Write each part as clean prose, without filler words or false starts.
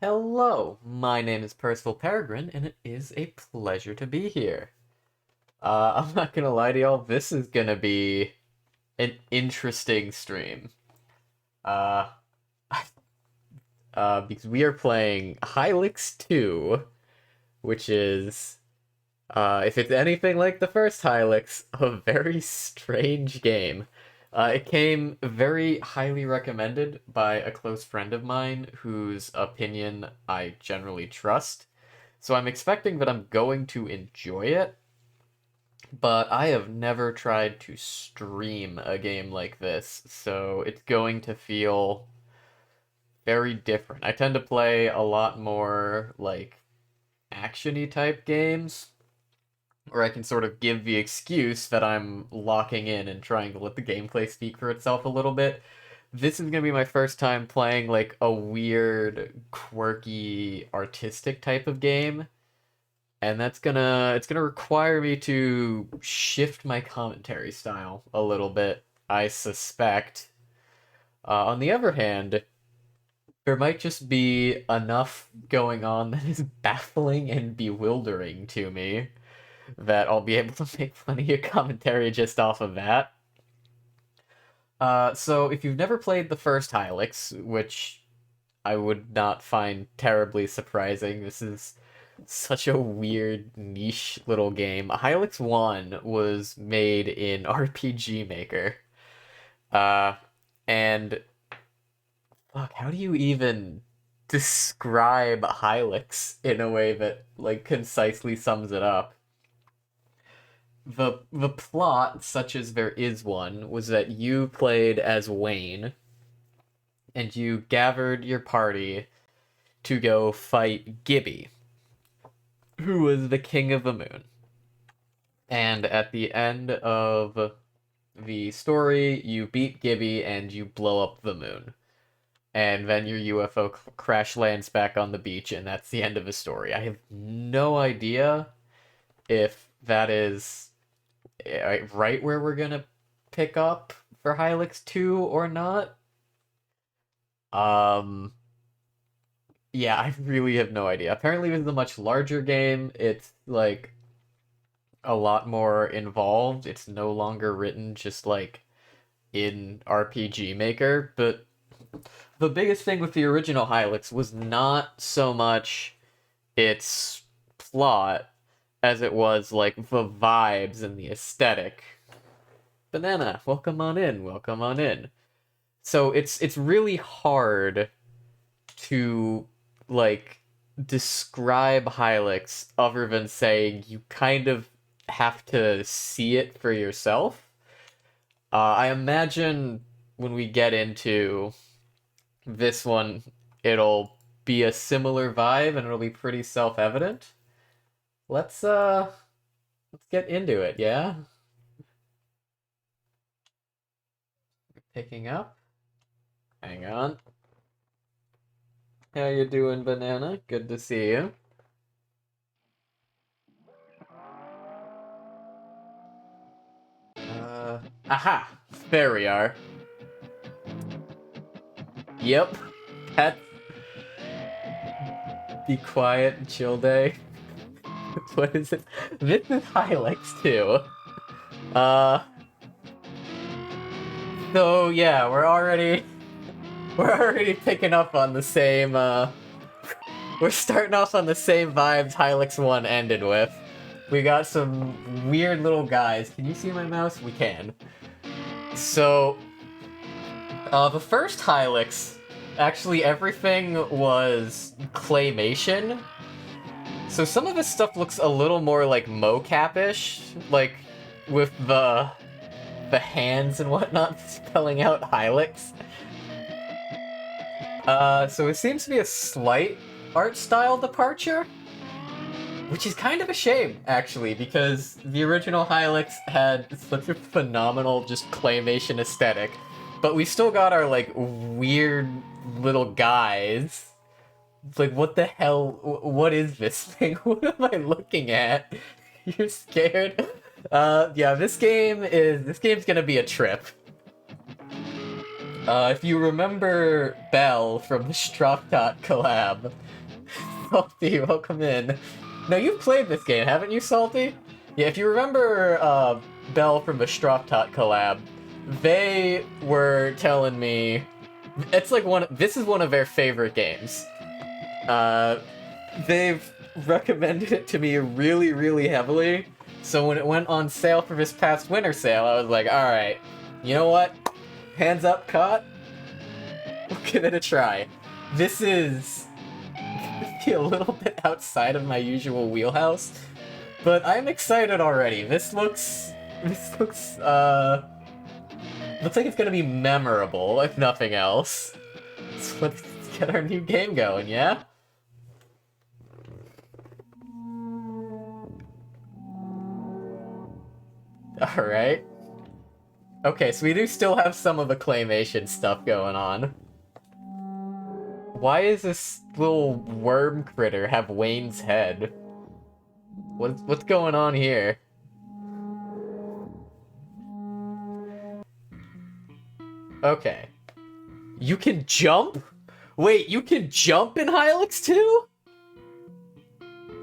Hello, my name is Percival Peregrine, and it is a pleasure to be here. I'm not gonna lie to y'all, this is gonna be an interesting stream. Uh, because we are playing Hylics 2, which is, if it's anything like the first Hylics, a very strange game. It came very highly recommended by a close friend of mine whose opinion I generally trust. So I'm expecting that I'm going to enjoy it, but I have never tried to stream a game like this, so it's going to feel very different. I tend to play a lot more like actiony type games where I can sort of give the excuse that I'm locking in and trying to let the gameplay speak for itself a little bit. This is gonna be my first time playing like a weird, quirky, artistic type of game, and it's gonna require me to shift my commentary style a little bit, I suspect. On the other hand, there might just be enough going on that is baffling and bewildering to me that I'll be able to make plenty of commentary just off of that. So if you've never played the first Hylics, which I would not find terribly surprising, this is such a weird niche little game. Hylics 1 was made in RPG Maker. Uh, and fuck, how do you even describe Hylics in a way that like concisely sums it up? The plot, such as there is one, was that you played as Wayne, and you gathered your party to go fight Gibby, who was the king of the moon. And at the end of the story, you beat Gibby and you blow up the moon. And then your UFO crash lands back on the beach, and that's the end of the story. I have no idea if that is right where we're gonna pick up for Hylics 2 or not. Um, yeah, I really have no idea. Apparently, this is a much larger game. It's like a lot more involved. It's no longer written just like in RPG Maker, but the biggest thing with the original Hylics was not so much its plot as it was like the vibes and the aesthetic. Banana, welcome on in, welcome on in. So it's really hard to like describe Hylics other than saying you kind of have to see it for yourself. I imagine when we get into this one, it'll be a similar vibe and it'll be pretty self-evident. Let's get into it, yeah? Picking up. Hang on. How you doing, Banana? Good to see you. Aha! There we are. Yep. That's be quiet and chill day. What is it? This is Hylics too. Uh so yeah, we're already picking up on the same we're starting off on the same vibes Hylics 1 ended with. We got some weird little guys. Can you see my mouse? We can. So the first Hylics, actually everything was claymation. So some of this stuff looks a little more like mocap-ish, like with the hands and whatnot spelling out Hylics. So it seems to be a slight art style departure, which is kind of a shame, actually, because the original Hylics had such a phenomenal just claymation aesthetic, but we still got our, like, weird little guys. It's like, what the hell? What is this thing? What am I looking at? You're scared? Yeah, this game's gonna be a trip. If you remember Belle from the Stroptot collab, Salty, welcome in. No, you've played this game, haven't you, Salty? Yeah, if you remember Belle from the Stroptot collab, they were telling me it's like this is one of their favorite games. They've recommended it to me really, really heavily. So when it went on sale for this past winter sale, I was like, alright, you know what? Hands up, caught. We'll give it a try. This is a little bit outside of my usual wheelhouse, but I'm excited already. This looks like it's gonna be memorable, if nothing else. So let's get our new game going, yeah? Alright. Okay, so we do still have some of the claymation stuff going on. Why does this little worm critter have Wayne's head? What's going on here? Okay. You can jump? Wait, you can jump in Hylics 2?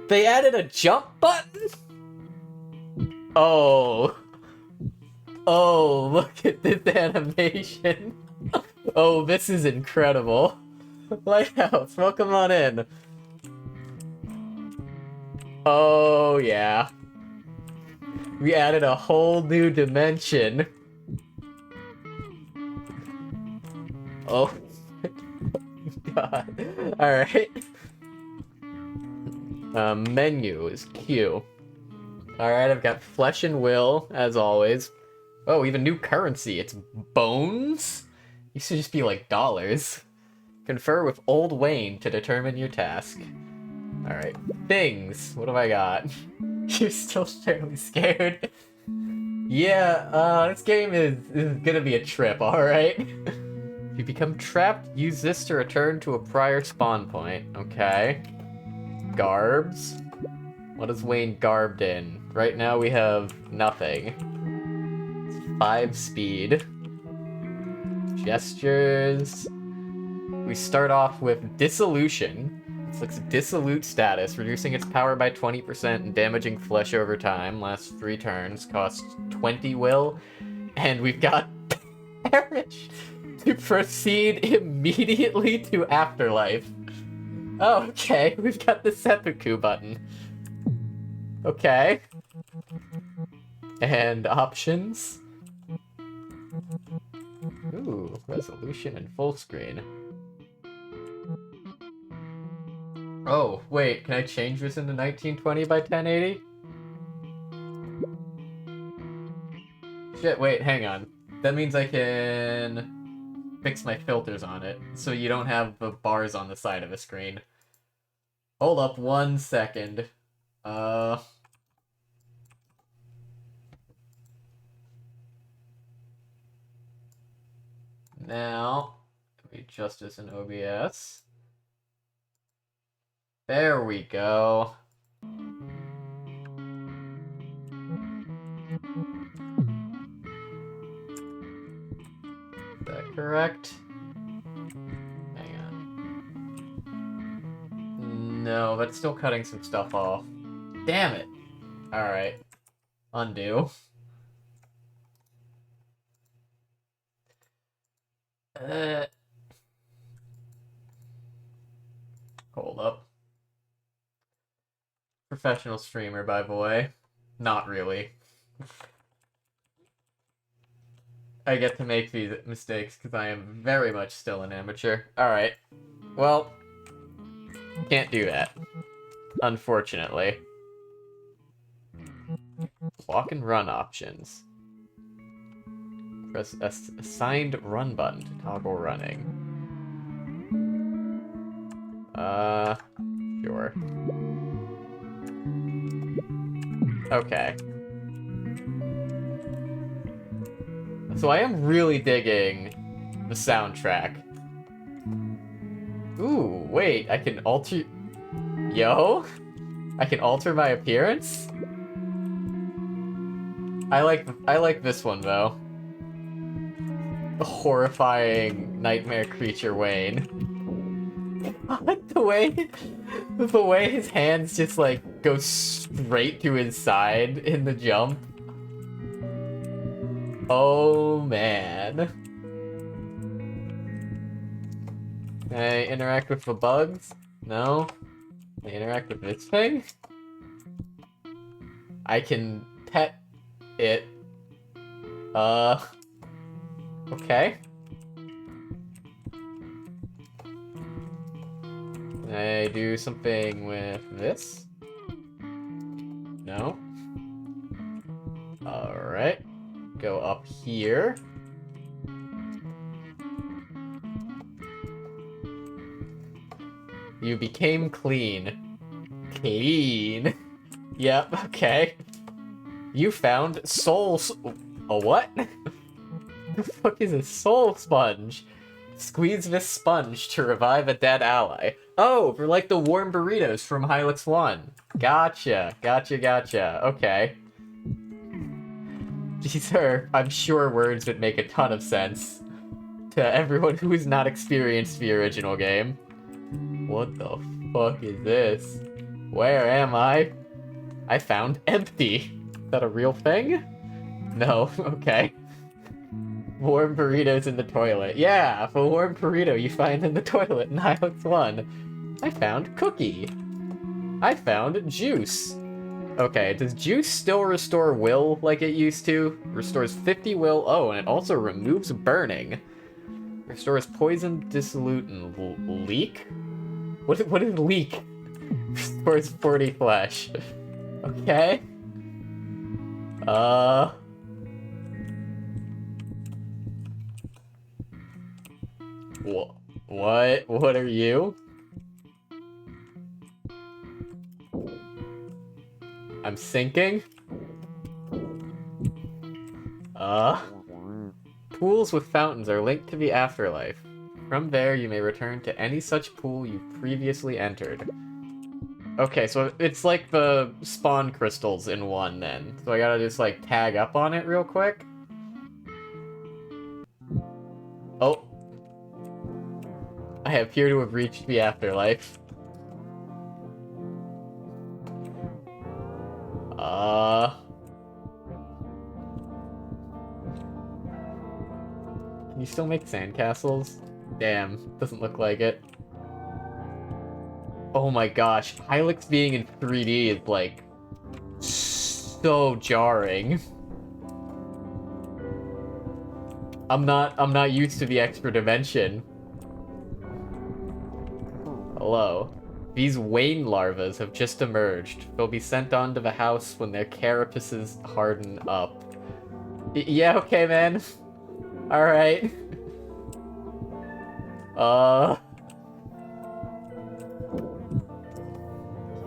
They added a jump button? Oh. Oh, look at this animation. Oh, this is incredible. Lighthouse, welcome on in. Oh, yeah. We added a whole new dimension. Oh, God. Alright. Menu is Q. Alright, I've got Flesh and Will, as always. Oh, we have a new currency. It's bones? Used to just be like dollars. Confer with Old Wayne to determine your task. Alright. Things. What have I got? You're still fairly scared. Yeah, this game is gonna be a trip, alright? If you become trapped, use this to return to a prior spawn point. Okay. Garbs. What is Wayne garbed in? Right now we have nothing. It's 5 speed. Gestures. We start off with Dissolution. It's like dissolute status, reducing its power by 20% and damaging flesh over time. Lasts 3 turns, costs 20 will. And we've got Perish to proceed immediately to Afterlife. Oh, okay. We've got the Seppuku button. Okay. And options. Ooh, resolution and full screen. Oh, wait, can I change this into 1920 by 1080? Shit, wait, hang on. That means I can fix my filters on it, so you don't have the bars on the side of the screen. Hold up 1 second. Now, let me adjust this in OBS. There we go. Is that correct? Hang on. No, that's still cutting some stuff off. Damn it! Alright. Undo. Hold up. Professional streamer, by the way. Not really. I get to make these mistakes because I am very much still an amateur. Alright. Well, can't do that. Unfortunately. Walk and run options. Press assigned run button to toggle running. Sure. Okay. So I am really digging the soundtrack. Ooh, wait, I can alter... Yo? I can alter my appearance? I like this one, though. horrifying nightmare creature Wayne. The way his hands just like go straight to his side in the jump. Oh man. Can I interact with the bugs? No. Can I interact with this thing? I can pet it. Okay. Can I do something with this? No. Alright. Go up here. You became clean. Clean. Yep, okay. You found a what? The fuck is a soul sponge? Squeeze this sponge to revive a dead ally. Oh, for like the warm burritos from Hylics 1. Gotcha. Okay. These are, I'm sure, words that make a ton of sense to everyone who has not experienced the original game. What the fuck is this? Where am I? I found empty. Is that a real thing? No, okay. Warm burritos in the toilet. Yeah, a warm burrito you find in the toilet in Hylics 1. I found cookie. I found juice. Okay, does juice still restore will like it used to? Restores 50 will. Oh, and it also removes burning. Restores poison, dissolute, and leak? What is leak? Restores 40 flesh. Okay. What are you? I'm sinking? Pools with fountains are linked to the afterlife. From there, you may return to any such pool you previously entered. Okay, so it's like the spawn crystals in 1 then. So I gotta just like tag up on it real quick. Oh. I appear to have reached the afterlife. Can you still make sandcastles? Damn, doesn't look like it. Oh my gosh, Hylics being in 3D is like so jarring. I'm not used to the extra dimension. Hello. These Wayne larvas have just emerged. They'll be sent on to the house when their carapaces harden up. Yeah, okay, man. Alright.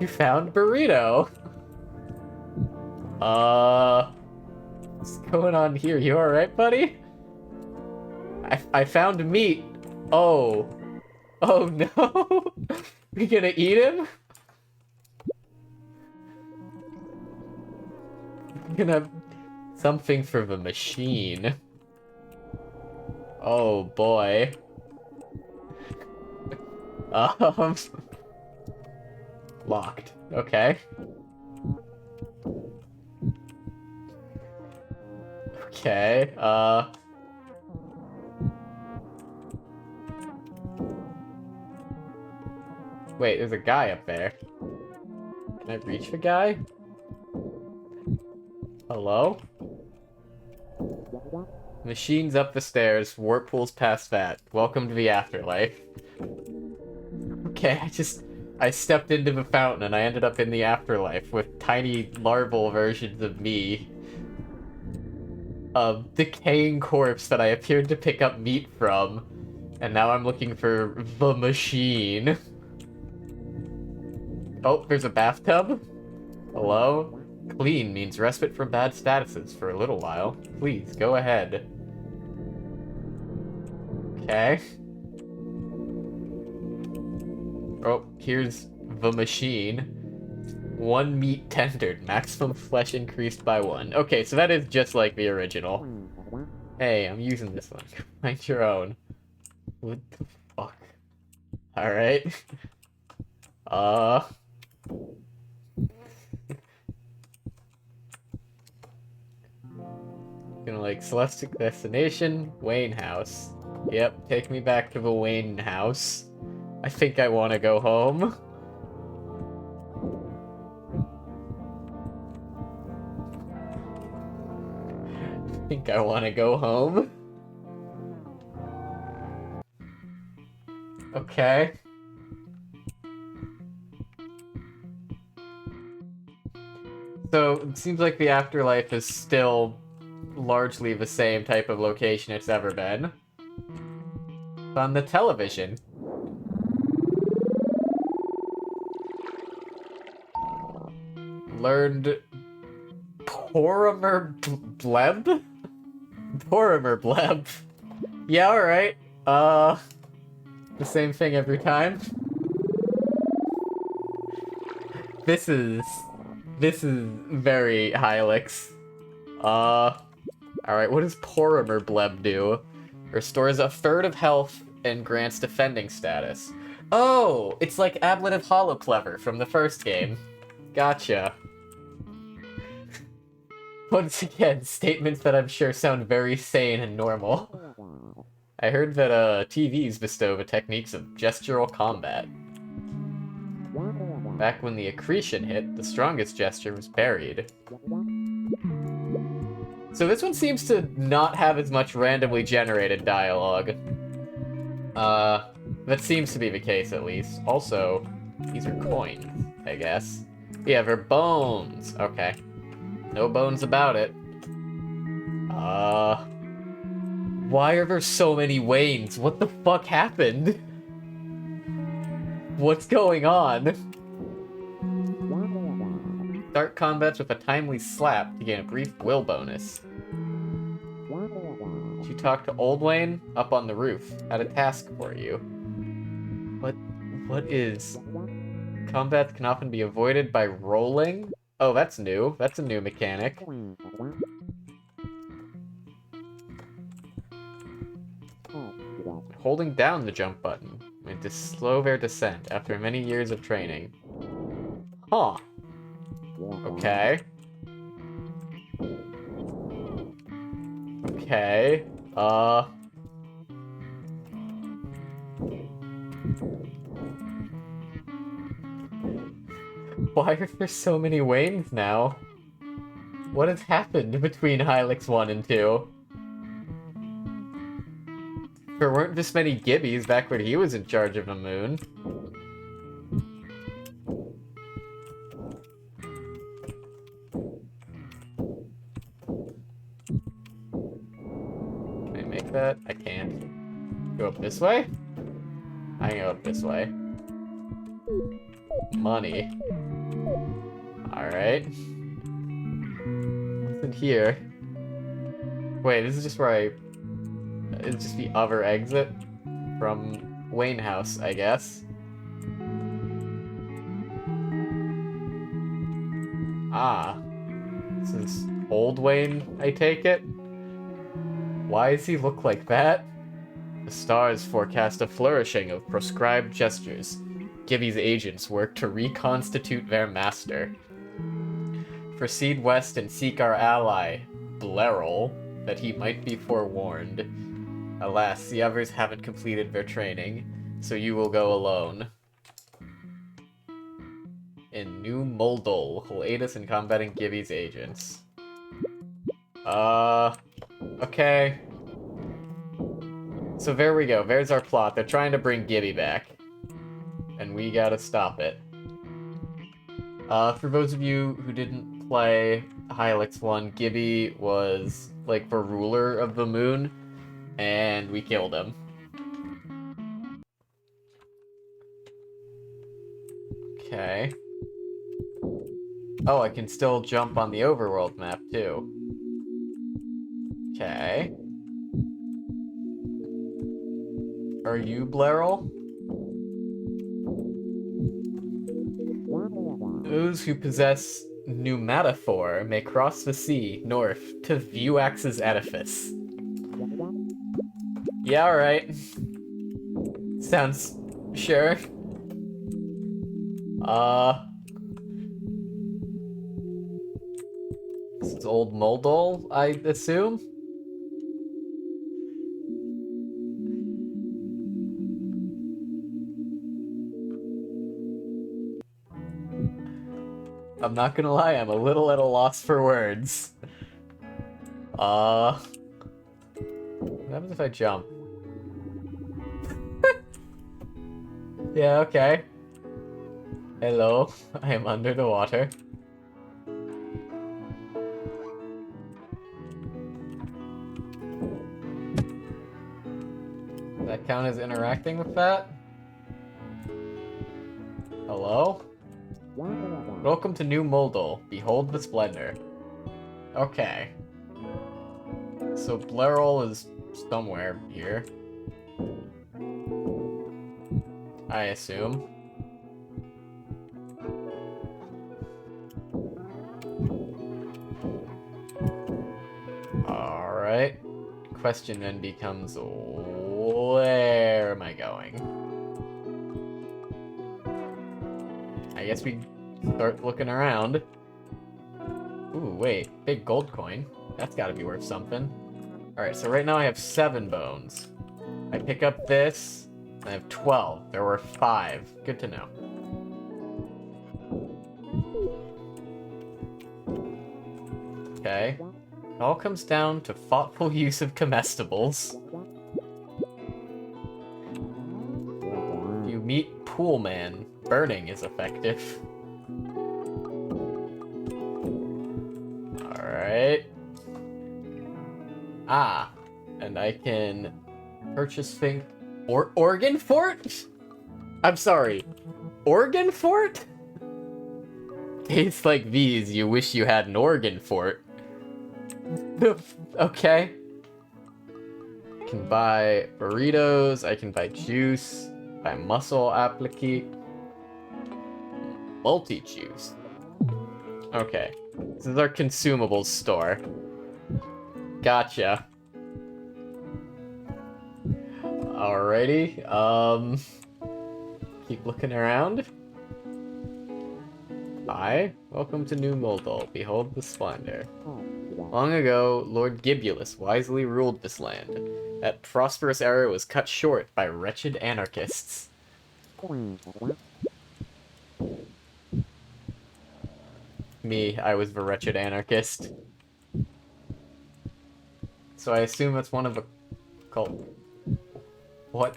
You found burrito. What's going on here? You alright, buddy? I found meat. Oh. Oh no! We gonna eat him? I'm gonna... Something for the machine. Oh boy. Locked. Okay. Okay, Wait, there's a guy up there. Can I reach the guy? Hello? Machines up the stairs, warp pools past that. Welcome to the afterlife. Okay, I stepped into the fountain and I ended up in the afterlife with tiny larval versions of me. A decaying corpse that I appeared to pick up meat from. And now I'm looking for the machine. Oh, there's a bathtub. Hello? Clean means respite from bad statuses for a little while. Please, go ahead. Okay. Oh, here's the machine. 1 meat tendered, maximum flesh increased by 1. Okay, so that is just like the original. Hey, I'm using this one. Find your own. What the fuck? Alright. Gonna like celestic destination, Wayne House. Yep, take me back to the Wayne House. I think I want to go home. I think I want to go home. Okay. So, it seems like the afterlife is still largely the same type of location it's ever been. On the television. Learned Porimer Bleb? Porimer Bleb. Yeah, alright. The same thing every time. This is very Hylics. Alright, what does Porimer Bleb do? Restores a third of health and grants defending status. Oh, it's like Ablative Holoclever from the first game. Gotcha. Once again, statements that I'm sure sound very sane and normal. I heard that TVs bestow the techniques of gestural combat. Back when the accretion hit, the strongest gesture was buried. So this one seems to not have as much randomly generated dialogue. That seems to be the case, at least. Also, these are coins, I guess. Yeah, they're bones. Okay. No bones about it. Why are there so many Waynes? What the fuck happened? What's going on? Start combats with a timely slap to gain a brief will bonus. Did you talk to Old Wayne? Up on the roof. Had a task for you. What is... Combats can often be avoided by rolling? Oh, that's new. That's a new mechanic. Holding down the jump button meant to slow their descent after many years of training. Huh. Okay. Okay. Why are there so many Waynes now? What has happened between Hylics 1 and 2? There weren't this many Gibbies back when he was in charge of the moon. Can I make that? I can't. Go up this way? I can go up this way. Money. Alright. What's in here? Wait, this is just where I... It's just the other exit from Wayne House, I guess. Ah. This is Old Wayne, I take it? Why does he look like that? The stars forecast a flourishing of prescribed gestures. Gibby's agents work to reconstitute their master. Proceed west and seek our ally, Blerl, that he might be forewarned. Alas, the others haven't completed their training, so you will go alone. In New Moldol, who'll aid us in combating Gibby's agents. Okay. So there we go, there's our plot. They're trying to bring Gibby back. And we gotta stop it. For those of you who didn't play Hylics 1, Gibby was, like, the ruler of the moon, and we killed him. Okay. Oh, I can still jump on the overworld map, too. Okay. Are you Blerl? Those who possess pneumatophore may cross the sea north to Vuax's edifice. Yeah, alright. Sounds... sure. This is old Moldol, I assume? I'm not gonna lie, I'm a little at a loss for words. What happens if I jump? Yeah, okay. Hello, I am under the water. Does that count as interacting with that? Hello? Welcome to New Moldol. Behold the splendor. Okay. So Blerol is somewhere here. I assume. Alright. Question then becomes, where am I going? I guess we start looking around. Ooh, wait. Big gold coin. That's gotta be worth something. Alright, so right now I have 7 bones. I pick up this, I have 12. There were 5. Good to know. Okay. It all comes down to thoughtful use of comestibles. You meet Pool Man. Burning is effective. Alright. Ah. And I can purchase thing... Organ Fort? I'm sorry. Organ Fort? Tastes like these, you wish you had an organ fort. Okay. I can buy burritos, I can buy juice, buy muscle applique, multi-juice. Okay. This is our consumables store. Gotcha. Alrighty, keep looking around. Hi, welcome to New Moldol. Behold the splendor. Long ago, Lord Gibulus wisely ruled this land. That prosperous era was cut short by wretched anarchists. Me, I was the wretched anarchist. So I assume that's one of a cult. What?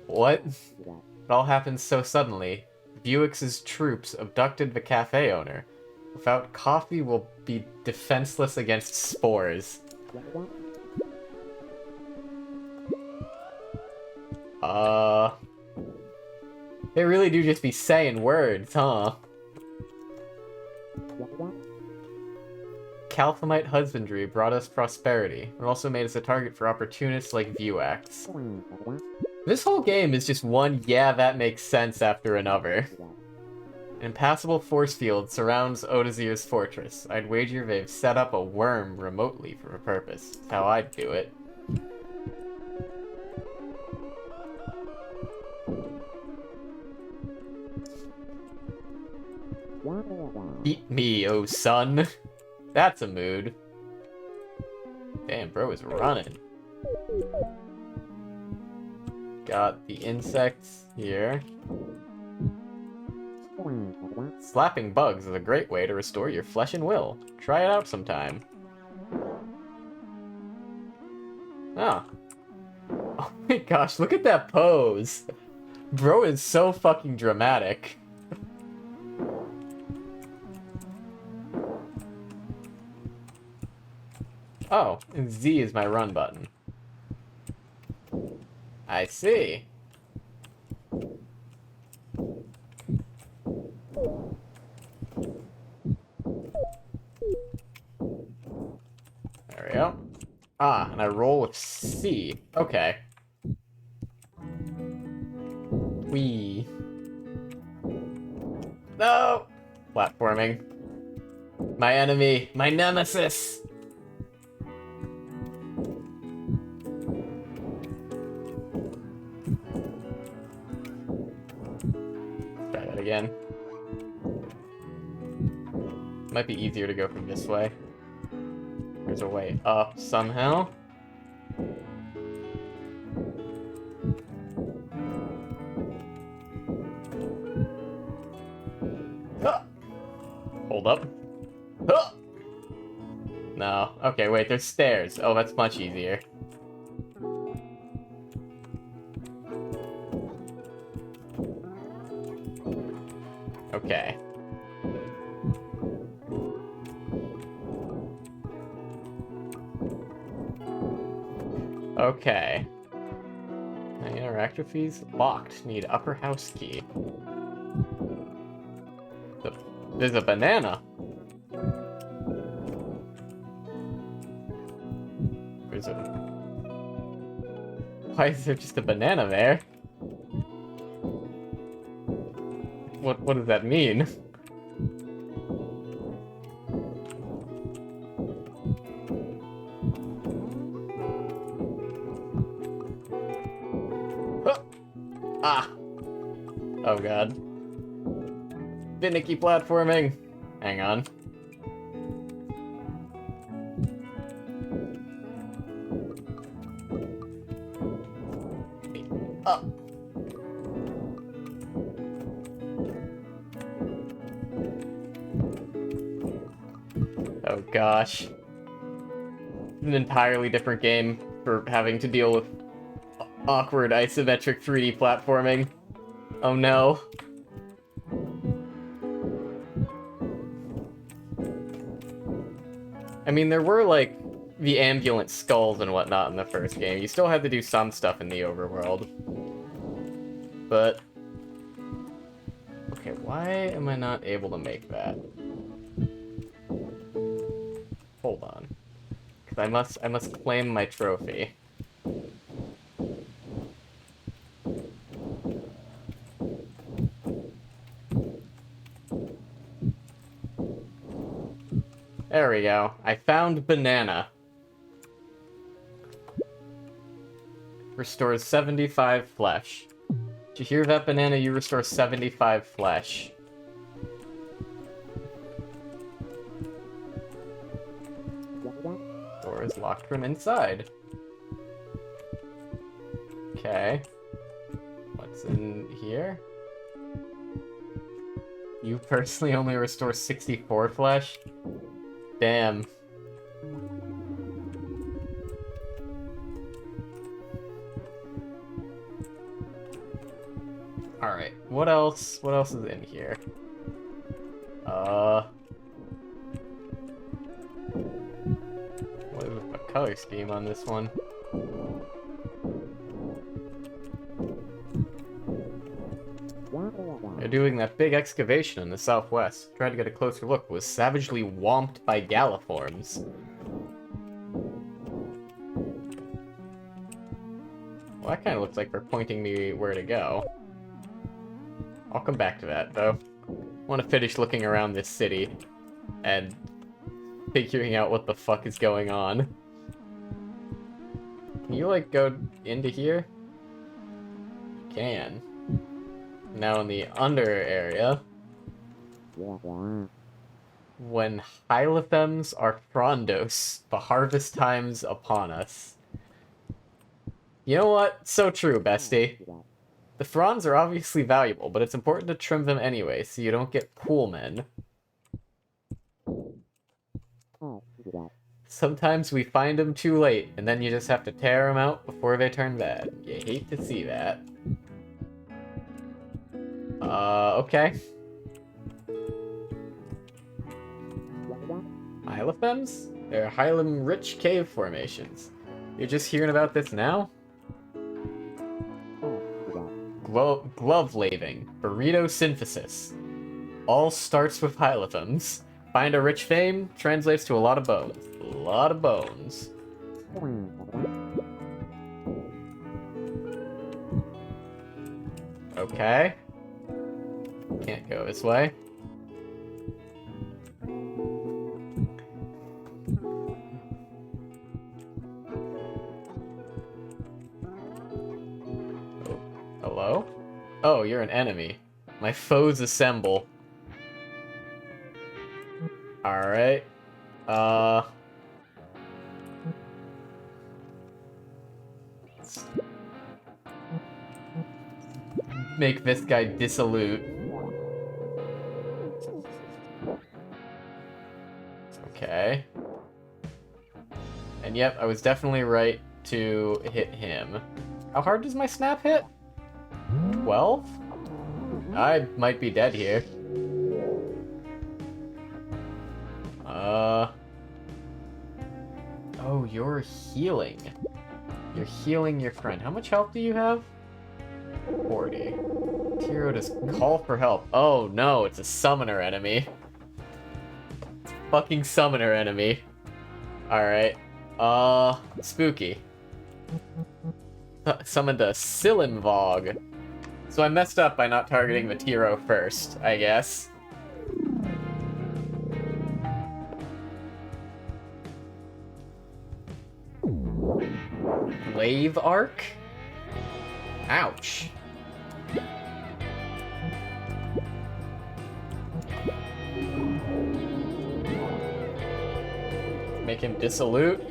What? It all happened so suddenly. Buick's troops abducted the cafe owner. Without coffee, we'll be defenseless against spores. They really do just be saying words, huh? Calthemite husbandry brought us prosperity. It also made us a target for opportunists like Vuax. This whole game is just one yeah, that makes sense after another. An impassable force field surrounds Odazir's fortress. I'd wager they've set up a worm remotely for a purpose. That's how I'd do it. Eat me, oh son. That's a mood. Damn, bro is running. Got the insects here. Slapping bugs is a great way to restore your flesh and will. Try it out sometime. Ah. Oh my gosh, look at that pose. Bro is so fucking dramatic. Oh, and Z is my run button. I see. There we go. Ah, and I roll with C. Okay. Whee. No! Platforming. My enemy. My nemesis! again. Might be easier to go from this way. There's a way up somehow. Ah! Hold up. Ah! No. Okay, wait, there's stairs. Oh, that's much easier. Okay. Okay. Interactive fees locked. Need upper house key. There's a banana. There's a... Why is there just a banana there? What does that mean? Ah! Oh god. Finicky platforming! Hang on. Up! Oh gosh. An entirely different game for having to deal with awkward isometric 3D platforming. Oh no. I mean, there were, like, the ambulant skulls and whatnot in the first game. You still had to do some stuff in the overworld. But... okay, why am I not able to make that? Hold on. Because I must claim my trophy. There we go. I found banana. Restores 75 flesh. Did you hear that, banana? You restore 75 flesh. Door is locked from inside. Okay. What's in here? You personally only restore 64 flesh? Damn. Alright, what else? What else is in here? What is the color scheme on this one? They're doing that big excavation in the southwest. Tried to get a closer look, but was savagely whomped by galliforms. Well, that kind of looks like they're pointing me where to go. I'll come back to that, though. I want to finish looking around this city and figuring out what the fuck is going on. Can you, like, go into here? You can. Now in the under area, when Hylics are frondos, the harvest time's upon us. You know what? So true, bestie. The fronds are obviously valuable, but it's important to trim them anyway, so you don't get pool men. Sometimes we find them too late, and then you just have to tear them out before they turn bad. You hate to see that. Okay. Hylics? They're Hylic-rich cave formations. You're just hearing about this now? Glove laving. Burrito synthesis. All starts with Hylics. Find a rich fame translates to a lot of bones. A lot of bones. Okay. Can't go this way. Oh, hello? Oh, you're an enemy. My foes assemble. Alright. Let's make this guy dissolute. Okay. And yep, I was definitely right to hit him. How hard does my snap hit? 12? I might be dead here. Oh, you're healing. You're healing your friend. How much health do you have? 40. Hero just call for help. Oh no, it's a summoner enemy. It's a fucking summoner enemy. Alright. Spooky. Summoned a Silimvog. So I messed up by not targeting the Tiro first, I guess. Glaive Arc? Ouch. Make him dissolute?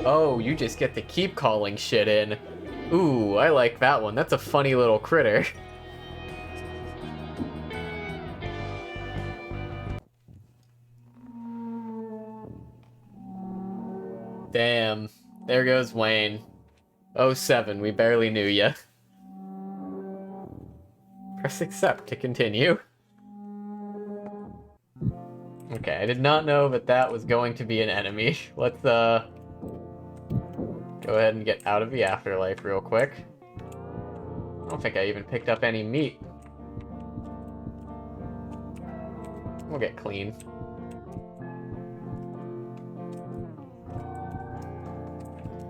Oh, you just get to keep calling shit in. Ooh, I like that one. That's a funny little critter. Damn. There goes Wayne. 07, we barely knew ya. Press accept to continue. Okay, I did not know that that was going to be an enemy. Let's, go ahead and get out of the afterlife real quick. I don't think I even picked up any meat. We'll get clean.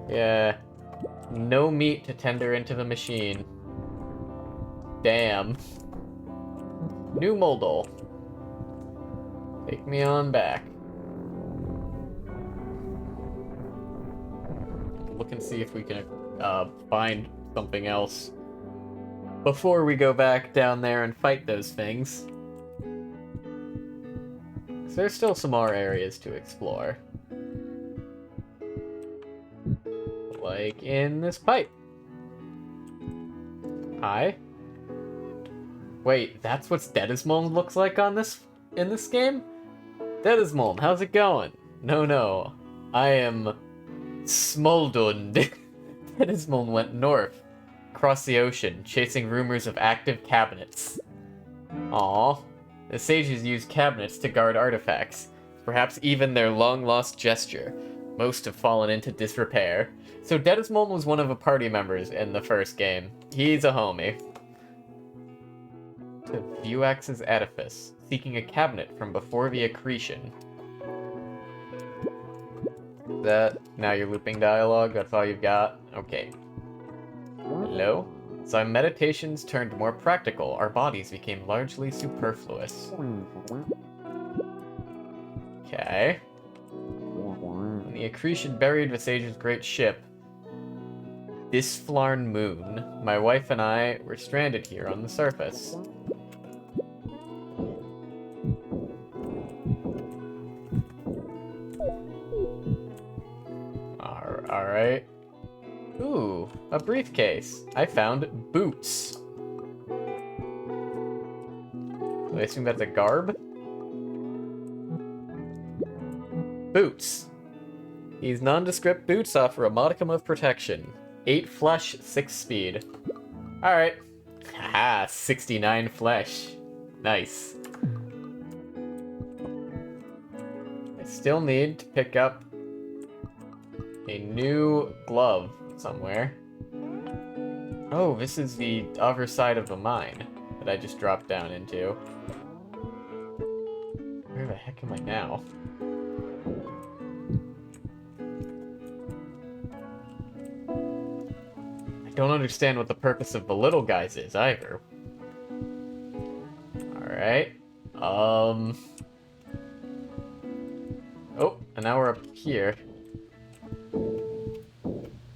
Yeah. No meat to tender into the machine. Damn. New Moldol. Take me on back. Look and see if we can find something else before we go back down there and fight those things. 'Cause there's still some more areas to explore. Like in this pipe. Hi. Wait, that's what Dedismoln looks like on in this game? Dedismoln, how's it going? No. I am Smoldund. Dedismoln went north, across the ocean, chasing rumors of active cabinets. Aw. The sages use cabinets to guard artifacts, perhaps even their long-lost gesture. Most have fallen into disrepair. So Dedismoln was one of the party members in the first game. He's a homie. To Vuax's edifice, seeking a cabinet from before the accretion. That now you're looping dialogue, that's all you've got? Okay. Hello? So our meditations turned more practical, our bodies became largely superfluous. Okay. When the accretion buried the sage's great ship, Disflarn Moon, my wife and I were stranded here on the surface. Alright. Ooh, a briefcase. I found boots. I assume that's a garb? Boots. These nondescript boots offer a modicum of protection. 8 flesh, 6 speed. Alright. Haha, 69 flesh. Nice. I still need to pick up a new glove somewhere. Oh, this is the other side of the mine that I just dropped down into. Where the heck am I now? I don't understand what the purpose of the little guys is either. Alright. Oh, and now we're up here.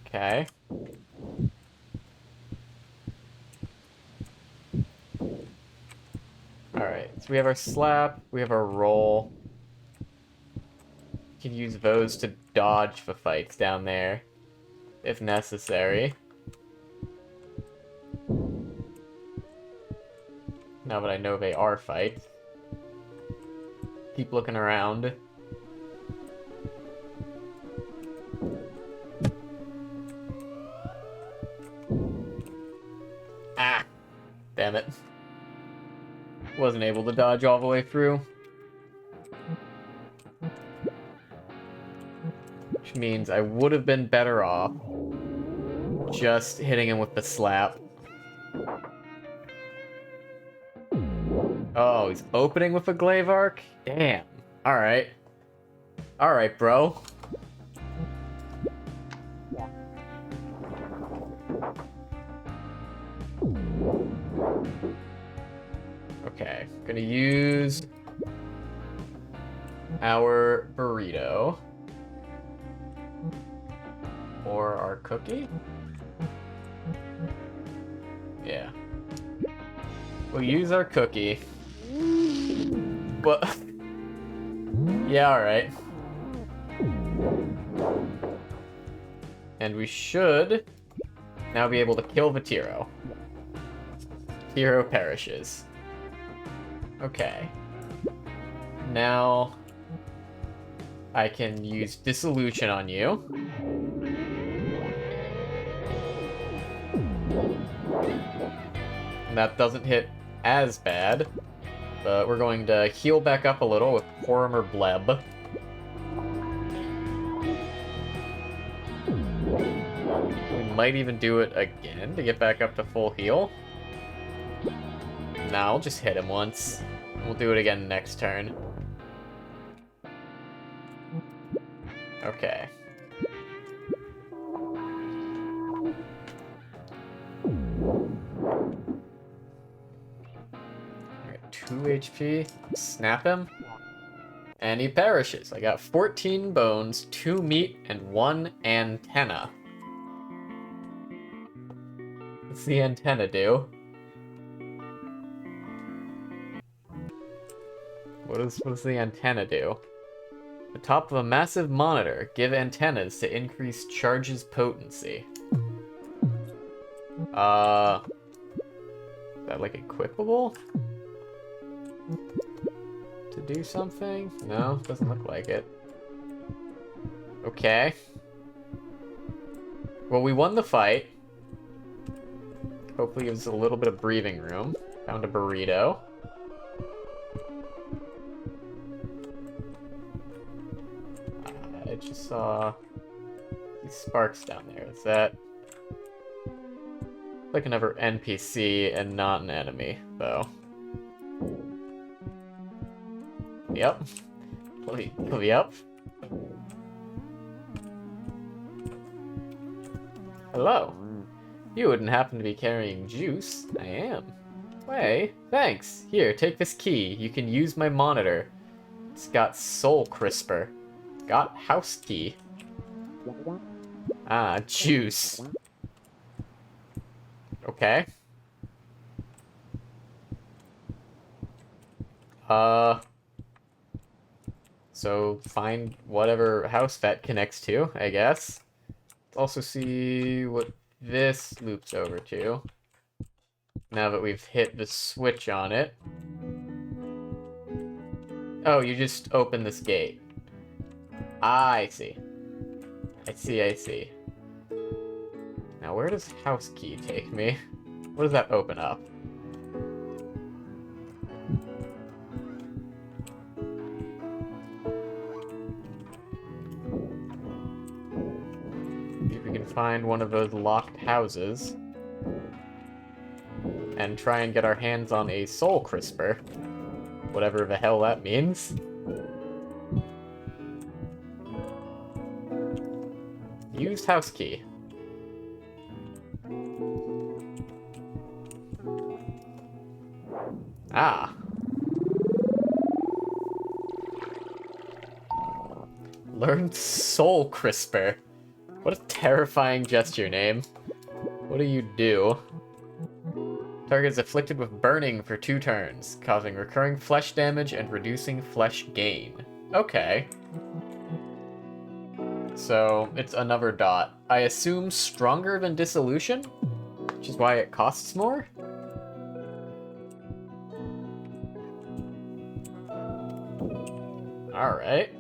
Okay. Alright, so we have our slap, we have our roll. We can use those to dodge the fights down there, if necessary. Now that I know they are fights. Keep looking around. Ah! Damn it. Wasn't able to dodge all the way through. Which means I would have been better off just hitting him with the slap. Oh, he's opening with a glaive arc? Damn. Alright. Alright, bro. Okay, gonna use our burrito. Or our cookie? Yeah. We'll use our cookie. But... yeah, alright. And we should now be able to kill the Tiro. Tiro perishes. Okay. Now I can use Dissolution on you. And that doesn't hit as bad. But we're going to heal back up a little with Porimer Bleb. We might even do it again to get back up to full heal. Nah, I'll just hit him once. We'll do it again next turn. Okay. Alright, 2 HP. Snap him. And he perishes. I got 14 bones, 2 meat, and 1 antenna. What's the antenna do? What does the antenna do? The top of a massive monitor. Give antennas to increase charge's potency. Is that like equipable? To do something? No, doesn't look like it. Okay. Well, we won the fight. Hopefully gives us a little bit of breathing room. Found a burrito. I just saw these sparks down there. Is that like another NPC and not an enemy, though? Yep. Yep. Hello. You wouldn't happen to be carrying juice? I am. Hey, thanks. Here, take this key. You can use my monitor. It's got Soul Crisper. Got house key. Ah, juice. Okay. So find whatever house that connects to, I guess. Let's also see what this loops over to. Now that we've hit the switch on it. Oh, you just open this gate. I see. I see. Now, where does house key take me? What does that open up? See if we can find one of those locked houses. And try and get our hands on a Soul Crisper. Whatever the hell that means. Use house key. Ah. Learn Soul Crisper. What a terrifying gesture name. What do you do? Target is afflicted with burning for 2 turns, causing recurring flesh damage and reducing flesh gain. Okay. So, it's another dot. I assume stronger than Dissolution? Which is why it costs more? Alright.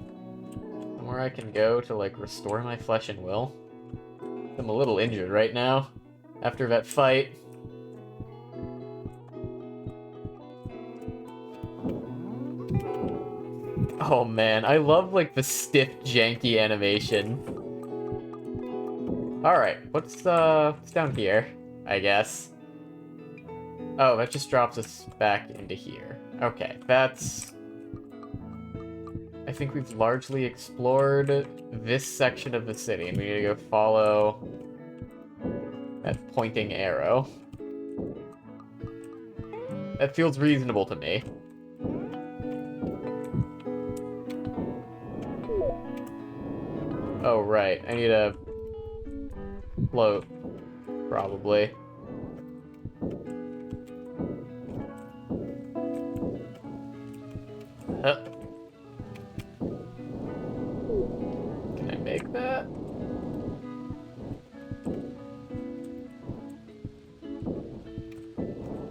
Somewhere I can go to, like, restore my flesh and will. I'm a little injured right now, after that fight. Oh man, I love, like, the stiff, janky animation. Alright, what's down here, I guess? Oh, that just drops us back into here. Okay, that's... I think we've largely explored this section of the city, and we need to go follow that pointing arrow. That feels reasonable to me. Oh, right. I need a float, probably. Huh. Can I make that?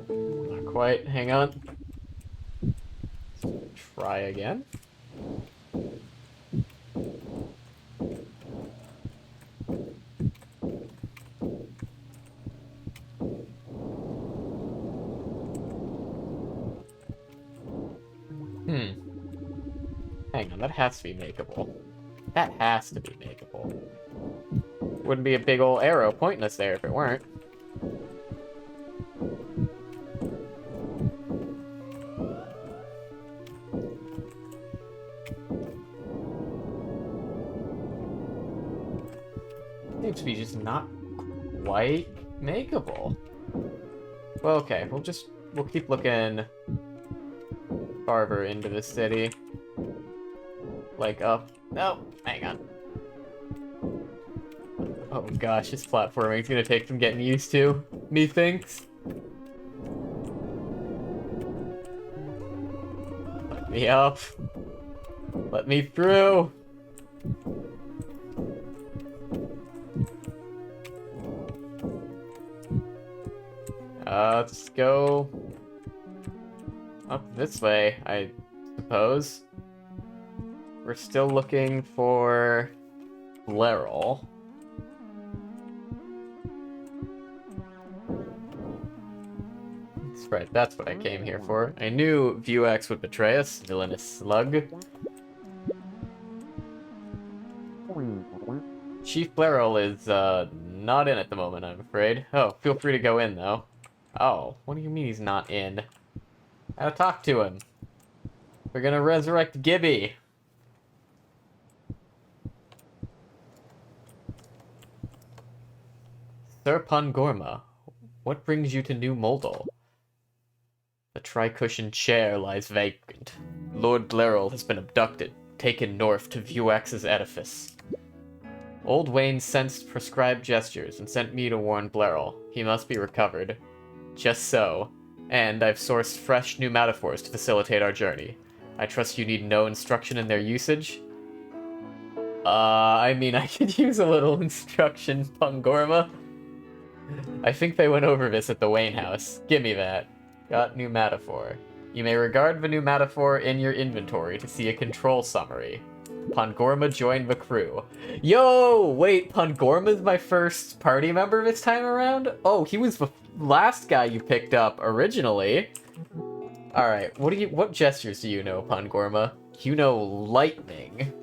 Not quite. Hang on. Let's try again. Hang on, that has to be makeable. That has to be makeable. Wouldn't be a big ol' arrow pointing us there if it weren't. Seems to be just not quite makeable. Well, okay, we'll keep looking farther into the city. Like up. No, hang on. Oh gosh, this platforming is gonna take some getting used to, methinks. Let me up. Let me through. Let's go up this way, I suppose. We're still looking for Blerol. That's right, that's what I came here for. I knew Vuex would betray us, villainous slug. Chief Blerol is, not in at the moment, I'm afraid. Oh, feel free to go in, though. Oh, what do you mean he's not in? I gotta talk to him. We're gonna resurrect Gibby. Sir Pangorma, what brings you to New Moldal? The tri-cushioned chair lies vacant. Lord Blerol has been abducted, taken north to Vuex's edifice. Old Wayne sensed prescribed gestures and sent me to warn Blerol. He must be recovered. Just so. And I've sourced fresh new metaphors to facilitate our journey. I trust you need no instruction in their usage? I mean, I could use a little instruction, Pangorma. I think they went over this at the Wayne house. Give me that. Got new metaphor. You may regard the new metaphor in your inventory to see a control summary. Pangorma joined the crew. Yo! Wait, Pangorma's my first party member this time around? Oh, he was the last guy you picked up originally. Alright, what gestures do you know, Pangorma? You know lightning.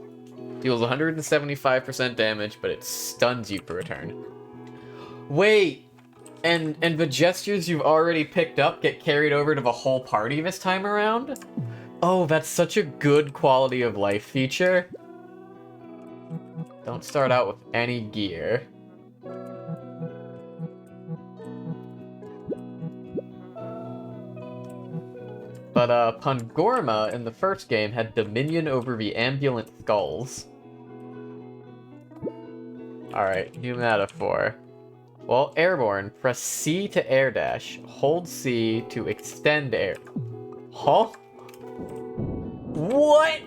Deals 175% damage, but it stuns you for a turn. Wait, and the gestures you've already picked up get carried over to the whole party this time around? Oh, that's such a good quality of life feature. Don't start out with any gear. But Pangorma in the first game had dominion over the ambulant skulls. Alright, new metaphor. While airborne, press C to air dash. Hold C to extend air. Huh? What?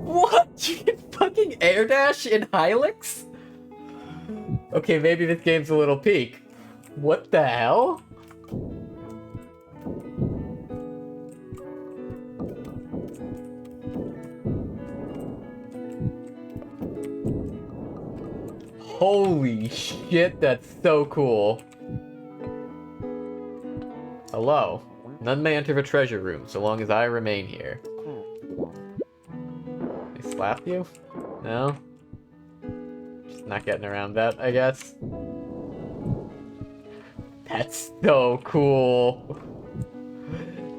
What? You can fucking air dash in Hylics? Okay, maybe this game's a little peak. What the hell? Holy shit, that's so cool. Hello. None may enter the treasure room so long as I remain here. They slap you? No? Just not getting around that, I guess. That's so cool.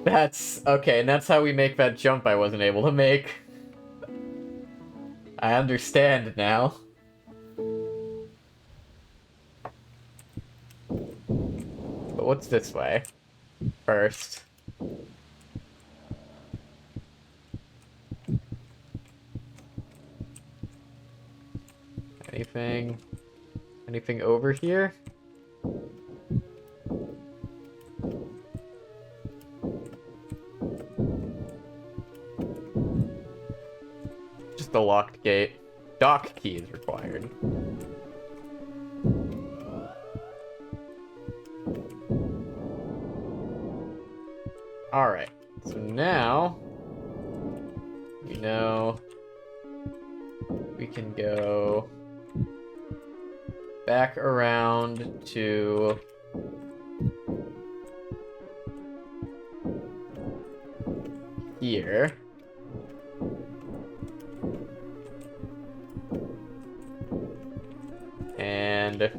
That's... okay, and that's how we make that jump I wasn't able to make. I understand now. But what's this way? First. Anything? Anything over here? Just a locked gate. Dock key is required. Alright, so now we know we can go back around to here. And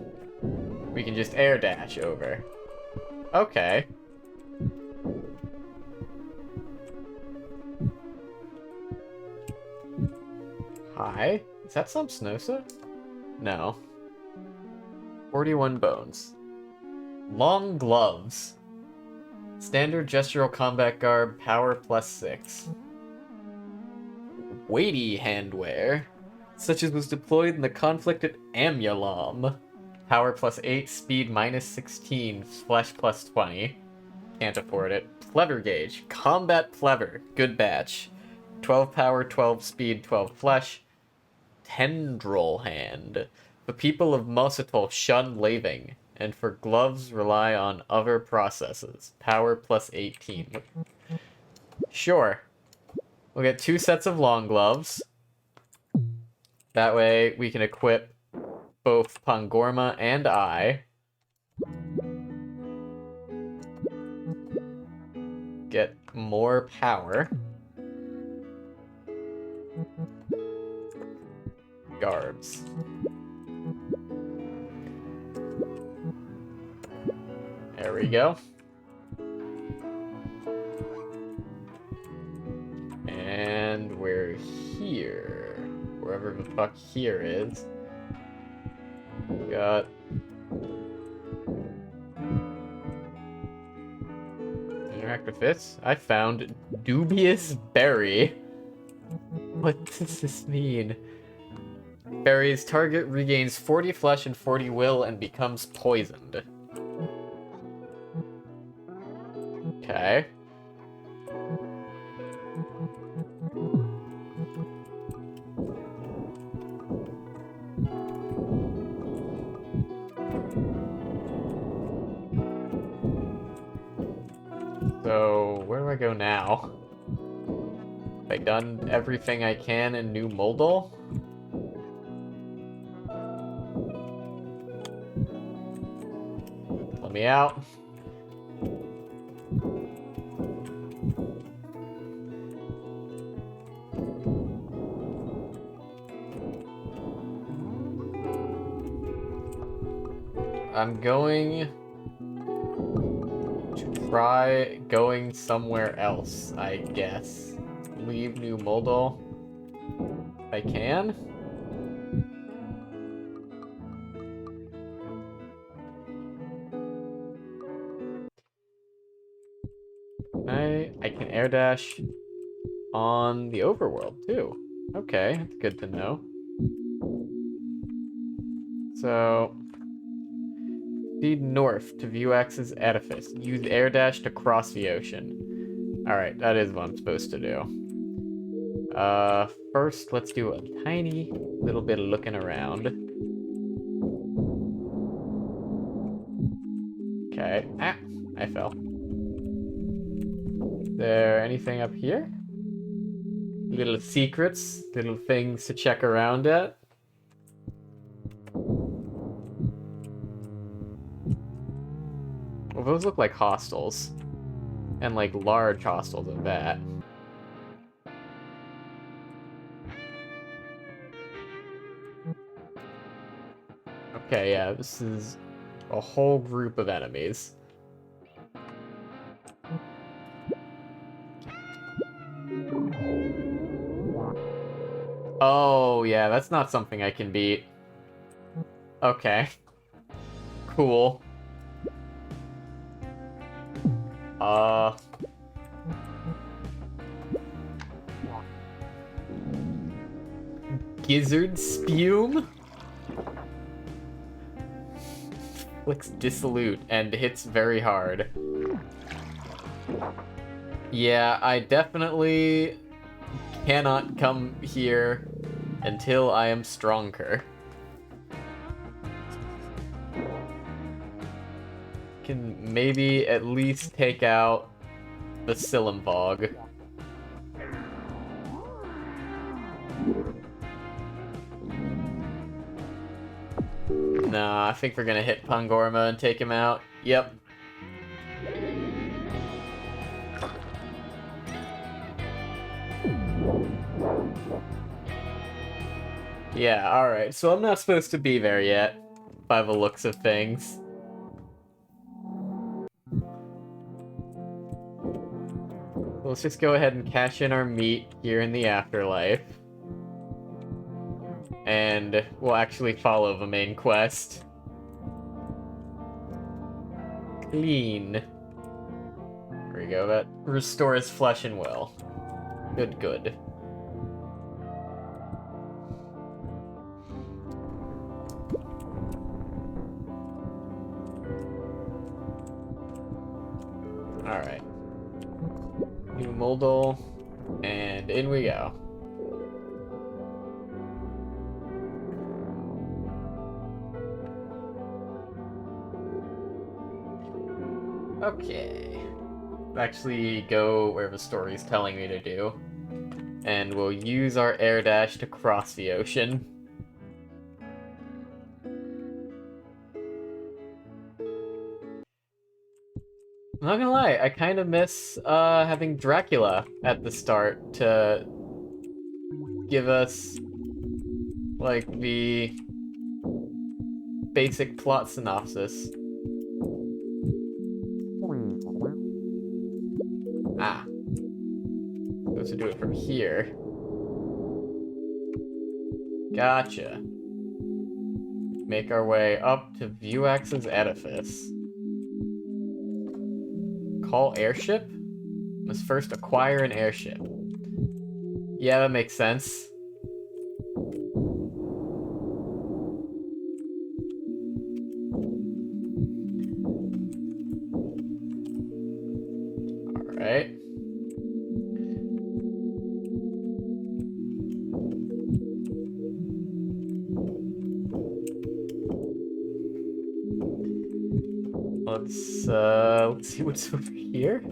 we can just air dash over. Okay. Hi? Is that some Snosa? No. 41 bones. Long gloves. Standard gestural combat garb, power +6. Weighty handwear, such as was deployed in the conflict at Amulam. Power +8, speed -16, flesh +20. Can't afford it. Pleather gauge. Combat pleather. Good batch. 12 power, 12 speed, 12 flesh. Tendril hand. The people of Mosatol shun laving, and for gloves rely on other processes. Power +18. Sure. We'll get 2 sets of long gloves. That way we can equip both Pangorma and I. Get more power. Garbs. There we go. And we're here. Wherever the fuck here is. We got... interact with this. I found dubious berry. What does this mean? Berry's target regains 40 flesh and 40 will and becomes poisoned. Okay. So, where do I go now? Have I done everything I can in New Moldal? Let me out. I'm going to try going somewhere else, I guess. Leave New Moldal if I can. I can air dash on the overworld too. Okay, that's good to know. So, speed north to Vuax's edifice. Use air dash to cross the ocean. Alright, that is what I'm supposed to do. First, let's do a tiny little bit of looking around. Okay. Ah, I fell. Is there anything up here? Little secrets, little things to check around at. Well, those look like hostels. And like large hostels at that. Okay, yeah, this is a whole group of enemies. Oh, yeah, that's not something I can beat. Okay. Cool. Gizzard Spume? Flicks dissolute and hits very hard. Yeah, I definitely cannot come here until I am stronger. Can maybe at least take out the Silumvog. Nah, I think we're gonna hit Pangorma and take him out. Yep. Yeah, alright. So I'm not supposed to be there yet, by the looks of things. Let's just go ahead and cash in our meat here in the afterlife. And we'll actually follow the main quest. Clean. There we go, that restores flesh and will. Good, good. Alright. New Moldal, and in we go. Okay. Actually go where the story's telling me to do. And we'll use our air dash to cross the ocean. I'm not gonna lie, I kind of miss having Dracula at the start to give us, like, the basic plot synopsis. Ah. Supposed to do it from here. Gotcha. Make our way up to Vuax's edifice. Call airship? Must first acquire an airship. Yeah, that makes sense. Alright. Let's see what's over here.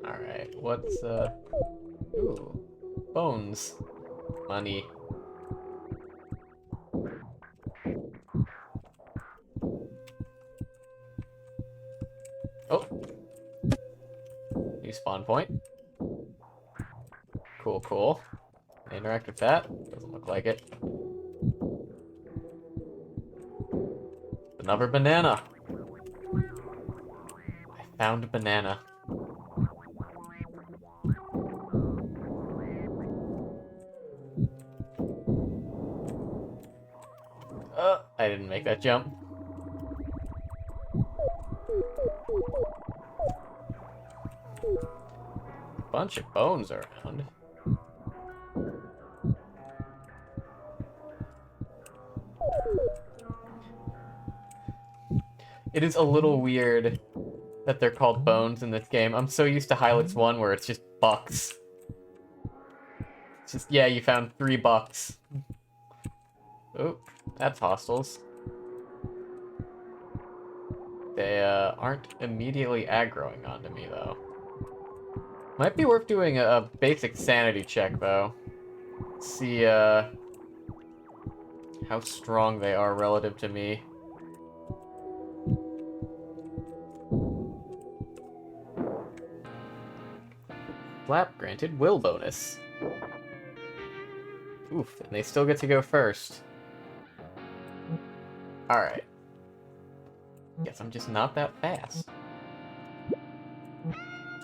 Alright, what's ooh. Bones. Money. Oh. New spawn point. Cool, cool. Interact with that? Doesn't look like it. Another banana. I found a banana. I didn't make that jump. Bunch of bones around. It is a little weird that they're called bones in this game. I'm so used to Hylics 1 where it's just bucks. It's just, yeah, you found 3 bucks. Oh, that's hostiles. They aren't immediately aggroing onto me, though. Might be worth doing a basic sanity check, though. See, how strong they are relative to me. Flap granted will bonus. Oof, and they still get to go first. Alright. Guess I'm just not that fast.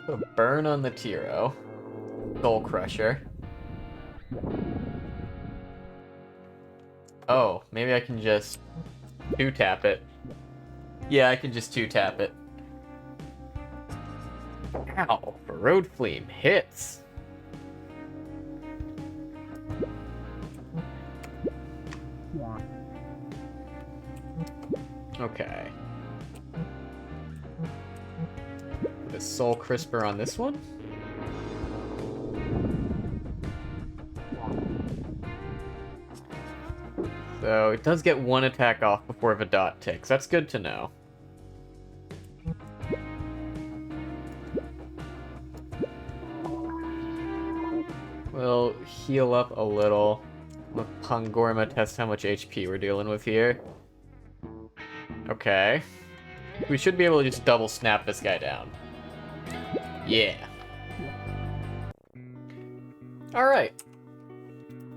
Put a burn on the Tiro. Soul Crusher. Oh, maybe I can just 2-tap it. Yeah, I can just 2-tap it. Ow! Road Flame hits! Okay. The Soul Crisper on this one? So it does get 1 attack off before Vadot ticks. That's good to know. We'll heal up a little. Let Pangorma test how much HP we're dealing with here. Okay. We should be able to just double snap this guy down. Yeah. Alright.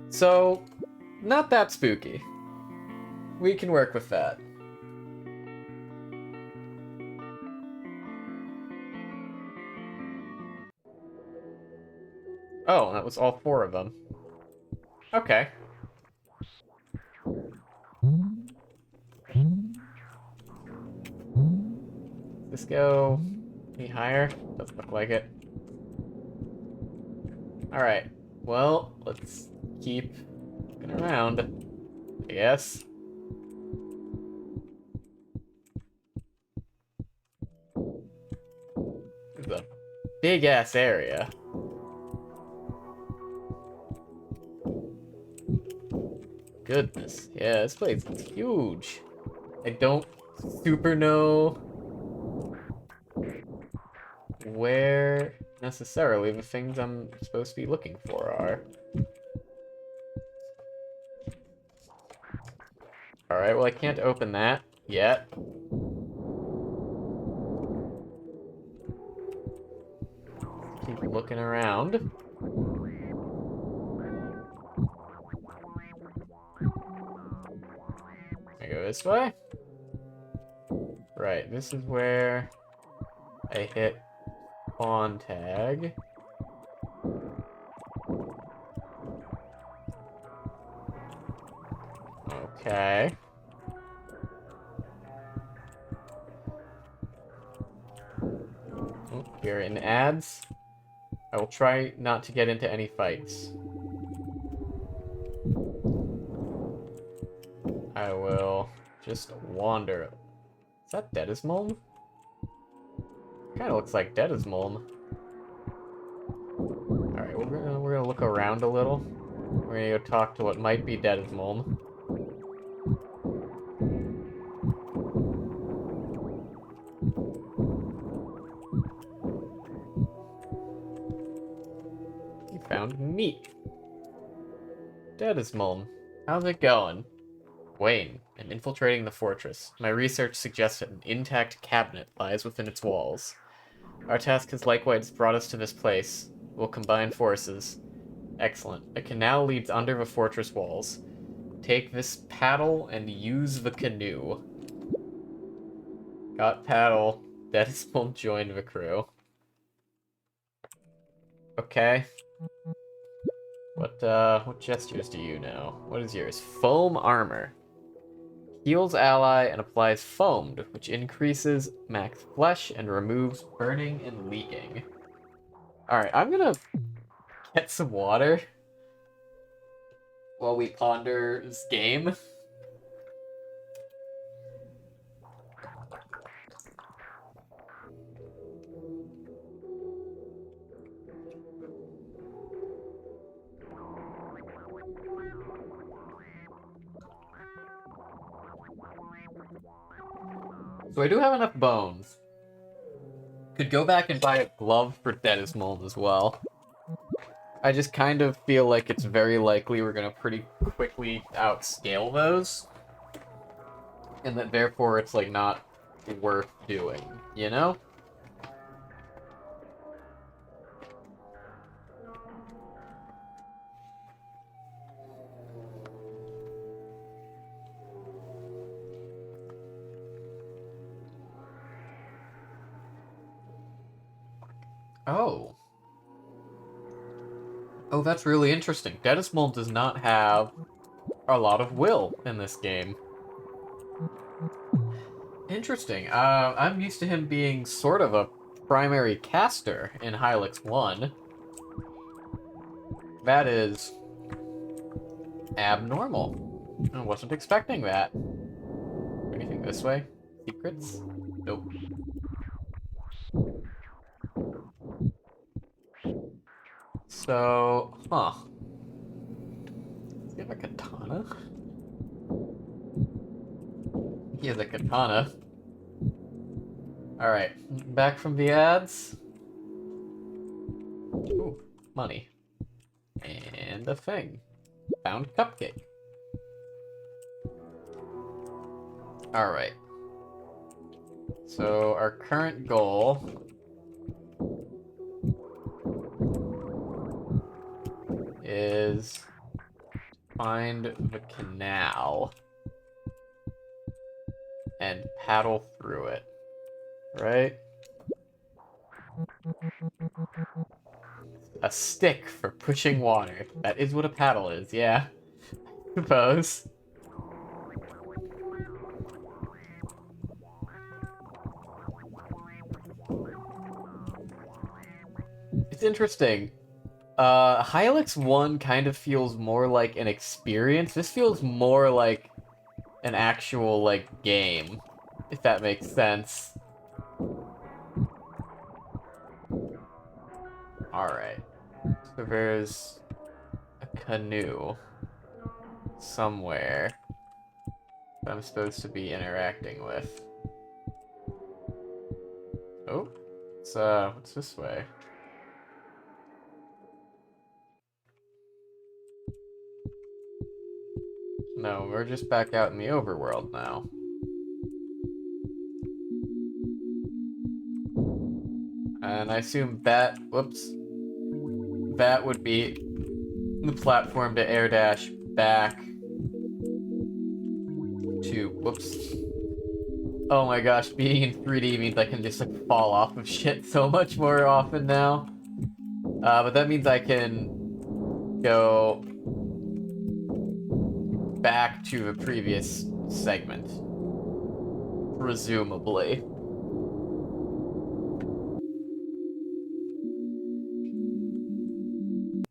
So, not that spooky. We can work with that. Oh, that was all 4 of them. Okay. Let's go any higher? Doesn't look like it. Alright. Well, let's keep looking around, I guess. This is a big-ass area. Goodness. Yeah, this place is huge. I don't super know where necessarily the things I'm supposed to be looking for are. Alright, well I can't open that yet. Keep looking around. I go this way? Right, this is where I hit pawn tag. Okay. Oh, here in ads. I will try not to get into any fights. I will just wander. Is that Dedismolm? Kind of looks like Dedismolm. Alright, we're gonna look around a little. We're gonna go talk to what might be Dedismolm. You found meat. Dedismolm, how's it going? Wayne, I'm infiltrating the fortress. My research suggests that an intact cabinet lies within its walls. Our task has likewise brought us to this place. We'll combine forces. Excellent. A canal leads under the fortress walls. Take this paddle and use the canoe. Got paddle. Dedismolm joined the crew. Okay. What gestures do you know? What is yours? Foam armor. Heals ally and applies foamed, which increases max flesh and removes burning and leaking. Alright, I'm gonna get some water while we ponder this game. So I do have enough bones. Could go back and buy a glove for Dennis Mold as well. I just kind of feel like it's very likely we're gonna pretty quickly outscale those. And that therefore it's like not worth doing, you know? Oh. Oh, that's really interesting. Dennis Mold does not have a lot of will in this game. Interesting. I'm used to him being sort of a primary caster in Hylics 1. That is abnormal. I wasn't expecting that. Anything this way? Secrets? Nope. So, huh. Does he have a katana? He has a katana. Alright, back from the ads. Ooh, money. And a thing. Found cupcake. Alright. So, our current goal is find the canal and paddle through it, right? A stick for pushing water. That is what a paddle is, yeah. I suppose. It's interesting. Hylics 1 kind of feels more like an experience. This feels more like an actual, like, game, if that makes sense. Alright. So there's a canoe somewhere that I'm supposed to be interacting with. Oh, what's this way? No, we're just back out in the overworld now. And I assume that, whoops, that would be the platform to air dash back to, whoops. Oh my gosh, being in 3D means I can just like fall off of shit so much more often now. But that means I can go back to the previous segment, presumably.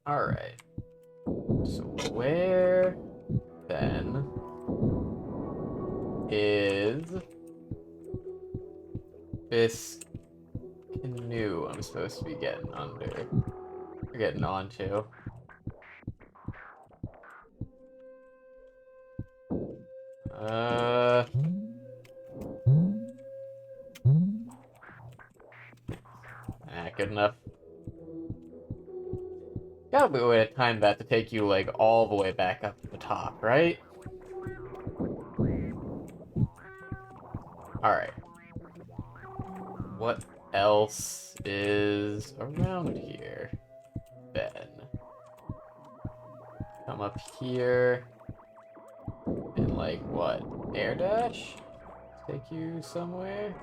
Alright. So where, then, is this canoe I'm supposed to be getting under? Or getting onto? Good enough. Gotta be a way to time that to take you, like, all the way back up to the top, right? Alright. What else is around here, then? Come up here. And, like, what? Air dash? Take you somewhere?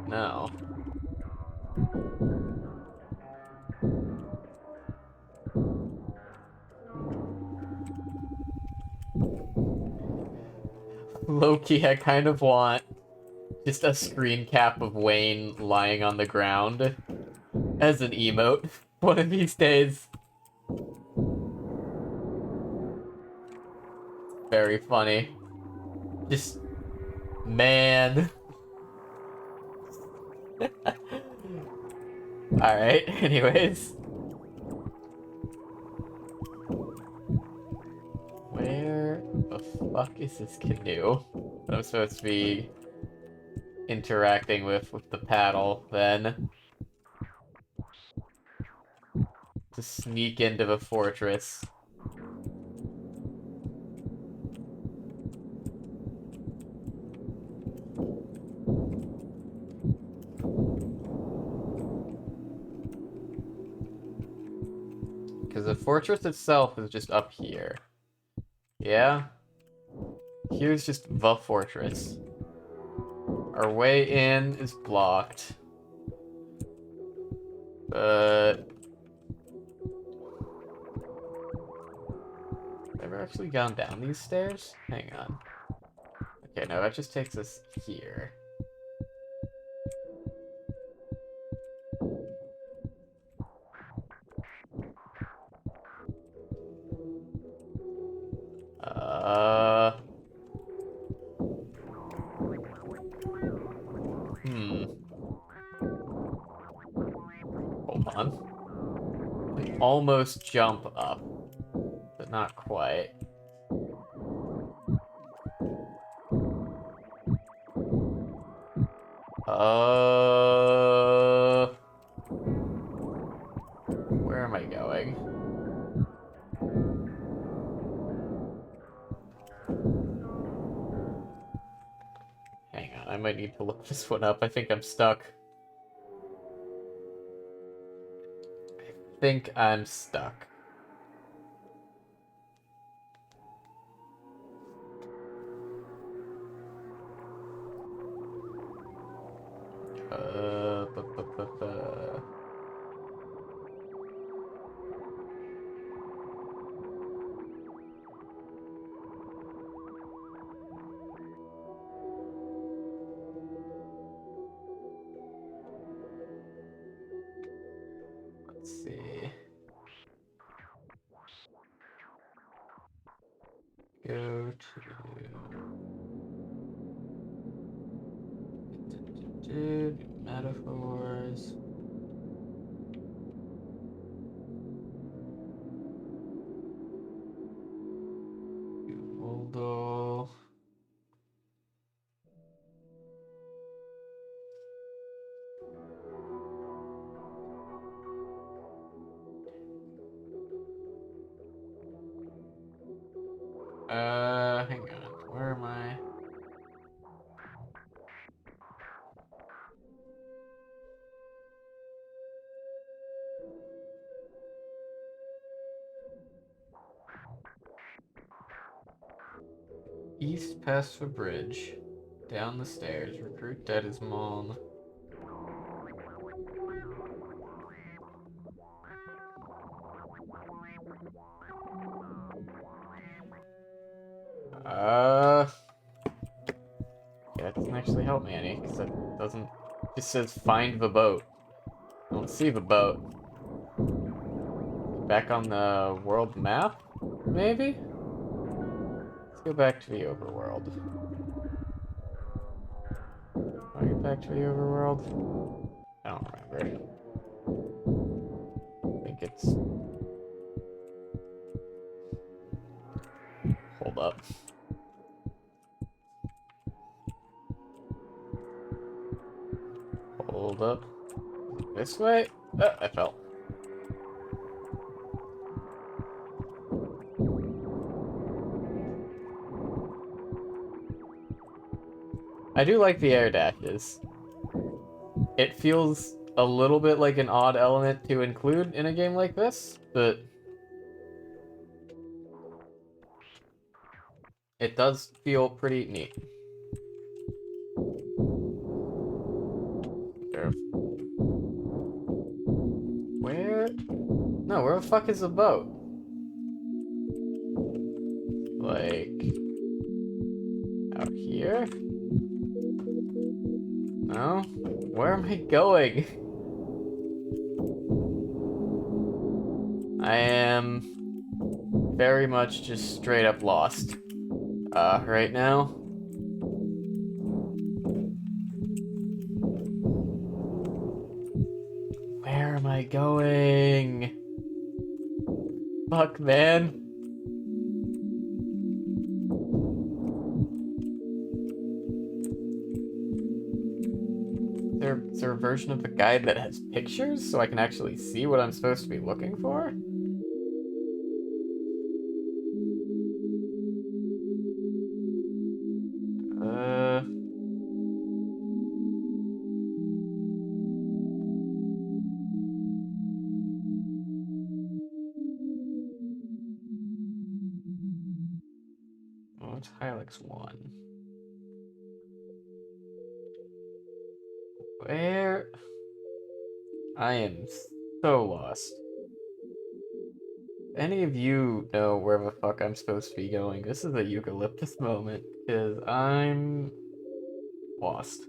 No. Low-key, I kind of want just a screen cap of Wayne lying on the ground as an emote one of these days. Very funny. Just, man. Alright, anyways. Where the fuck is this canoe that I'm supposed to be interacting with the paddle, then? To sneak into the fortress. Because the fortress itself is just up here. Yeah? Here's just the fortress. Our way in is blocked. But... ever actually gone down these stairs? Hang on. Okay, no, that just takes us here. Hold on. I can almost jump up, but not quite. Where am I going? Hang on, I might need to look this one up. I think I'm stuck. I think I'm stuck. Let's see. Go to metaphors. Voldo. Hang on. Where am I? East past the bridge. Down the stairs. Recruit dead as mom. Yeah, that doesn't actually help me any, because it doesn't... It just says find the boat. I don't see the boat. Back on the world map? Maybe? Let's go back to the overworld. I'll get back to the overworld? I don't remember. I think it's... Hold up. Hold up. This way? Oh, I fell. I do like the air dashes. It feels a little bit like an odd element to include in a game like this, but it does feel pretty neat. Where? No, where the fuck is the boat? Like... out here? here? No? Where am I going? I am very much just straight up lost. Right now. Where am I going? Fuck, man. Is there a version of the guide that has pictures so I can actually see what I'm supposed to be looking for? Oh, it's Hylics 1. Where? I am so lost. If any of you know where the fuck I'm supposed to be going, this is a eucalyptus moment, because I'm lost.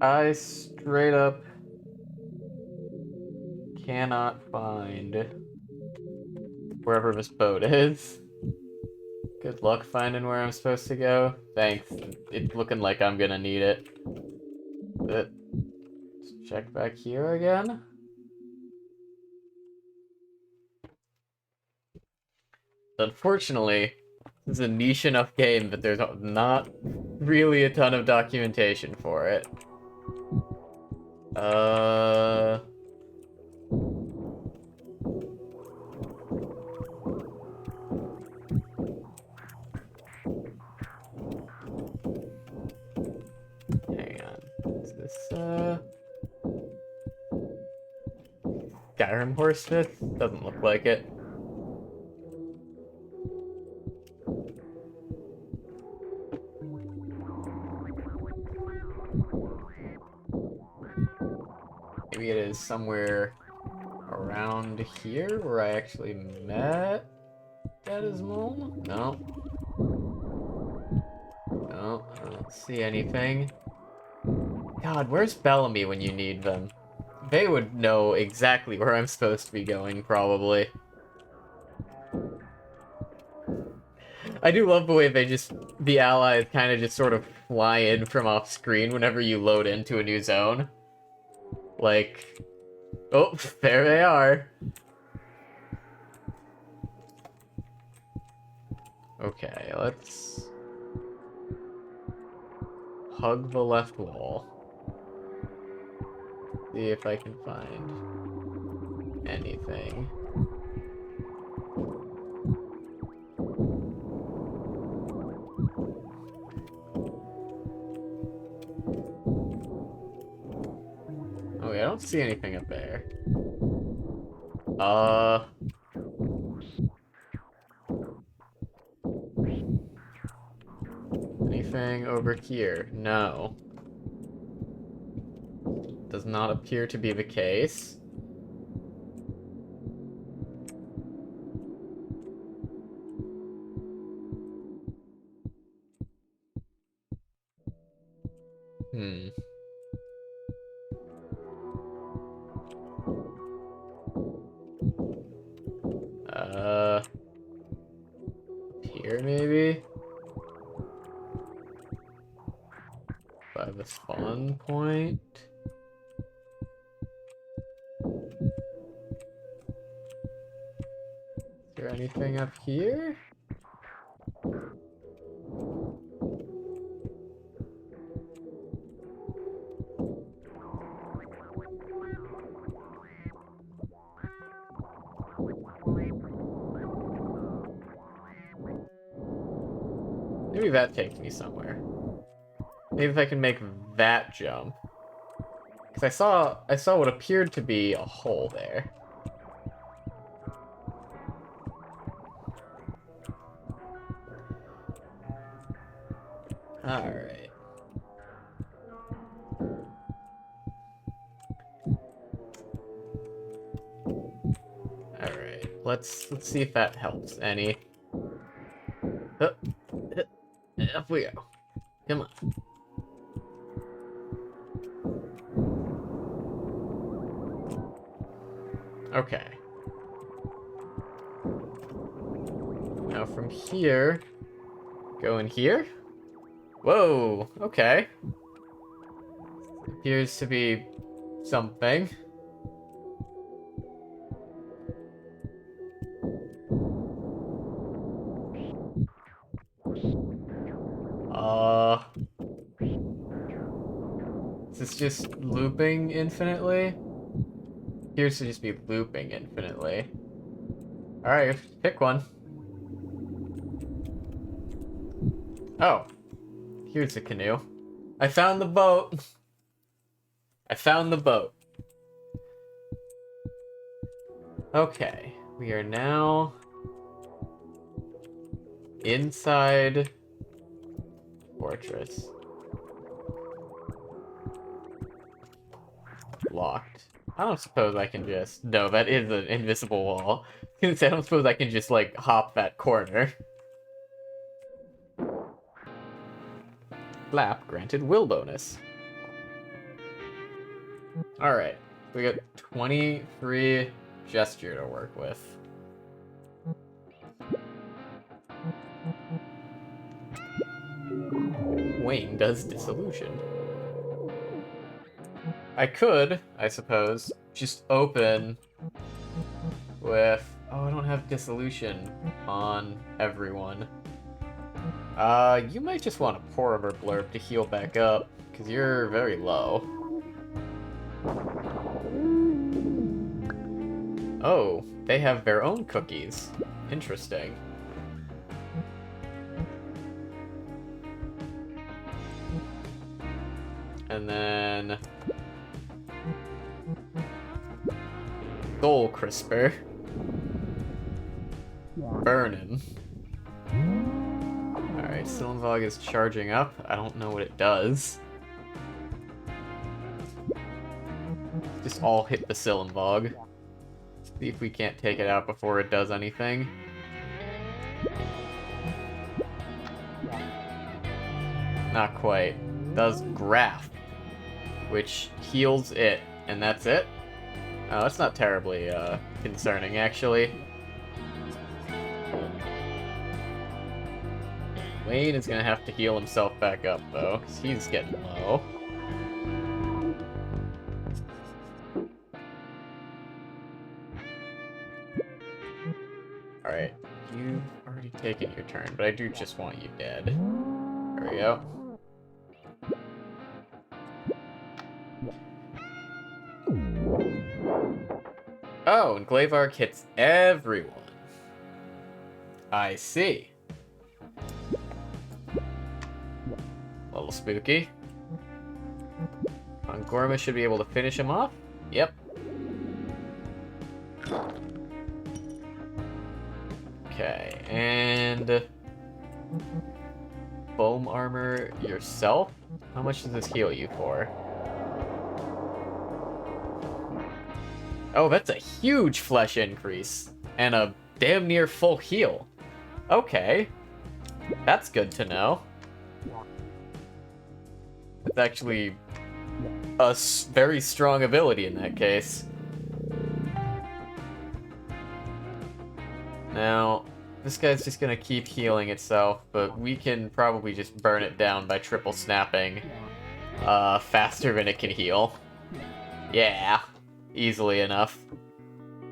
I straight up cannot find wherever this boat is. Good luck finding where I'm supposed to go. Thanks. It's looking like I'm gonna need it. Let's check back here again. Unfortunately, this is a niche enough game that there's not really a ton of documentation for it. Hang on. Is this, Skyrim Horsesmith? Doesn't look like it. Maybe it is somewhere around here where I actually met Dad's mom? No. No, I don't see anything. God, where's Bellamy when you need them? They would know exactly where I'm supposed to be going, probably. I do love the way the allies kind of just sort of fly in from off screen whenever you load into a new zone. Like, oh, there they are. Okay, let's hug the left wall. See if I can find anything. Oh, yeah, I don't see anything up there. Anything over here? No. Does not appear to be the case. Here maybe? By the spawn point? Is there anything up here? Maybe that takes me somewhere. Maybe if I can make that jump. Because I saw what appeared to be a hole there. let's see if that helps any. Up we go. Come on. Okay. Now from here, go in here. Whoa, okay. Appears to be something. Is this just looping infinitely? Appears to just be looping infinitely. Alright, pick one. Oh. Here's a canoe. I found the boat. I found the boat. Okay. We are now inside fortress. Locked. I don't suppose I can just... No, that is an invisible wall. I don't suppose I can just, like, hop that corner. Flap granted will bonus. Alright. We got 23 gesture to work with. Wayne does disillusion. I could, I suppose, just open with... Oh, I don't have dissolution on everyone. You might just want a pour over blurb to heal back up, because you're very low. Oh, they have their own cookies. Interesting. And then... Soul Crisper. Burnin'. Alright, Silumvog is charging up. I don't know what it does. Just all hit the Silumvog. See if we can't take it out before it does anything. Not quite. Does Graph, which heals it, and that's it? Oh, that's not terribly concerning, actually. Wayne is gonna have to heal himself back up, though, because he's getting low. Alright, you've already taken your turn, but I do just want you dead. There we go. Oh, and Glavark hits everyone. I see. A little spooky. Gorma should be able to finish him off. Yep. Okay, and... Foam armor yourself? How much does this heal you for? Oh, that's a huge flesh increase. And a damn near full heal. Okay. That's good to know. It's actually a very strong ability in that case. Now, this guy's just gonna keep healing itself, but we can probably just burn it down by triple snapping faster than it can heal. Yeah, easily enough.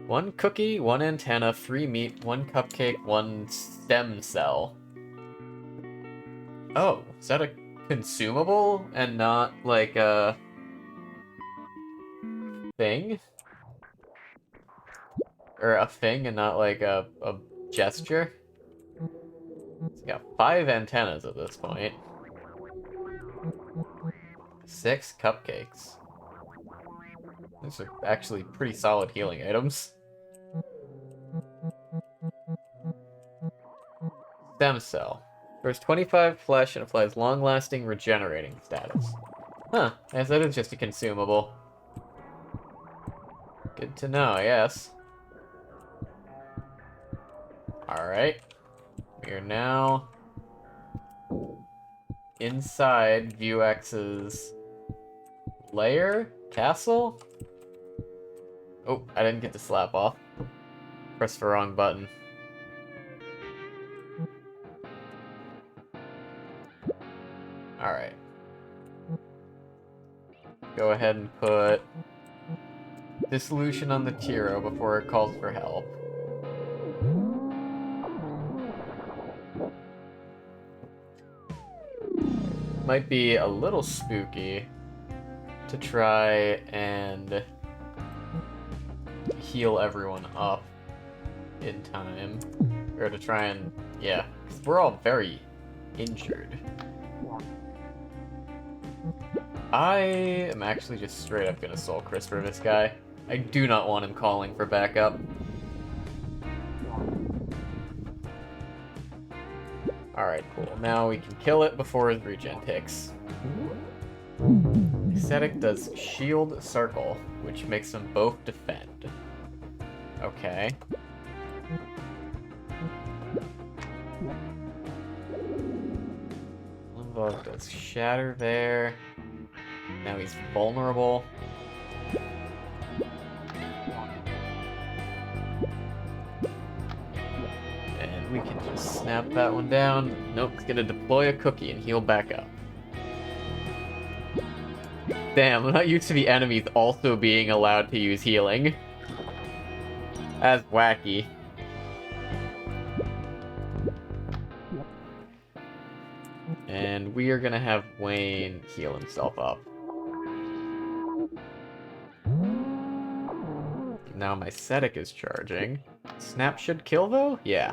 1 cookie, 1 antenna, 3 meat, 1 cupcake, 1 stem cell. Oh, is that a consumable and not like a thing? Or a thing and not like a gesture? It's got 5 antennas at this point. 6 cupcakes. These are actually pretty solid healing items. Stem cell. There's 25 flesh and applies long-lasting regenerating status. Huh, I guess that is just a consumable. Good to know, I guess. Alright. We are now inside Vuex's lair? Castle? Oh, I didn't get the slap off. Press the wrong button. Alright. Go ahead and put dissolution on the Tiro before it calls for help. Might be a little spooky to try and heal everyone up in time. Or to try and, yeah, 'cause we're all very injured. I am actually just straight up gonna Soul Crisper this guy. I do not want him calling for backup. Alright, cool. Now we can kill it before his regen ticks. Ascetic does Shield Circle, which makes them both defend. Okay. Limbo does Shatter there. Now he's vulnerable. And we can just snap that one down. Nope, it's gonna deploy a cookie and heal back up. Damn, I'm not used to the enemies also being allowed to use healing. That's wacky. And we are gonna have Wayne heal himself up. Now my Ascetic is charging. Snap should kill though? Yeah.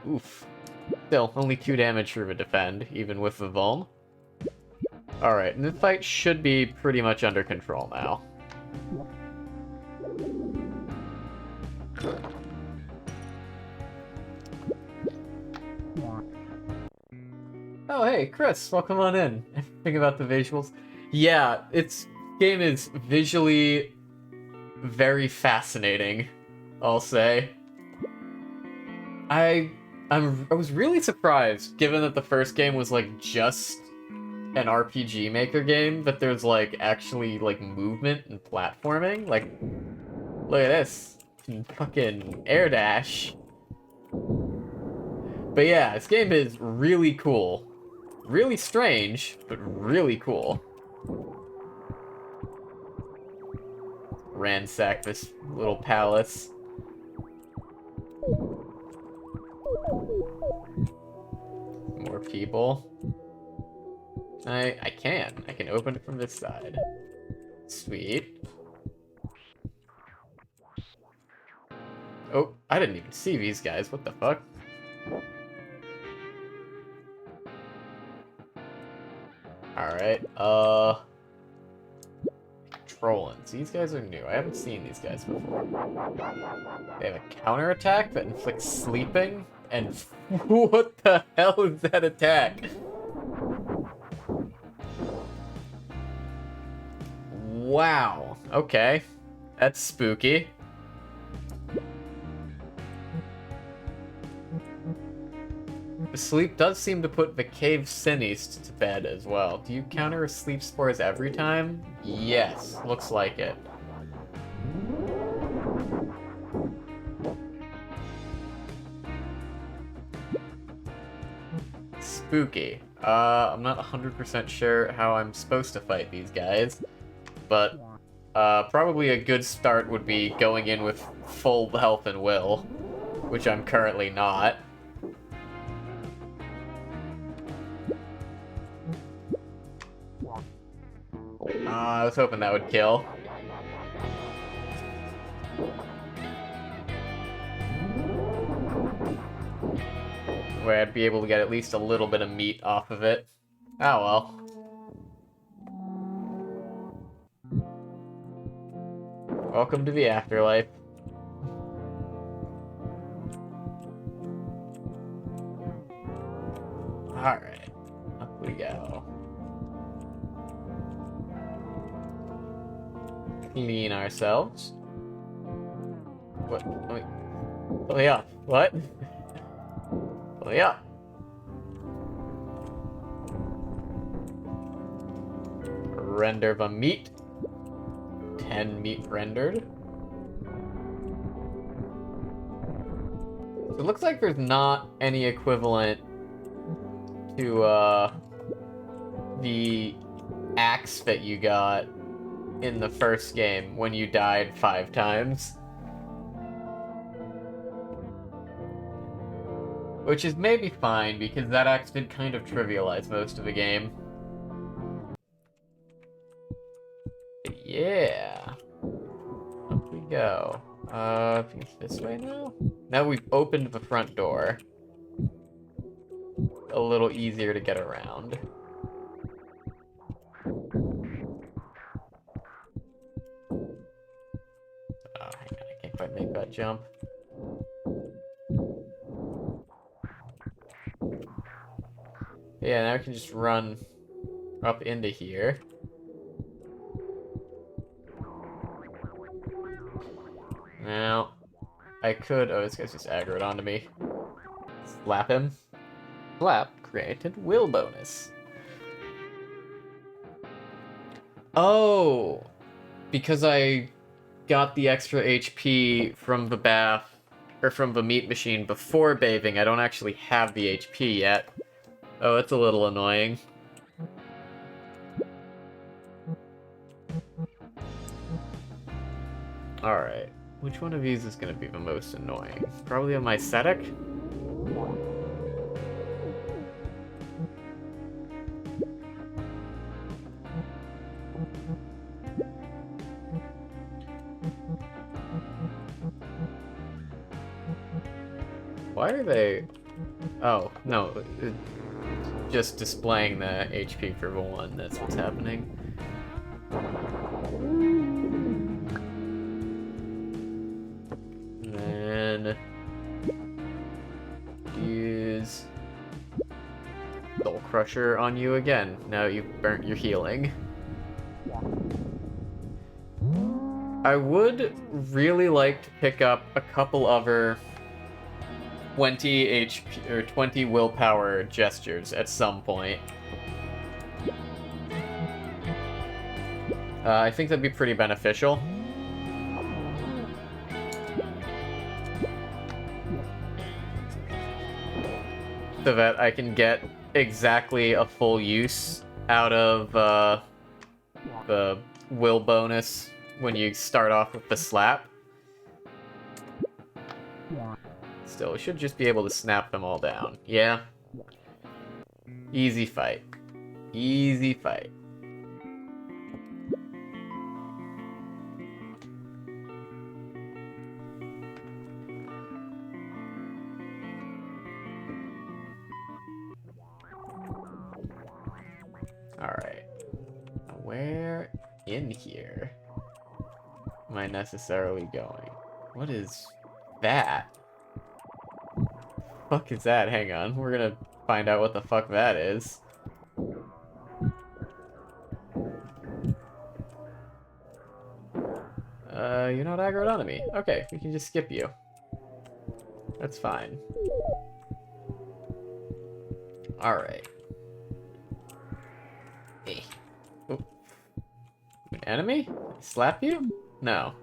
Oof. Still, only 2 damage for the defend, even with the vuln. Alright, and the fight should be pretty much under control now. Oh hey, Chris, welcome on in. Think about the visuals. Yeah, game is visually very fascinating, I'll say. I was really surprised, given that the first game was like just an RPG Maker game, that there's like actually like movement and platforming. Like, look at this, fucking air dash. But yeah, this game is really cool, really strange, but really cool. Ransack this little palace. More people. I can open it from this side. Sweet. Oh, I didn't even see these guys. What the fuck? Alright, Trollins. These guys are new. I haven't seen these guys before. They have a counterattack that inflicts sleeping, and what the hell is that attack? Wow. Okay. That's spooky. The sleep does seem to put the cave Siniste to bed as well. Do you counter sleep spores every time? Yes, looks like it. Spooky. I'm not 100% sure how I'm supposed to fight these guys, but probably a good start would be going in with full health and will, which I'm currently not. I was hoping that would kill. Where I'd be able to get at least a little bit of meat off of it. Oh well. Welcome to the afterlife. Alright, up we go. Clean ourselves. What? Let me up. What? Let me up. Render the meat. 10 meat rendered. So it looks like there's not any equivalent to the axe that you got in the first game when you died 5 times. Which is maybe fine, because that axe did kind of trivialize most of the game. Yeah. Up we go. I think it's this way now? Now we've opened the front door. A little easier to get around. Oh, hang on, I can't quite make that jump. Yeah, now I can just run up into here. Now, I could... Oh, this guy's just aggroed onto me. Slap him. Slap granted will bonus. Oh! Because I got the extra HP from the bath, or from the meat machine before bathing, I don't actually have the HP yet. Oh, it's a little annoying. Alright. Which one of these is going to be the most annoying? Probably a Mycetic? Why are they... Oh, no. Just displaying the HP for the one. That's what's happening. And then... use... Soul Crusher on you again. Now you've burnt your healing. I would really like to pick up a couple other 20 HP or 20 willpower gestures at some point. I think that'd be pretty beneficial. So that I can get exactly a full use out of the will bonus when you start off with the slap. Still, we should just be able to snap them all down. Yeah. Easy fight. Easy fight. Alright. Where in here am I necessarily going? What is that? Fuck is that? Hang on. We're gonna find out what the fuck that is. You're not aggroed onto me. Okay, we can just skip you. That's fine. Alright. Hey. Oh. An enemy? Slap you? No.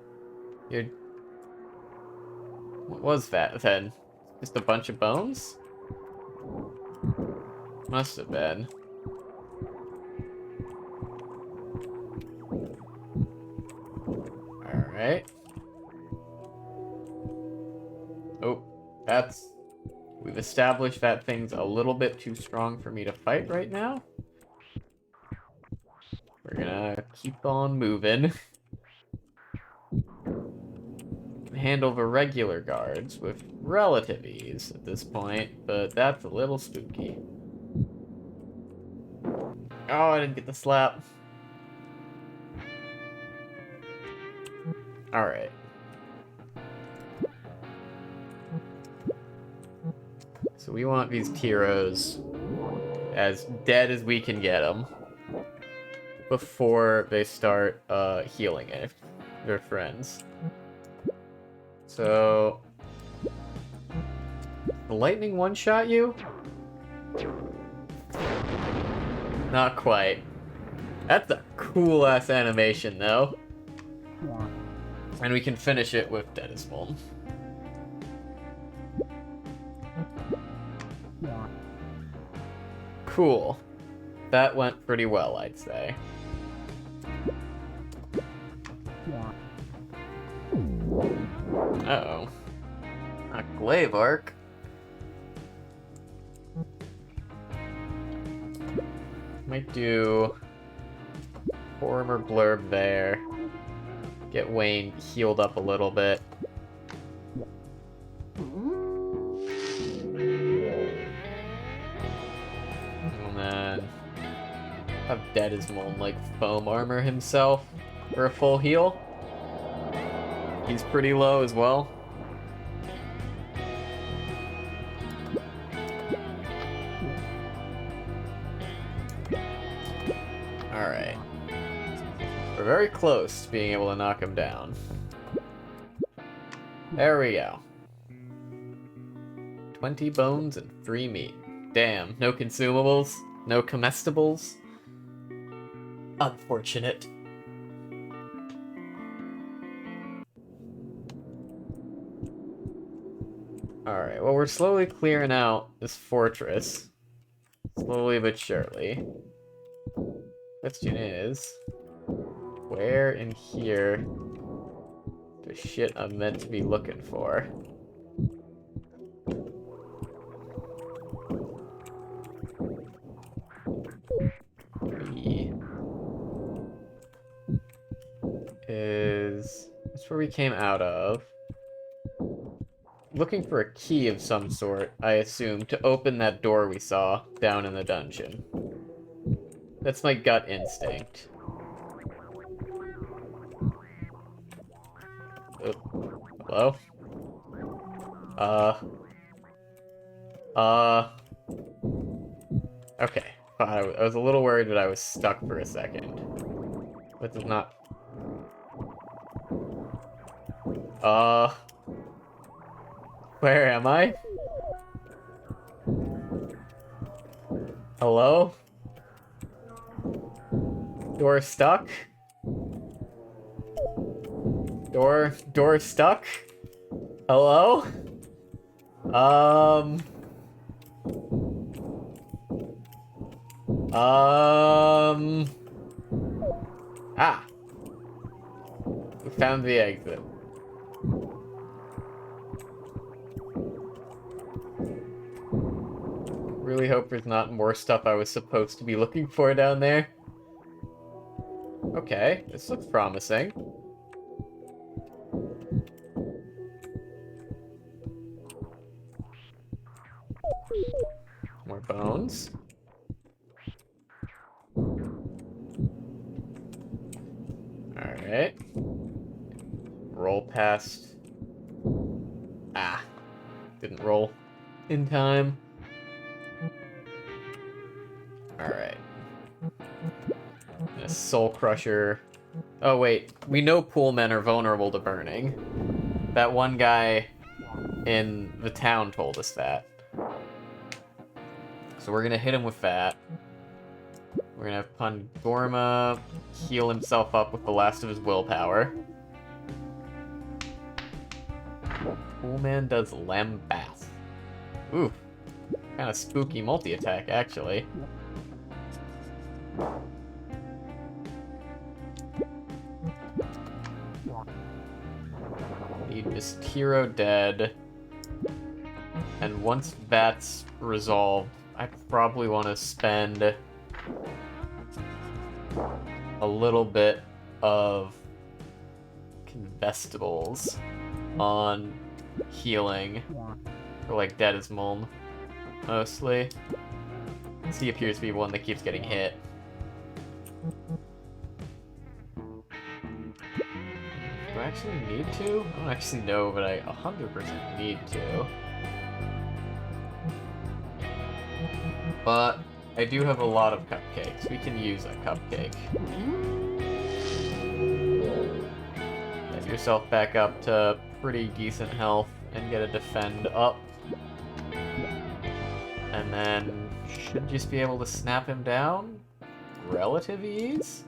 You're... What was that then? Just a bunch of bones? Must have been. Alright. Oh, that's... We've established that thing's a little bit too strong for me to fight right now. We're gonna keep on moving. Handle the regular guards with relative ease at this point, but that's a little spooky. Oh, I didn't get the slap. Alright. So we want these Tyros as dead as we can get them before they start healing if they're friends. So... The lightning one-shot you? Not quite. That's a cool-ass animation, though. And we can finish it with Deadismolm. Cool. That went pretty well, I'd say. Uh-oh. A glaive arc. Might do former blurb there. Get Wayne healed up a little bit. And then have Deadismolm like foam armor himself for a full heal. He's pretty low as well. Alright. We're very close to being able to knock him down. There we go. 20 bones and 3 meat. Damn, no consumables, no comestibles. Unfortunate. Alright, well we're slowly clearing out this fortress. Slowly but surely. Question is, where in here the shit I'm meant to be looking for? That's where we came out of. Looking for a key of some sort, I assume, to open that door we saw down in the dungeon. That's my gut instinct. Hello? Okay. I was a little worried that I was stuck for a second. But it's not... Where am I? Hello? Door stuck? Door stuck? Hello? Ah! We found the exit. Really hope there's not more stuff I was supposed to be looking for down there. Okay, this looks promising. More bones. Alright. Roll past. Ah. Didn't roll in time. Alright. A soul crusher. Oh wait, we know pool men are vulnerable to burning. That one guy in the town told us that. So we're gonna hit him with that. We're gonna have Pangorma heal himself up with the last of his willpower. Pool man does Lambast. Ooh. Kind of spooky multi-attack, actually. Need this hero dead. And once that's resolved, I probably want to spend a little bit of Convestibles on healing for like Deadismolm, mostly. He appears to be one that keeps getting hit. Do I actually need to? I don't actually know, but I 100% need to. But I do have a lot of cupcakes. We can use a cupcake. Get yourself back up to pretty decent health and get a defend up. And then should just be able to snap him down. Relative ease?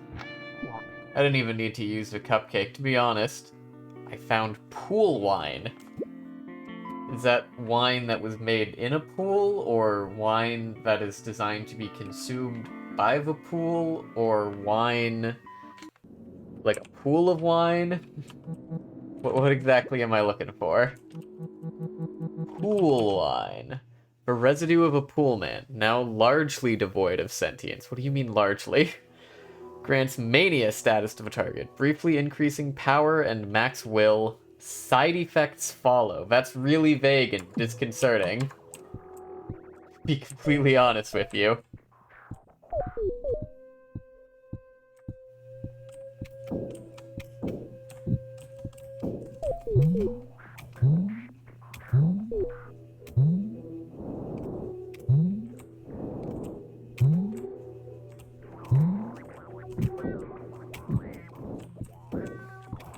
I didn't even need to use the cupcake, to be honest. I found pool wine. Is that wine that was made in a pool, or wine that is designed to be consumed by the pool, or wine... like a pool of wine? What exactly am I looking for? Pool wine. The residue of a pool man, now largely devoid of sentience. What do you mean largely? Grants mania status to the target, briefly increasing power and max will. Side effects follow. That's really vague and disconcerting. Be completely honest with you.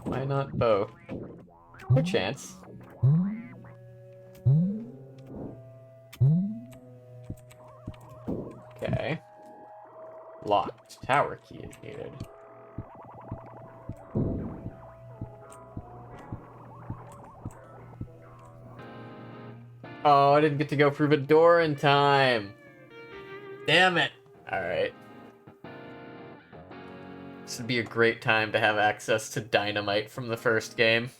Why not both? No chance. Okay. Locked. Tower key is needed. Oh, I didn't get to go through the door in time. Damn it. Alright. This would be a great time to have access to dynamite from the first game.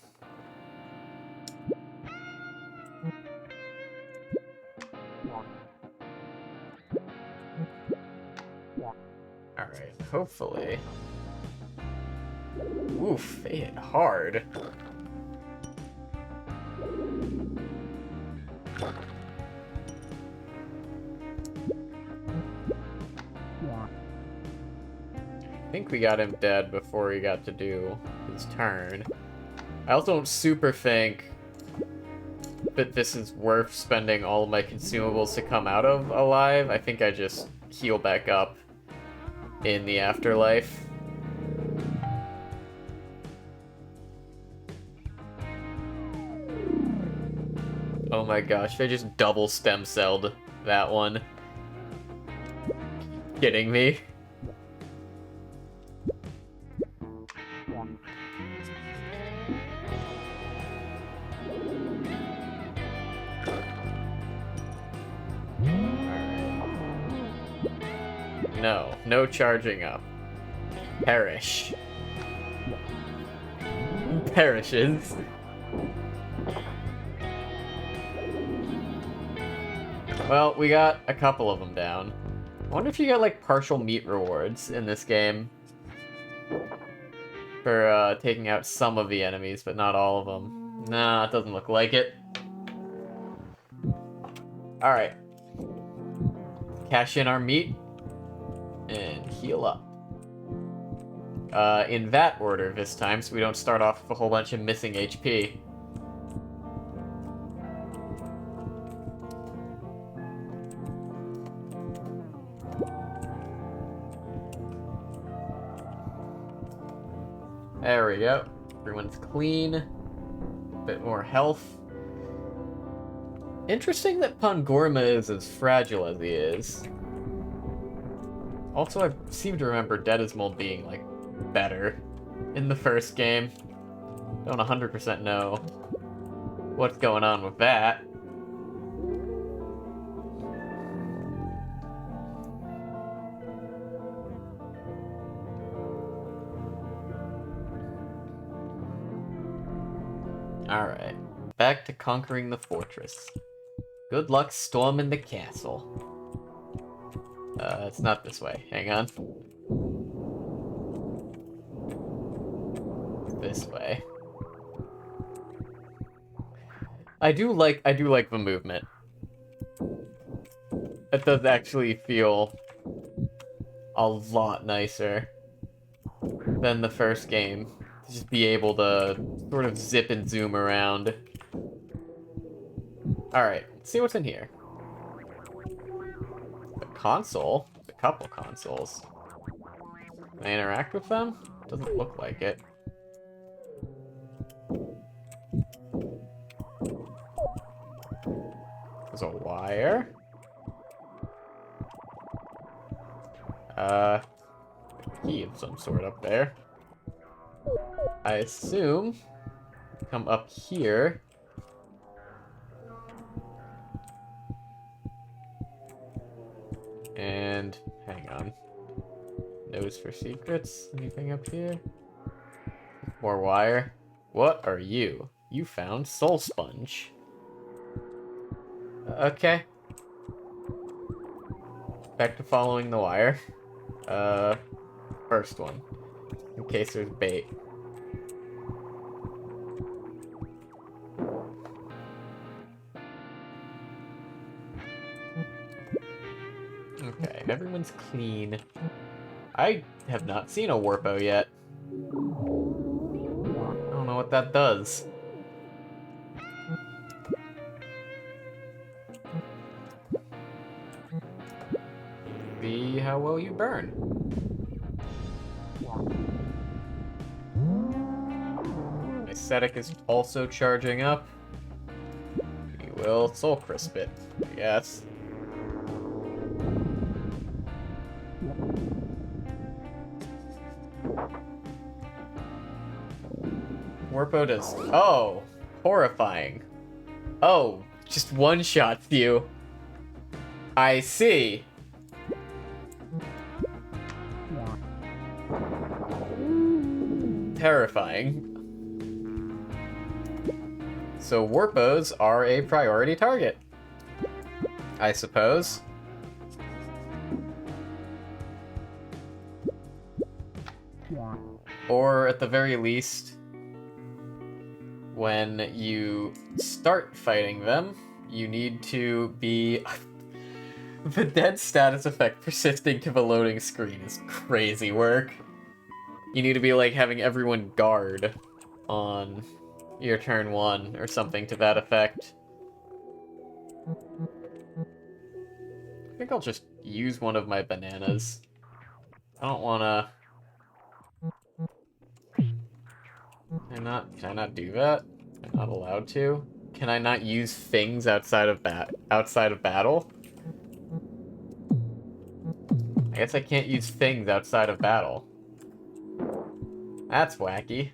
Alright, hopefully. Oof, they hit hard. I think we got him dead before he got to do his turn. I also don't super think that this is worth spending all of my consumables to come out of alive. I think I just heal back up in the afterlife. Oh my gosh, I just double stem celled that one. Kidding me? No, no charging up. Perish. Perishes. Well, we got a couple of them down. I wonder if you get, like, partial meat rewards in this game. For, taking out some of the enemies, but not all of them. Nah, it doesn't look like it. Alright. Cash in our meat. And heal up. In that order this time, so we don't start off with a whole bunch of missing HP. There we go. Everyone's clean. A bit more health. Interesting that Pangorma is as fragile as he is. Also, I seem to remember Deadismold being, like, better in the first game. Don't 100% know what's going on with that. Alright, back to conquering the fortress. Good luck storming the castle. It's not this way. Hang on. This way. I do like the movement. It does actually feel a lot nicer than the first game. To just be able to sort of zip and zoom around. Alright, let's see what's in here. Console? A couple consoles. Can I interact with them? Doesn't look like it. there. Key of some sort up there. I assume come up here. And hang on. Nose for secrets. Anything up here? More wire. What are you? You found soul sponge. Okay. Back to following the wire. First one. In case there's bait. Okay, everyone's clean. I have not seen a Warpo yet. I don't know what that does. See how well you burn. Aesthetic is also charging up. We will soul crisp it, I guess. Warpo does... Oh! Horrifying. Oh, just one-shots you. I see. Terrifying. So Warpos are a priority target, I suppose. Or at the very least, when you start fighting them, you need to be... The dead status effect persisting to the loading screen is crazy work. You need to be like having everyone guard on your turn 1 or something to that effect. I think I'll just use one of my bananas. I don't wanna... Can I not do that? I'm not allowed to? Can I not use things outside of battle? I guess I can't use things outside of battle. That's wacky.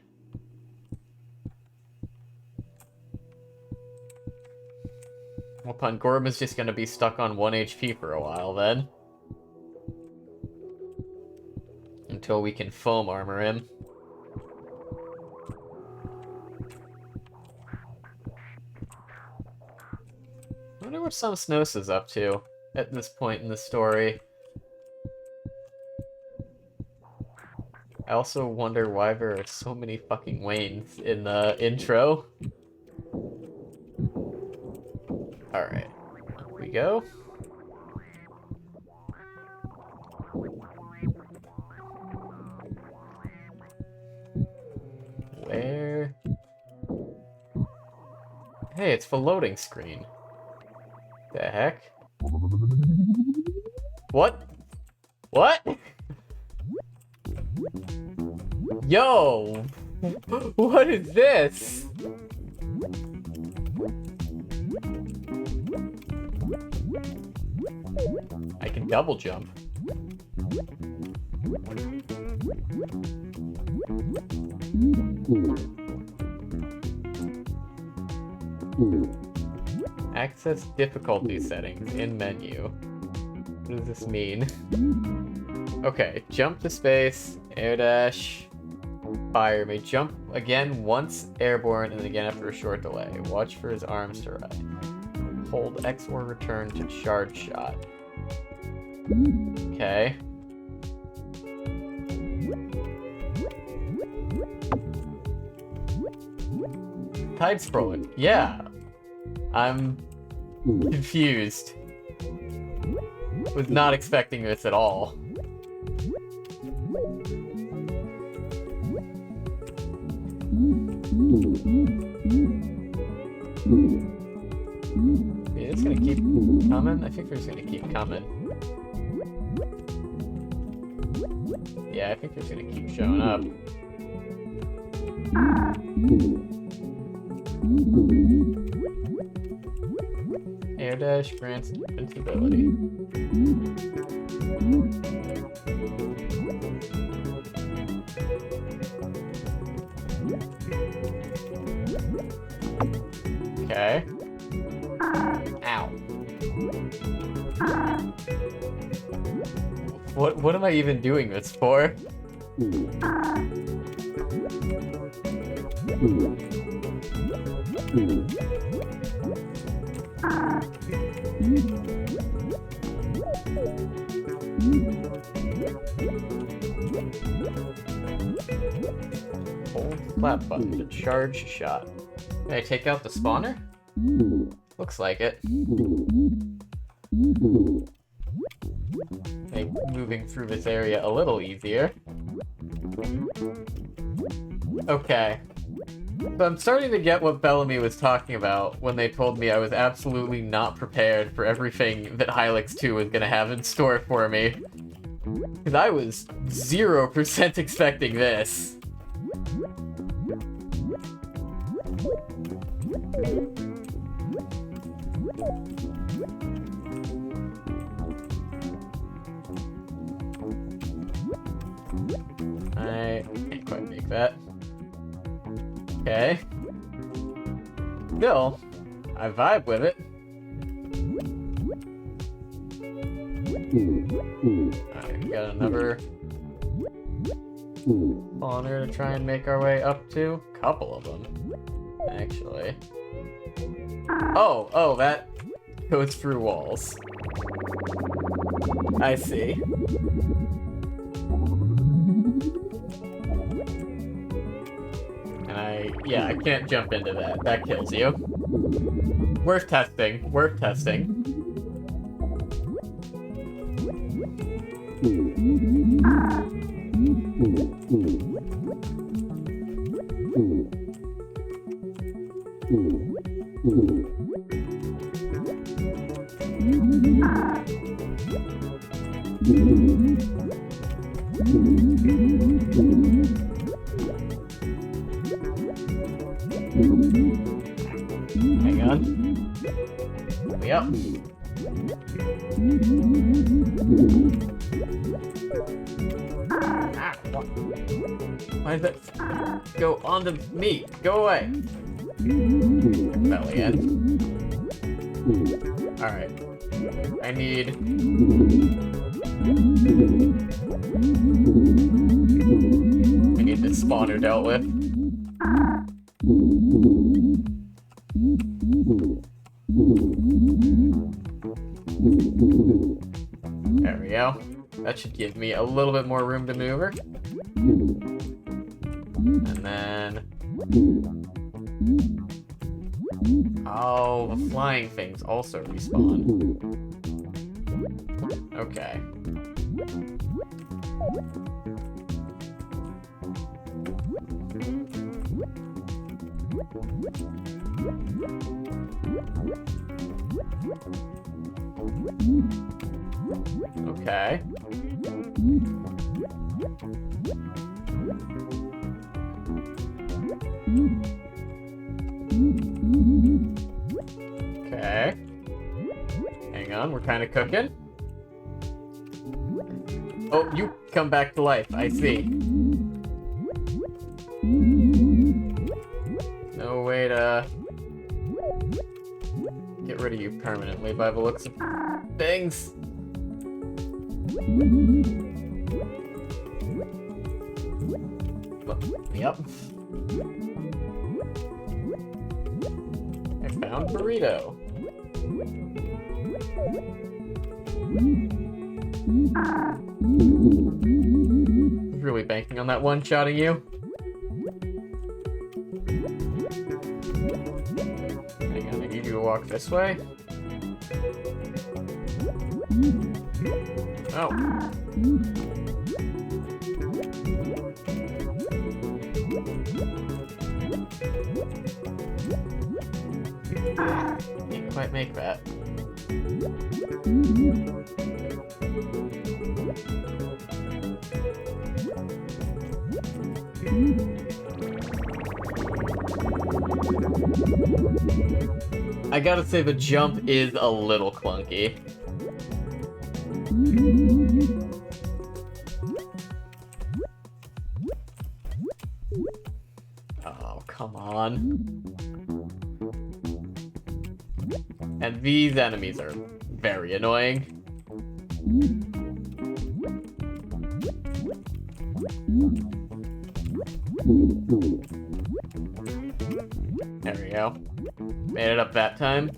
Well, Pangorma's just gonna be stuck on 1 HP for a while then. Until we can foam armor him. I wonder what some Snosa's up to at this point in the story. I also wonder why there are so many fucking Waynes in the intro. Alright, up we go. Where? Hey, it's the loading screen. The heck? What? What? Yo! What is this? I can double jump. Access difficulty settings in menu. What does this mean? Okay, jump to space, air dash, fire may jump again once airborne and again after a short delay. Watch for his arms to rise. Hold X or return to charge shot. Okay. Tide scrolling. Yeah. I'm confused. Was not expecting this at all. Yeah, it's gonna keep coming. I think they're just gonna keep coming. Yeah, I think they're just gonna keep showing up. Air Air dash grants invincibility. Okay. Ow. What am I even doing this for? Hold flat button to charge shot. Can I take out the spawner? Looks like it. Make moving through this area a little easier. Okay. So I'm starting to get what Bellamy was talking about when they told me I was absolutely not prepared for everything that Hylics 2 was going to have in store for me. Because I was 0% expecting this. I can't quite make that. Okay. Still, I vibe with it. Alright, got another spawner to try and make our way up to. Couple of them, actually. Oh, that goes through walls. I see. Yeah, I can't jump into that. That kills you. Worth testing. Worth testing. Hang on. Yep. Why did that go onto me? Go away. Belly end. Alright. I need... this spawner dealt with. There we go. That should give me a little bit more room to maneuver. And then... oh, the flying things also respawn. Okay. Okay. Okay. Hang on, we're kind of cooking. Oh, you come back to life, I see. No way to get rid of you permanently by the looks of things. Yep. I found burrito. Really banking on that one-shotting you. Hang on, I need you to walk this way. Oh. Can't quite make that. I gotta say the jump is a little clunky. Oh, come on. And these enemies are very annoying. There we go. Made it up that time.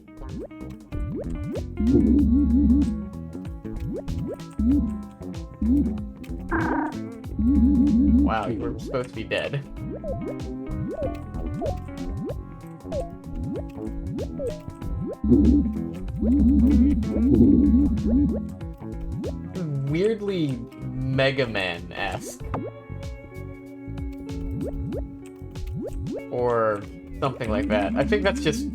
Wow, you were supposed to be dead. Weirdly Mega Man-esque. Or something like that. I think that's just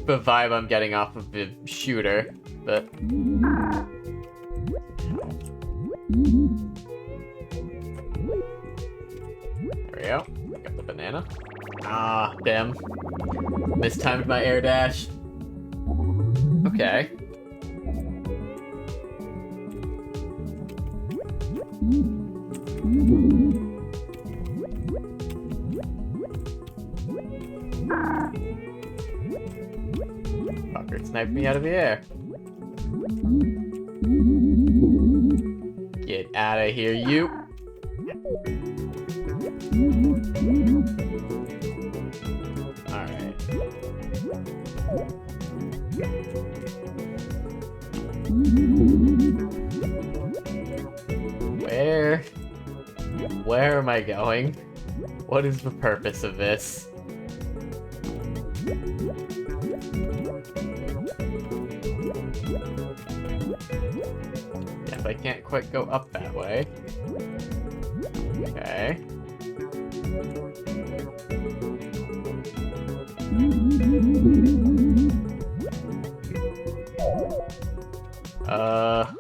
the vibe I'm getting off of the shooter, but... There we go. Got the banana. Ah, damn. Mistimed my air dash. Okay. Fucker sniped me out of the air. Get out of here, you. Alright. Where am I going? What is the purpose of this? Yes, I can't quite go up that way. Okay. Ow.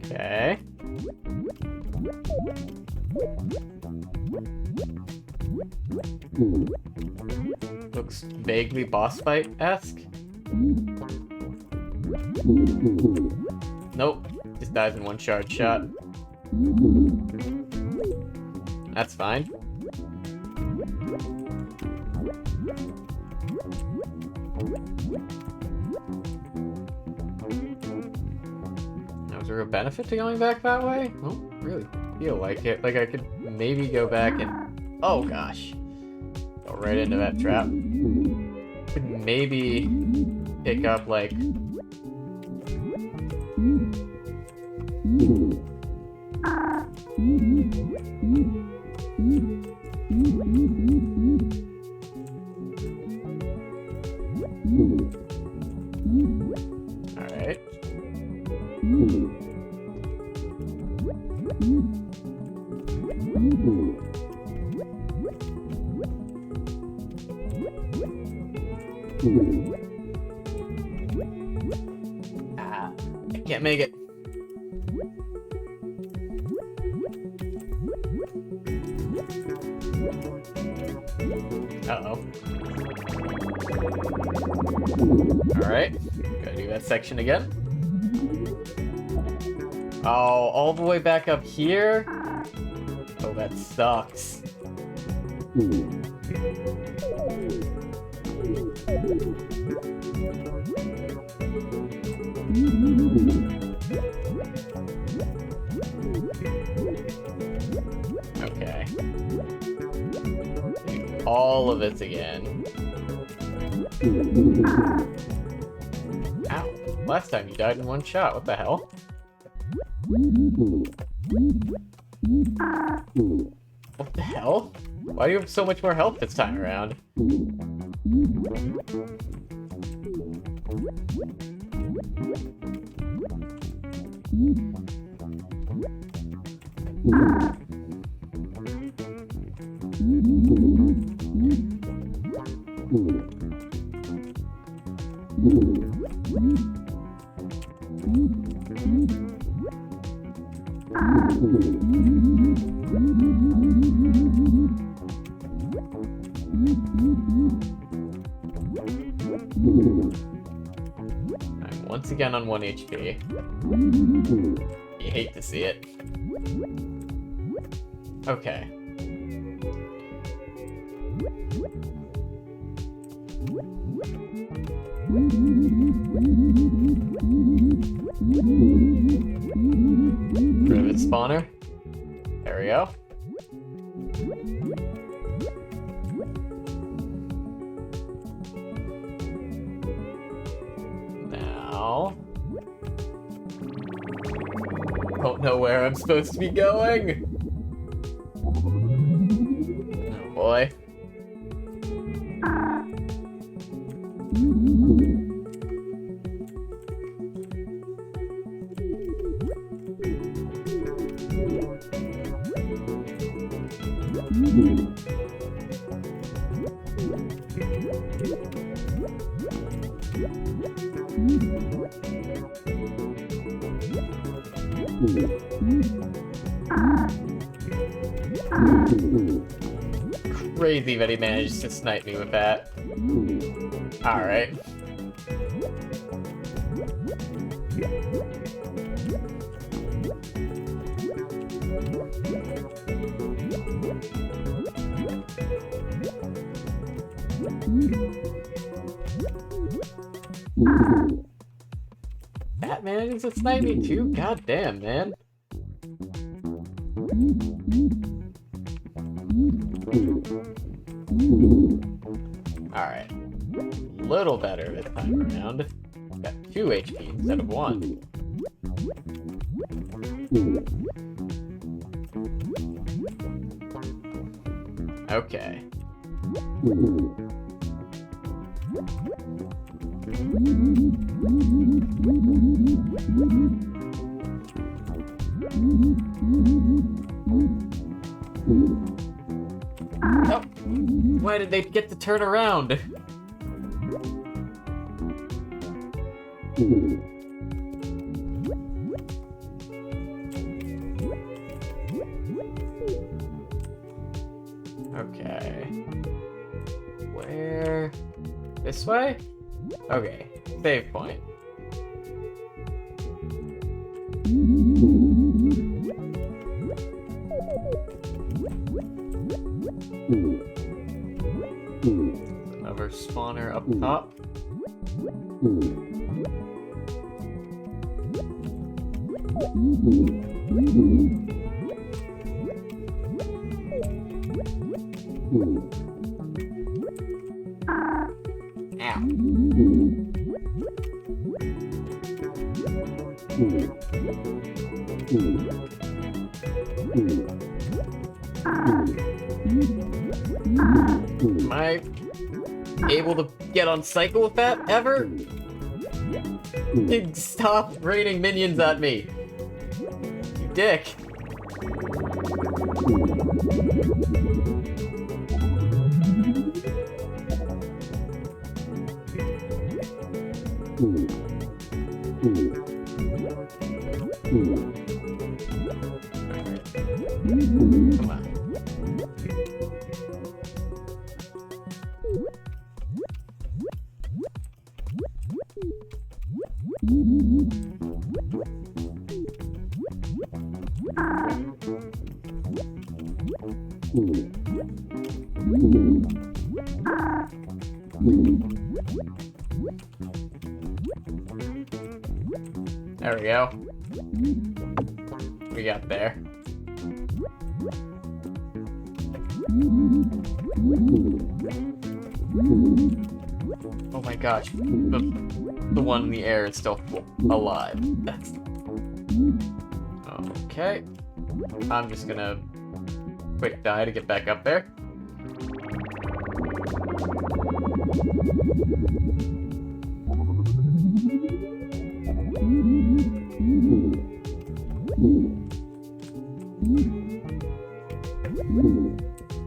Okay. Looks vaguely boss fight-esque. Nope. Just dies in one shard shot. That's fine. Now, is there a benefit to going back that way? I don't really feel like it. Like I could maybe go back and... Oh gosh. Go right into that trap. Could maybe pick up like... Alright. Ah, I can't make it. Uh-oh. Alright. Gotta do that section again. Oh, all the way back up here? Oh, that sucks. Okay. All of it again. Ow. Last time you died in one shot. What the hell? What the hell? Why do you have so much more health this time around? I'm once again on 1 HP. You hate to see it. Okay. Rivet spawner. There we go. Now... don't know where I'm supposed to be going. Oh boy. Crazy that he managed to snipe me with that. Alright. That manages to snipe me too? God damn, man. Alright. Little better this time around. Got 2 HP instead of 1. Okay. Oh, why did they get to turn around? Okay. Where? This way? Okay, save point. Another spawner up top. Am I able to get on cycle with that ever? Stop raining minions at me, you dick. Come on. There we go. We got there. Oh my gosh, the one in the air is still alive. That's... Okay. I'm just gonna quick die to get back up there.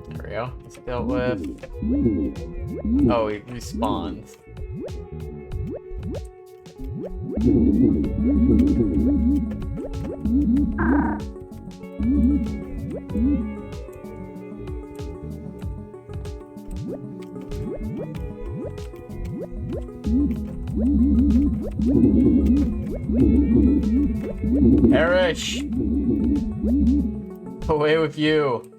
There we go. It's dealt with. Oh, he respawns. Perish! Away with you!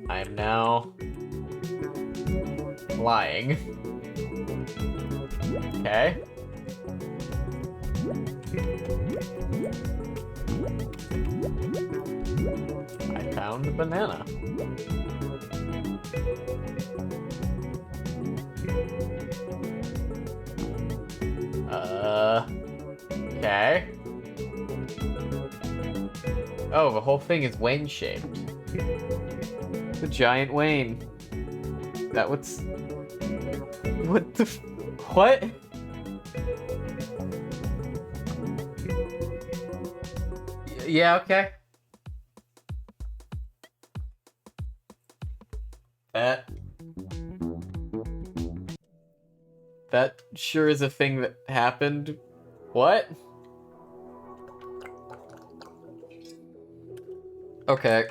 I am now flying. Okay. I found a banana. Okay. Oh, the whole thing is Wayne-shaped. It's a giant Wayne. That what's... What the... What? Yeah, okay. That sure is a thing that happened. What? Okay.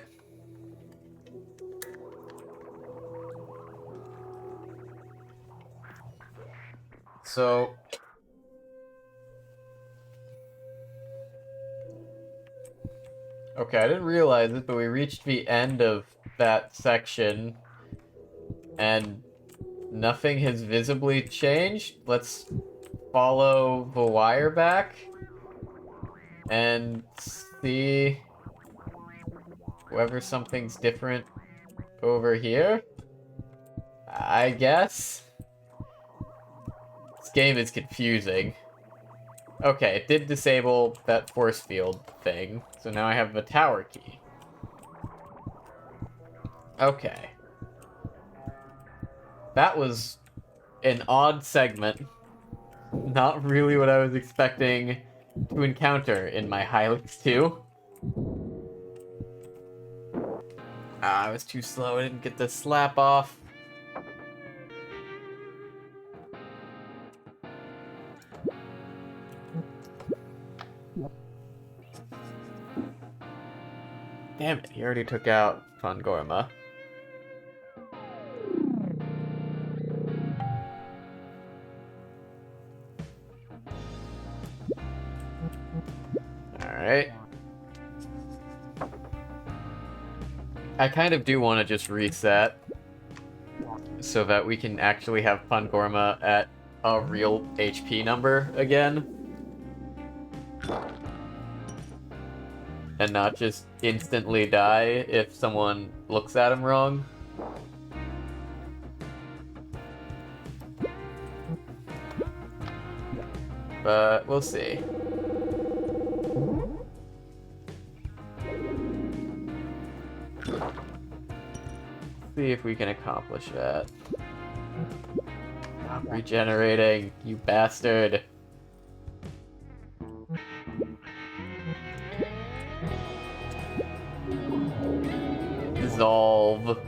So... Okay, I didn't realize it, but we reached the end of that section, and nothing has visibly changed. Let's follow the wire back and see whether something's different over here. I guess. This game is confusing. Okay, it did disable that force field thing, so now I have the tower key. Okay. That was an odd segment. Not really what I was expecting to encounter in my Hylics 2. I was too slow, I didn't get the slap off. Damn it, he already took out Fangorma. Alright. I kind of do want to just reset so that we can actually have Fangorma at a real HP number again. And not just instantly die if someone looks at him wrong. But we'll see. See if we can accomplish that. Stop regenerating, you bastard. Dissolve.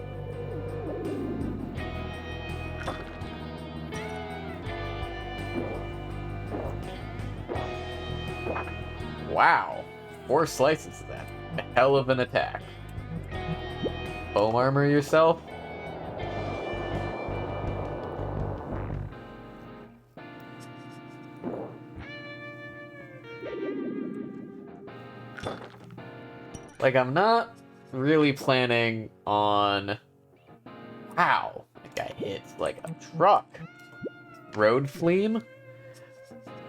Wow. 4 slices of that. A hell of an attack. Foam armor yourself? Like, I'm not really planning on... Wow, that guy hits like a truck. Road Fleam?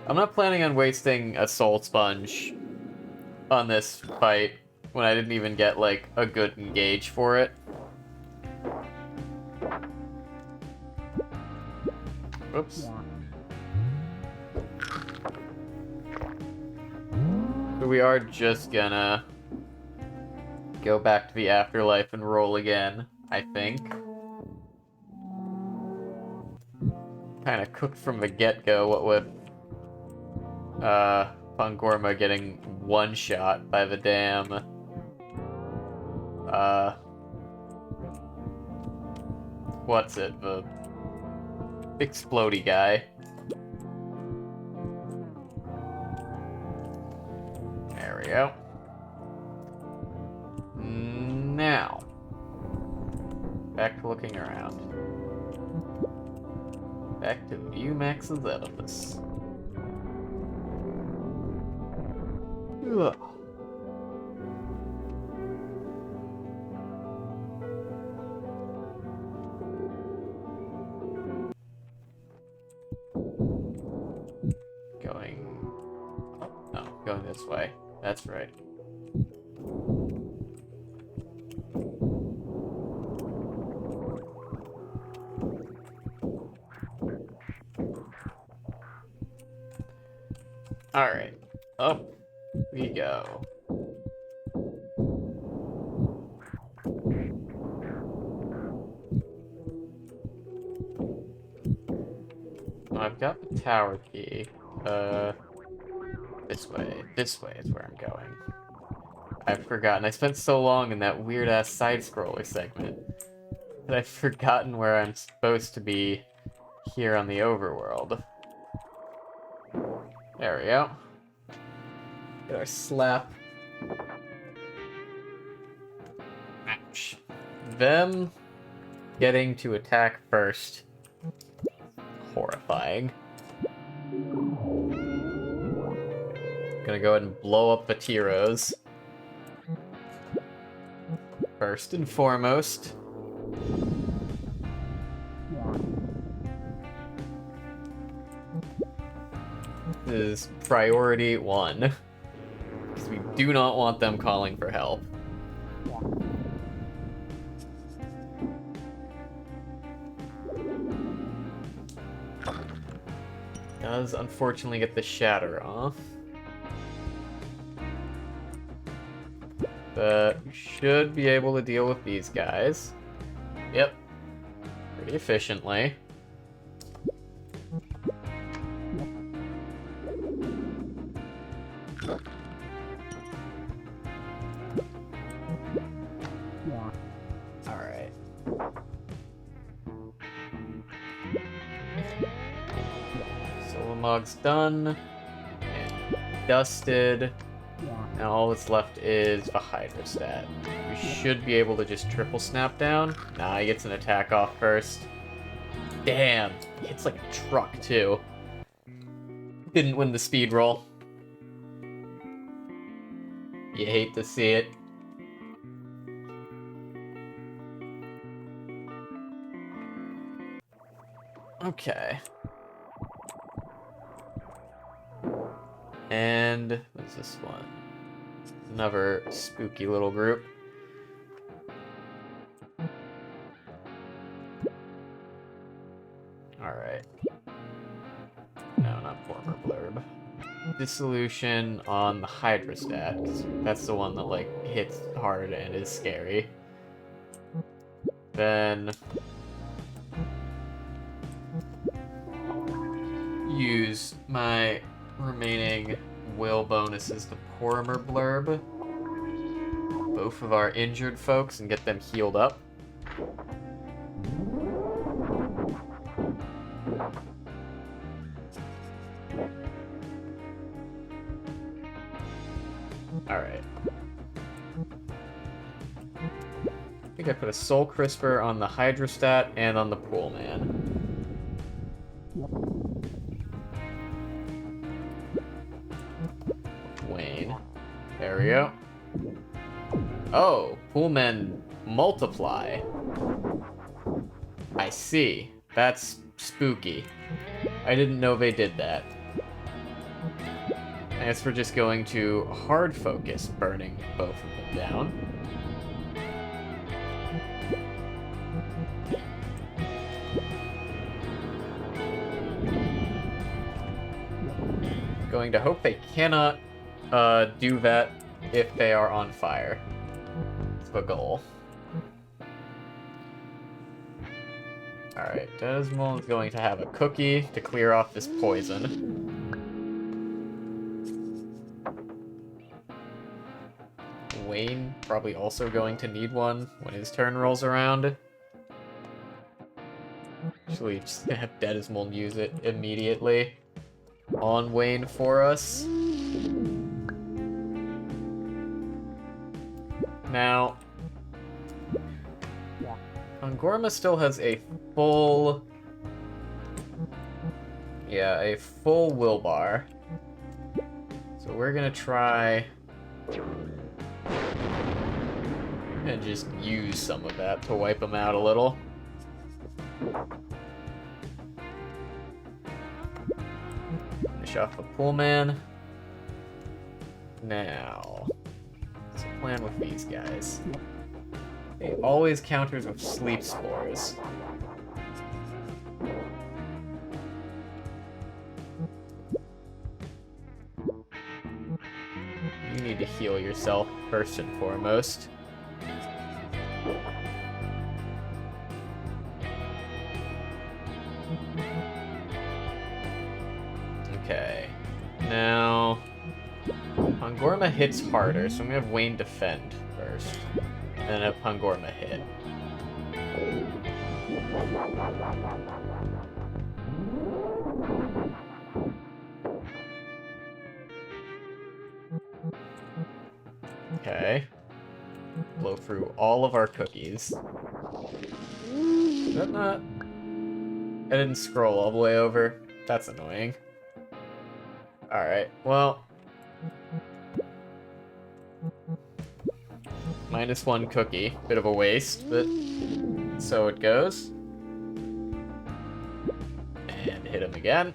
I'm not planning on wasting a Soul Sponge on this fight when I didn't even get, like, a good engage for it. Oops. So we are just gonna go back to the afterlife and roll again, I think. Kind of cooked from the get-go, what with Fangorma getting one-shot by the damn what's it, the explodey guy. Now, back to looking around. Back to Viewmax's edifice. Ugh. Going this way. That's right. Alright. Up we go. I've got the tower key. This way is where I'm going. I've forgotten. I spent so long in that weird-ass side-scroller segment that I've forgotten where I'm supposed to be here on the overworld. There we go. Get our slap. Ouch. Them getting to attack first. Horrifying. Gonna go ahead and blow up the Tyros. First and foremost. This is priority 1. Because we do not want them calling for help. Does unfortunately get the shatter off. But we should be able to deal with these guys. Yep. Pretty efficiently. Alright. Solamog's done. And dusted. Now all that's left is a Hydrostat. We should be able to just triple snap down. Nah, he gets an attack off first. Damn, he hits like a truck too. Didn't win the speed roll. You hate to see it. Okay. And what's this one? Another spooky little group. Alright. No, not former blurb. Dissolution on the Hydrostat, 'cause that's the one that, like, hits hard and is scary. Then use my remaining will bonuses to Pormer blurb both of our injured folks and get them healed up. Alright. I think I put a Soul Crisper on the Hydrostat and on the Pool Man. Wayne. There we go. Oh, Poolmen multiply. I see. That's spooky. I didn't know they did that. I guess we're just going to hard focus burning both of them down. Going to hope they cannot do that if they are on fire. That's the goal. Alright, Desmond is going to have a cookie to clear off this poison. Wayne probably also going to need one when his turn rolls around. Actually, just gonna have Desmond use it immediately on Wayne for us. Now, Angorma still has a full... Yeah, a full will bar. So we're gonna try... and just use some of that to wipe him out a little. Finish off the pool man. Now, what's the plan with these guys? They always counters with sleep spores. You need to heal yourself first and foremost. Okay. Now, Angorma hits harder, so I'm gonna have Wayne defend first. And then have Angorma hit. Okay. Blow through all of our cookies. Is that not... I didn't scroll all the way over. That's annoying. Alright, well... -1 cookie. Bit of a waste, but so it goes. And hit him again.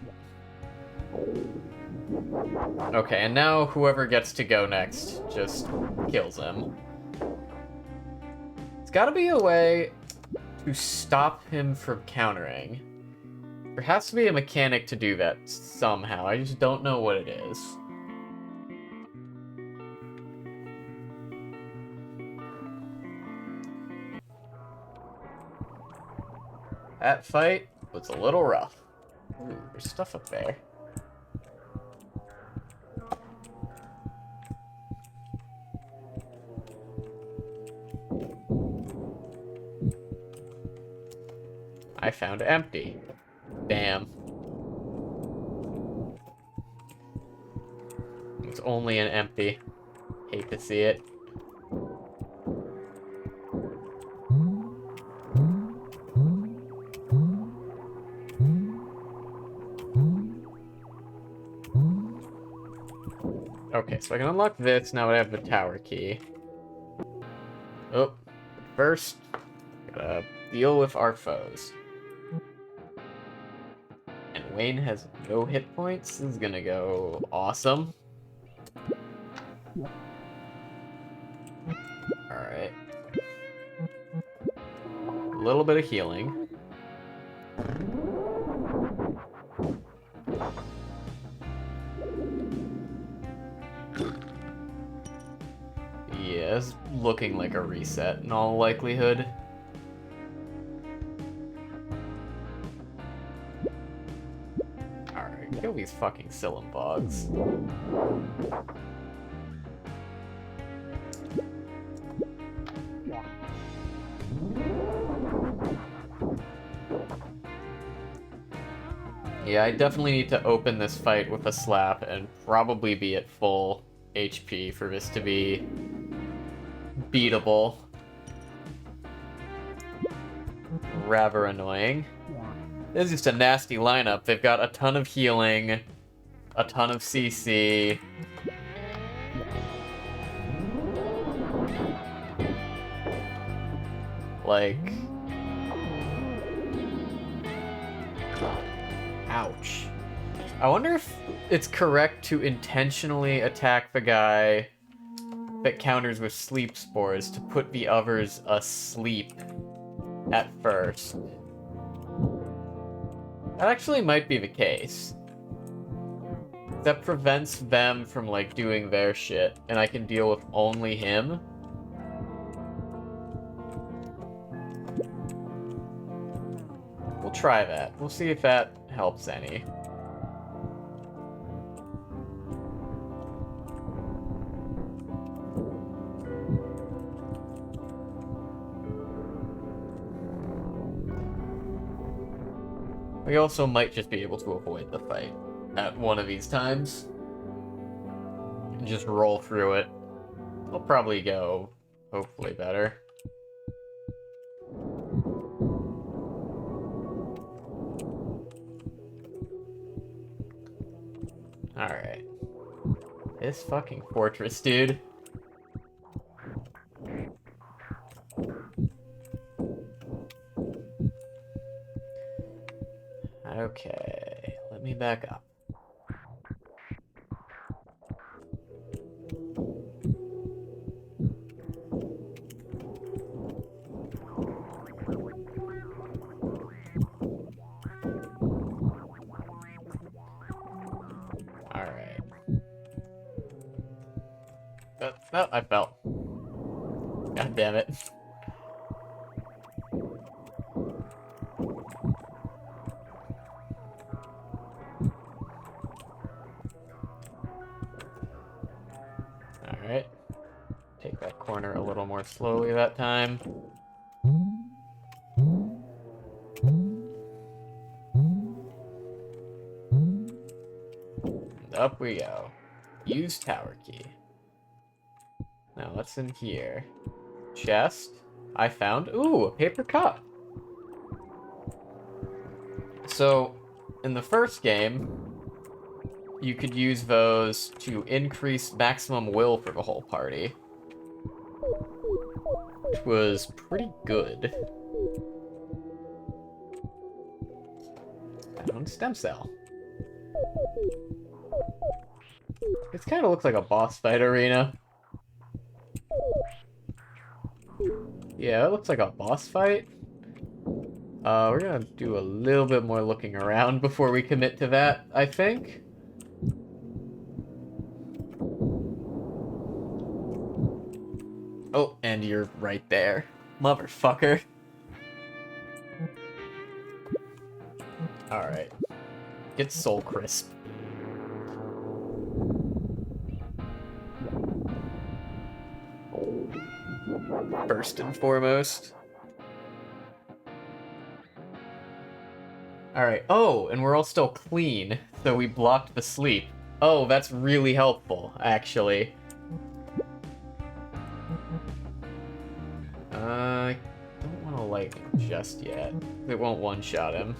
Okay, and now whoever gets to go next just kills him. There's gotta be a way to stop him from countering. There has to be a mechanic to do that somehow. I just don't know what it is. That fight was a little rough. Ooh, there's stuff up there. I found empty. Damn. It's only an empty. Hate to see it. Okay, so I can unlock this now that I have the tower key. Oh, first, gotta deal with our foes. And Wayne has no hit points. This is gonna go awesome. Alright. A little bit of healing. Yeah, it's looking like a reset in all likelihood. Alright, kill these fucking Silumbogs. Yeah, I definitely need to open this fight with a slap and probably be at full HP for this to be beatable. Rather annoying. This is just a nasty lineup. They've got a ton of healing, a ton of CC. Like... Ouch. I wonder if it's correct to intentionally attack the guy that counters with sleep spores to put the others asleep at first. That actually might be the case. That prevents them from, like, doing their shit, and I can deal with only him. We'll try that. We'll see if that helps any. We also might just be able to avoid the fight at one of these times. And just roll through it. It'll probably go Hopefully better. Alright. This fucking fortress, dude. Okay, let me back up. Alright. Oh, I fell. God damn it. Alright. Take that corner a little more slowly that time. And up we go. Use tower key. Now what's in here? Chest. I found, ooh, a paper cup. So, in the first game, you could use those to increase maximum will for the whole party, which was pretty good. Found stem cell. This kind of looks like a boss fight arena. Yeah, it looks like a boss fight. We're gonna do a little bit more looking around before we commit to that, I think. Oh, and you're right there. Motherfucker. Alright. Get Soul Crisp. First and foremost. Alright, oh, and we're all still clean, so we blocked the sleep. Oh, that's really helpful, actually. I don't want to light him just yet. It won't one-shot him.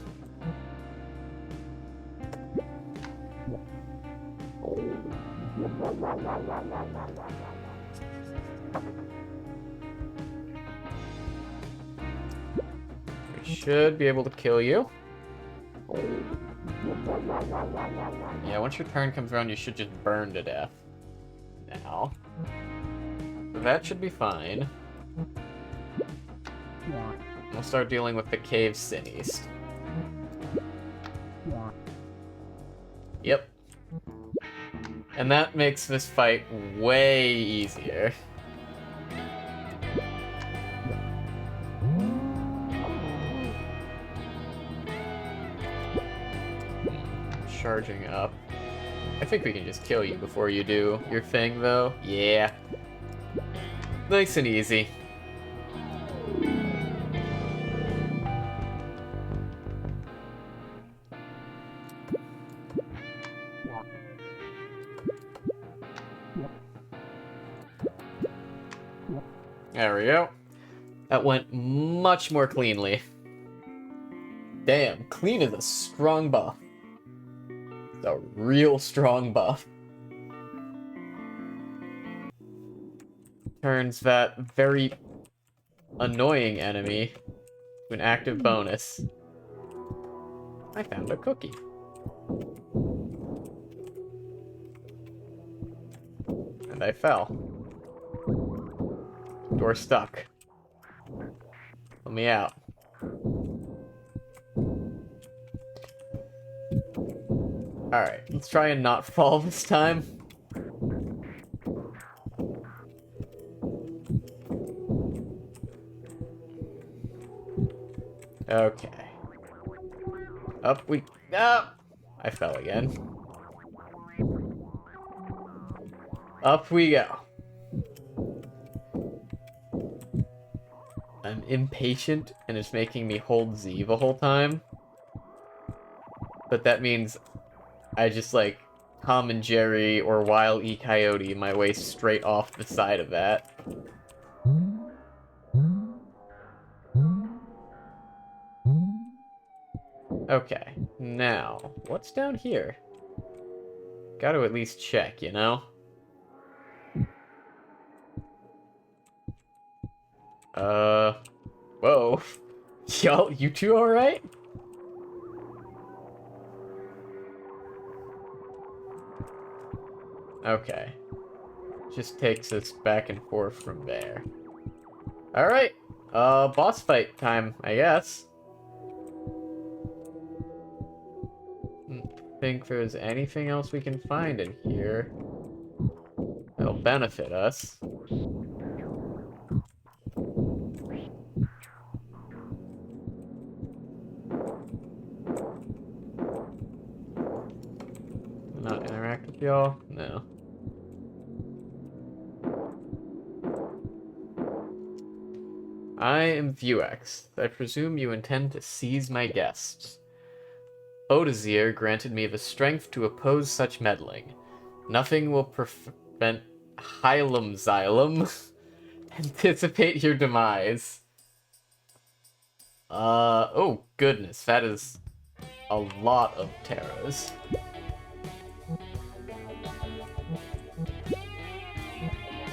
We should be able to kill you. Yeah, once your turn comes around, you should just burn to death. Now. That should be fine. We'll start dealing with the cave Sinnies. Yep. And that makes this fight way easier. Charging up. I think we can just kill you before you do your thing, though. Yeah. Nice and easy. There we go. That went much more cleanly. Damn, clean is a strong buff. It's a real strong buff. Turns that very annoying enemy to an active bonus. I found a cookie. And I fell. Door stuck. Let me out. Alright, let's try and not fall this time. Okay. Up we... Ah! I fell again. Up we go. I'm impatient, and it's making me hold Z the whole time. But that means I just, like, Tom and Jerry or Wile E. Coyote my way straight off the side of that. Okay, now, what's down here? Gotta at least check, you know? Whoa. Y'all, you two alright? Okay. Just takes us back and forth from there. Alright. Boss fight time, I guess. Think there's anything else we can find in here that'll benefit us. Not interact with y'all? No. I am Vuex. I presume you intend to seize my guests. Odazir granted me the strength to oppose such meddling. Nothing will prevent Hylium Xylem anticipate your demise. Oh goodness, that is a lot of terrors.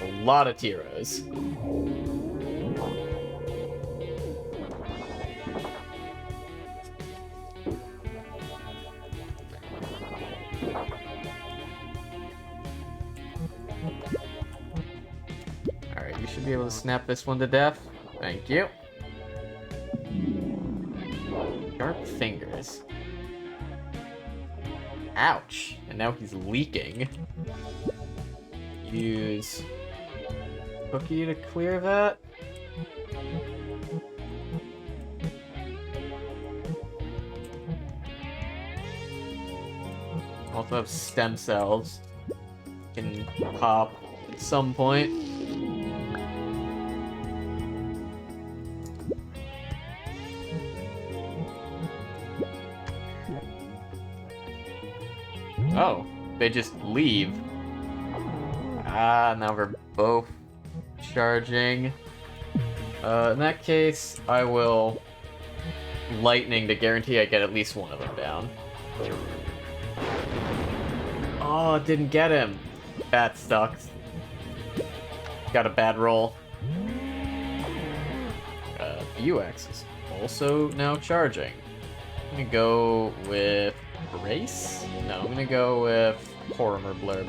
A lot of Tiros. Alright, you should be able to snap this one to death. Thank you. Sharp fingers. Ouch. And now he's leaking. Use Cookie to clear that. Also have stem cells. Can pop at some point. Oh, they just leave. Ah, now we're both charging. In that case, I will lightning to guarantee I get at least one of them down. Oh, didn't get him. That sucks. Got a bad roll. UX is also now charging. I'm gonna go with Brace? No, I'm gonna go with Horror Blurb.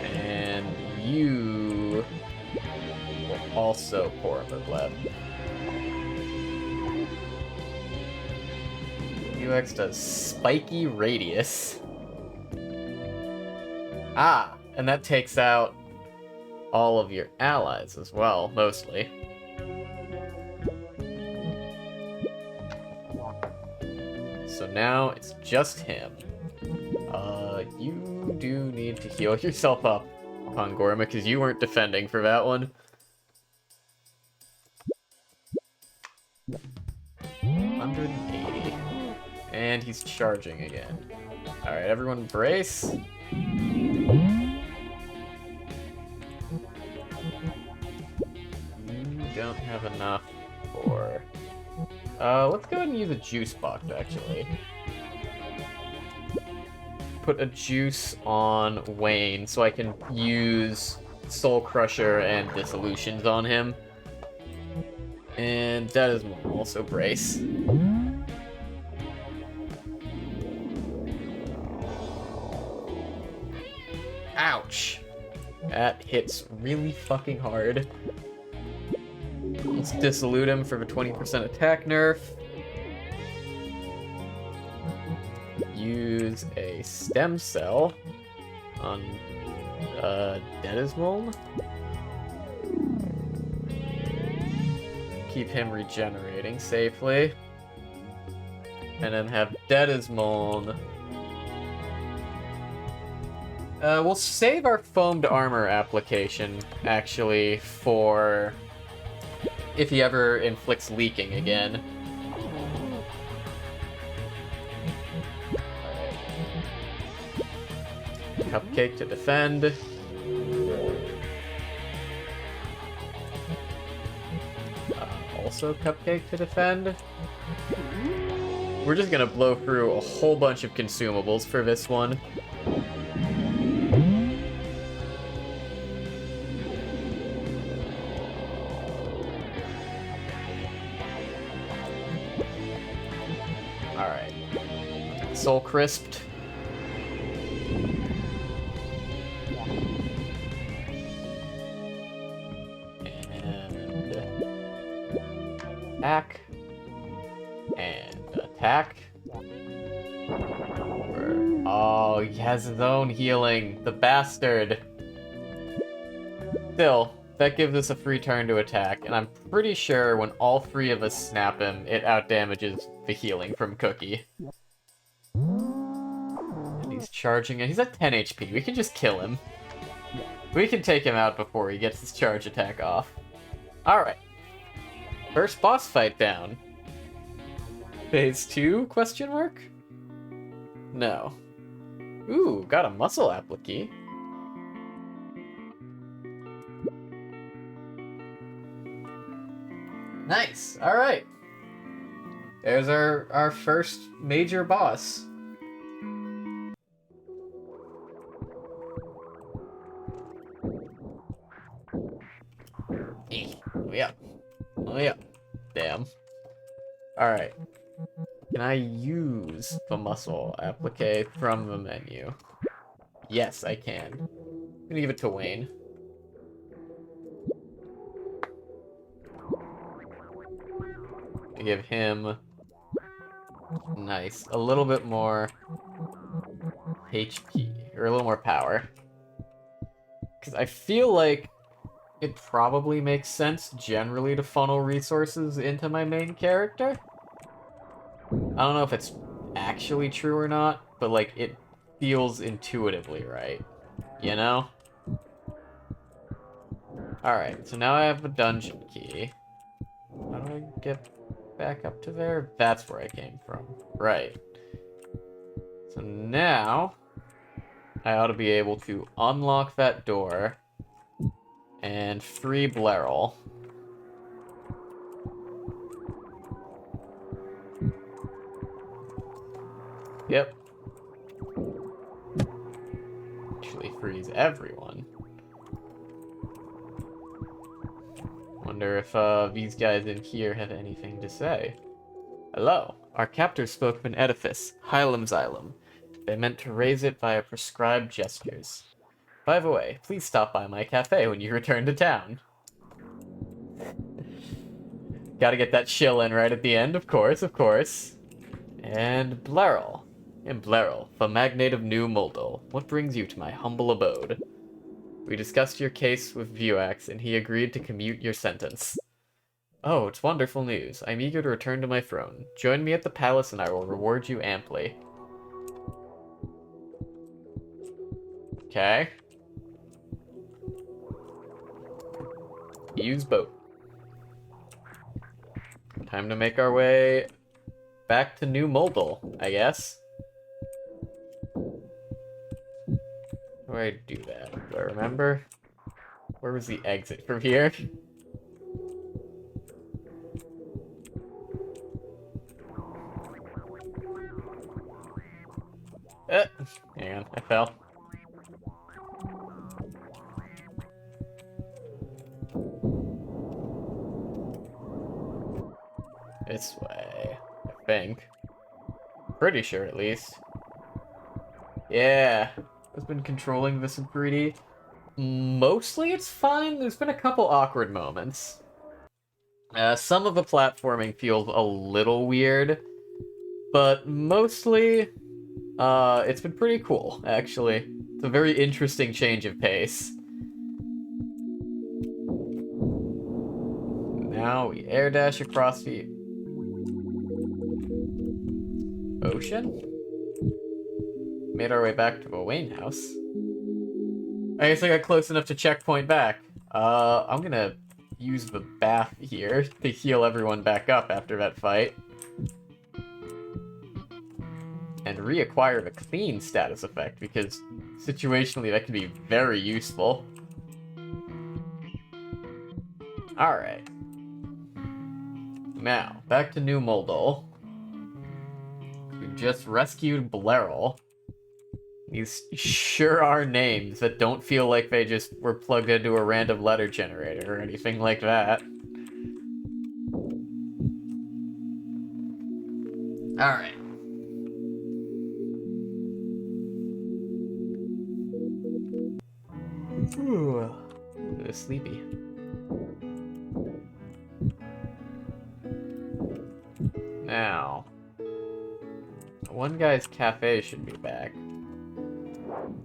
And you will also Horror Blurb. UX does Spiky Radius. Ah, and that takes out all of your allies as well, mostly. So now it's just him. You do need to heal yourself up, Pangorma, because you weren't defending for that one. 180. And he's charging again. Alright, everyone brace. Don't have enough for... let's go ahead and use a juice box, actually. Put a juice on Wayne so I can use Soul Crusher and Dissolutions on him. And that is also brace. Ouch! That hits really fucking hard. Let's dissolute him for the 20% attack nerf. Use a stem cell on Dedismoln. Keep him regenerating safely. And then have Dedismoln. We'll save our foamed armor application, actually, for if he ever inflicts leaking again. Cupcake to defend. also Cupcake to defend. We're just gonna blow through a whole bunch of consumables for this one. Alright. Soul Crisped. And attack. And attack. Oh, he has his own healing. The bastard. Still, that gives us a free turn to attack, and I'm pretty sure when all three of us snap him, it outdamages the healing from Cookie. And he's charging, and he's at 10 HP. We can just kill him. We can take him out before he gets his charge attack off. Alright. First boss fight down. Phase 2, question mark? No. Ooh, got a muscle applique. Nice. All right. There's our first major boss. Oh yeah. Oh yeah. Damn. All right. Can I use the muscle applique from the menu? Yes, I can. I'm gonna give it to Wayne. Give him nice a little bit more HP or a little more power, because I feel like it probably makes sense generally to funnel resources into my main character. I don't know if it's actually true or not, but like it feels intuitively right, you know? Alright, so now I have a dungeon key. How do I get back up to there? That's where I came from. Right. So now I ought to be able to unlock that door and free Blairal. Yep. Actually frees everyone. Wonder if these guys in here have anything to say. Hello. Our captors spoke of an edifice, Hylics Xylem. They meant to raise it via prescribed gestures. By the way, please stop by my cafe when you return to town. Gotta get that shill in right at the end, of course, of course. And Blairal. And Blairal, the magnate of New Moldal, what brings you to my humble abode? We discussed your case with Vuax, and he agreed to commute your sentence. Oh, it's wonderful news. I'm eager to return to my throne. Join me at the palace and I will reward you amply. Okay. Use boat. Time to make our way back to New Moldal, I guess. How do I do that? Do I remember? Where was the exit from here? Hang on, I fell. This way, I think. Pretty sure, at least. Yeah, I've been controlling this in 3D. Mostly it's fine. There's been a couple awkward moments. Some of the platforming feels a little weird, but mostly, it's been pretty cool, actually. It's a very interesting change of pace. Now we air dash across the ocean. Made our way back to the Wayne house. I guess I got close enough to checkpoint back. I'm gonna use the bath here to heal everyone back up after that fight. And reacquire the clean status effect, because situationally that can be very useful. Alright. Now, back to New Moldol. We just rescued Blerl. These sure are names that don't feel like they just were plugged into a random letter generator or anything like that. Alright. Ooh, I'm sleepy. Now, one guy's cafe should be back.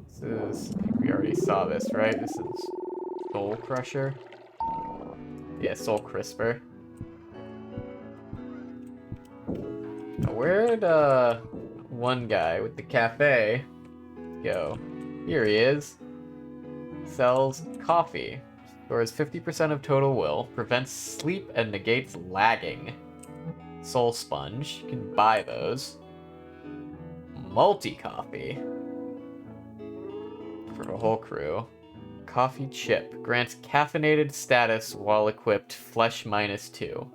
This is, I think we already saw this, right? This is Soul Crusher. Yeah, Soul Crisper. Now, where'd one guy with the cafe go? Here he is. Sells coffee. Stores 50% of total will. Prevents sleep and negates lagging. Soul Sponge. You can buy those. Multi-coffee. For the whole crew. Coffee Chip. Grants caffeinated status while equipped. Flesh -2.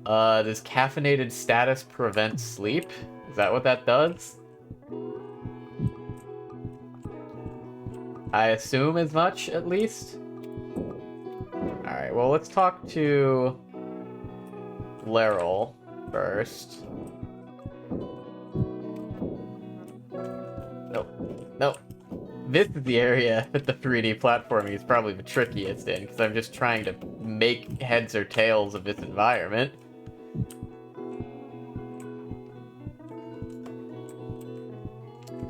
Does caffeinated status prevent sleep? Is that what that does? I assume as much, at least. Alright, well, let's talk to Leril first. Nope. This is the area that the 3D platforming is probably the trickiest in, because I'm just trying to make heads or tails of this environment.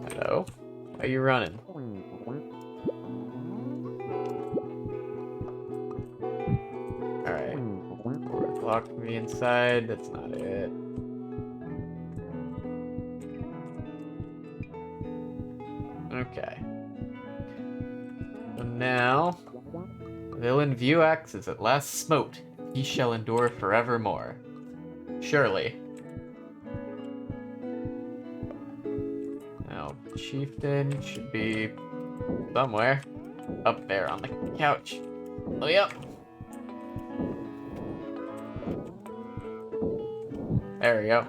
Hello? Why are you running? Alright. Locked me inside, that's not it. Okay. So now, villain Vuax is at last smote. He shall endure forevermore. Surely. Now, Chieftain should be somewhere. Up there on the couch. Oh, yep. There we go.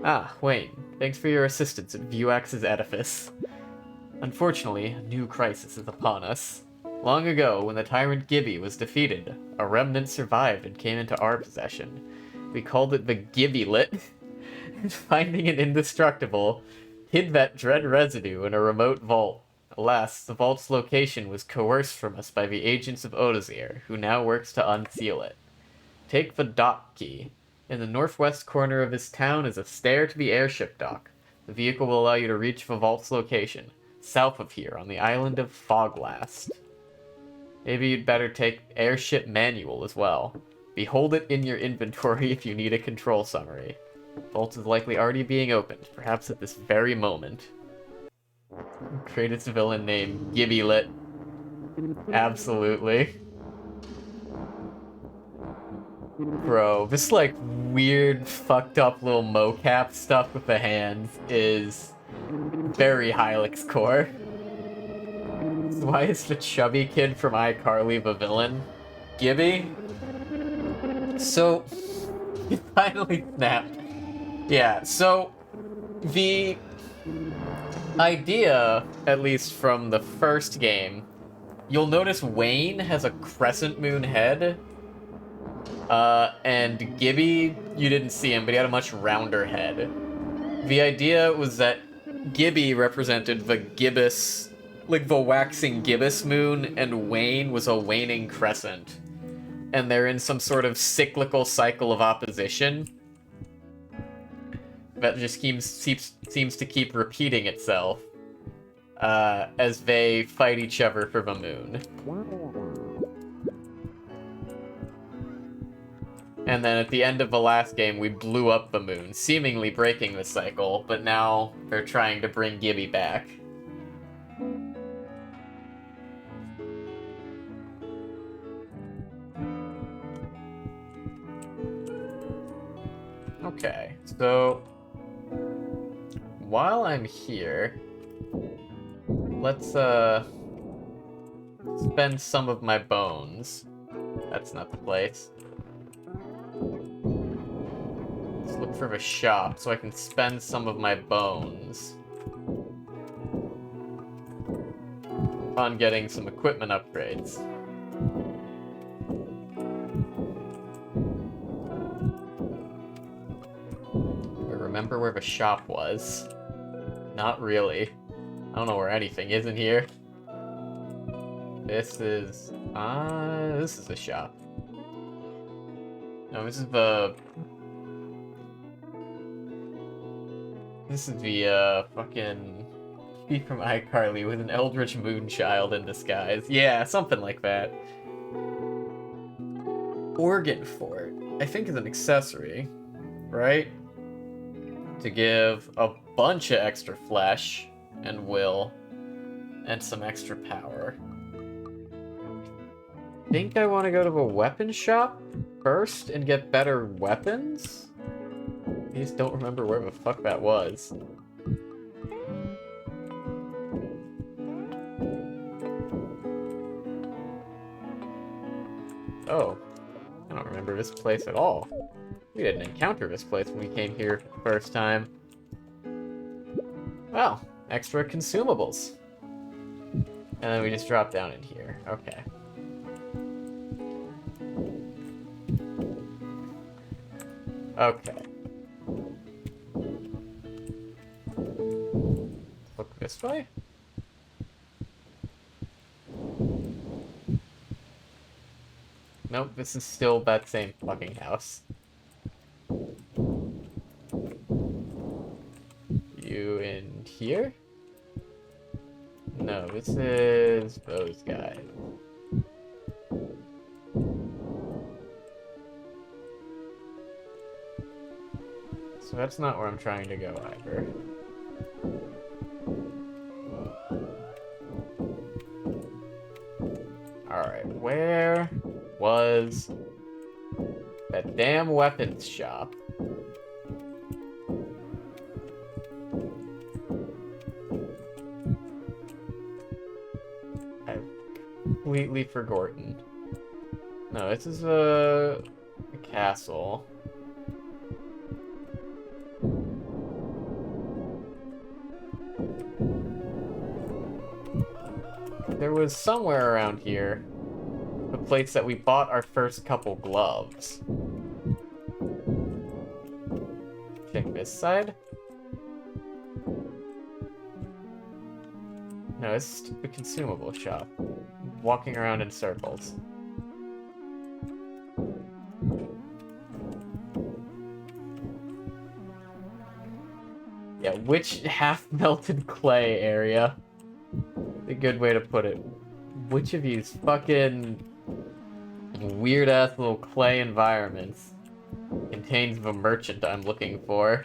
Ah, Wayne. Thanks for your assistance at Vuax's edifice. Unfortunately, a new crisis is upon us. Long ago, when the tyrant Gibby was defeated, a remnant survived and came into our possession. We called it the Gibbylit, and finding it indestructible, hid that dread residue in a remote vault. Alas, the vault's location was coerced from us by the agents of Odazir, who now works to unseal it. Take the dock key. In the northwest corner of this town is a stair to the airship dock. The vehicle will allow you to reach the vault's location, south of here, on the island of Foglast. Maybe you'd better take Airship Manual as well. Behold it in your inventory if you need a control summary. Vault is likely already being opened, perhaps at this very moment. Create its villain name, Gibbylit. Absolutely. Bro, this like weird, fucked up little mocap stuff with the hands is very Hylics core. So why is the chubby kid from iCarly the villain? Gibby? So, he finally snapped. Yeah, so the idea, at least from the first game, you'll notice Wayne has a crescent moon head. And Gibby, you didn't see him, but he had a much rounder head. The idea was that Gibby represented the gibbous, like the waxing gibbous moon, and Wayne was a waning crescent. And they're in some sort of cyclical cycle of opposition that just seems to keep repeating itself as they fight each other for the moon. And then at the end of the last game, we blew up the moon, seemingly breaking the cycle, but now they're trying to bring Gibby back. Okay, so while I'm here, let's spend some of my bones. That's not the place. for the shop so I can spend some of my bones on getting some equipment upgrades. I remember where the shop was. Not really. I don't know where anything is in here. This is the shop. No, this is the fucking key from iCarly with an eldritch moonchild in disguise. Yeah, something like that. Organ fort, I think, is an accessory, right? To give a bunch of extra flesh and will and some extra power. I think I want to go to the weapon shop first and get better weapons? I just don't remember where the fuck that was. Oh, I don't remember this place at all. We didn't encounter this place when we came here the first time. Well, extra consumables. And then we just drop down in here. Okay. Okay. Look this way? Nope, this is still that same fucking house. You in here? No, this is those guys. So that's not where I'm trying to go either. Alright, where was that damn weapons shop? I've completely forgotten. No, this is a castle. There was somewhere around here the place that we bought our first couple gloves. Check this side. No, it's the consumable shop. Walking around in circles. Yeah, which half-melted clay area? A good way to put it. Which of these fucking weird-ass little clay environments contains the merchant I'm looking for?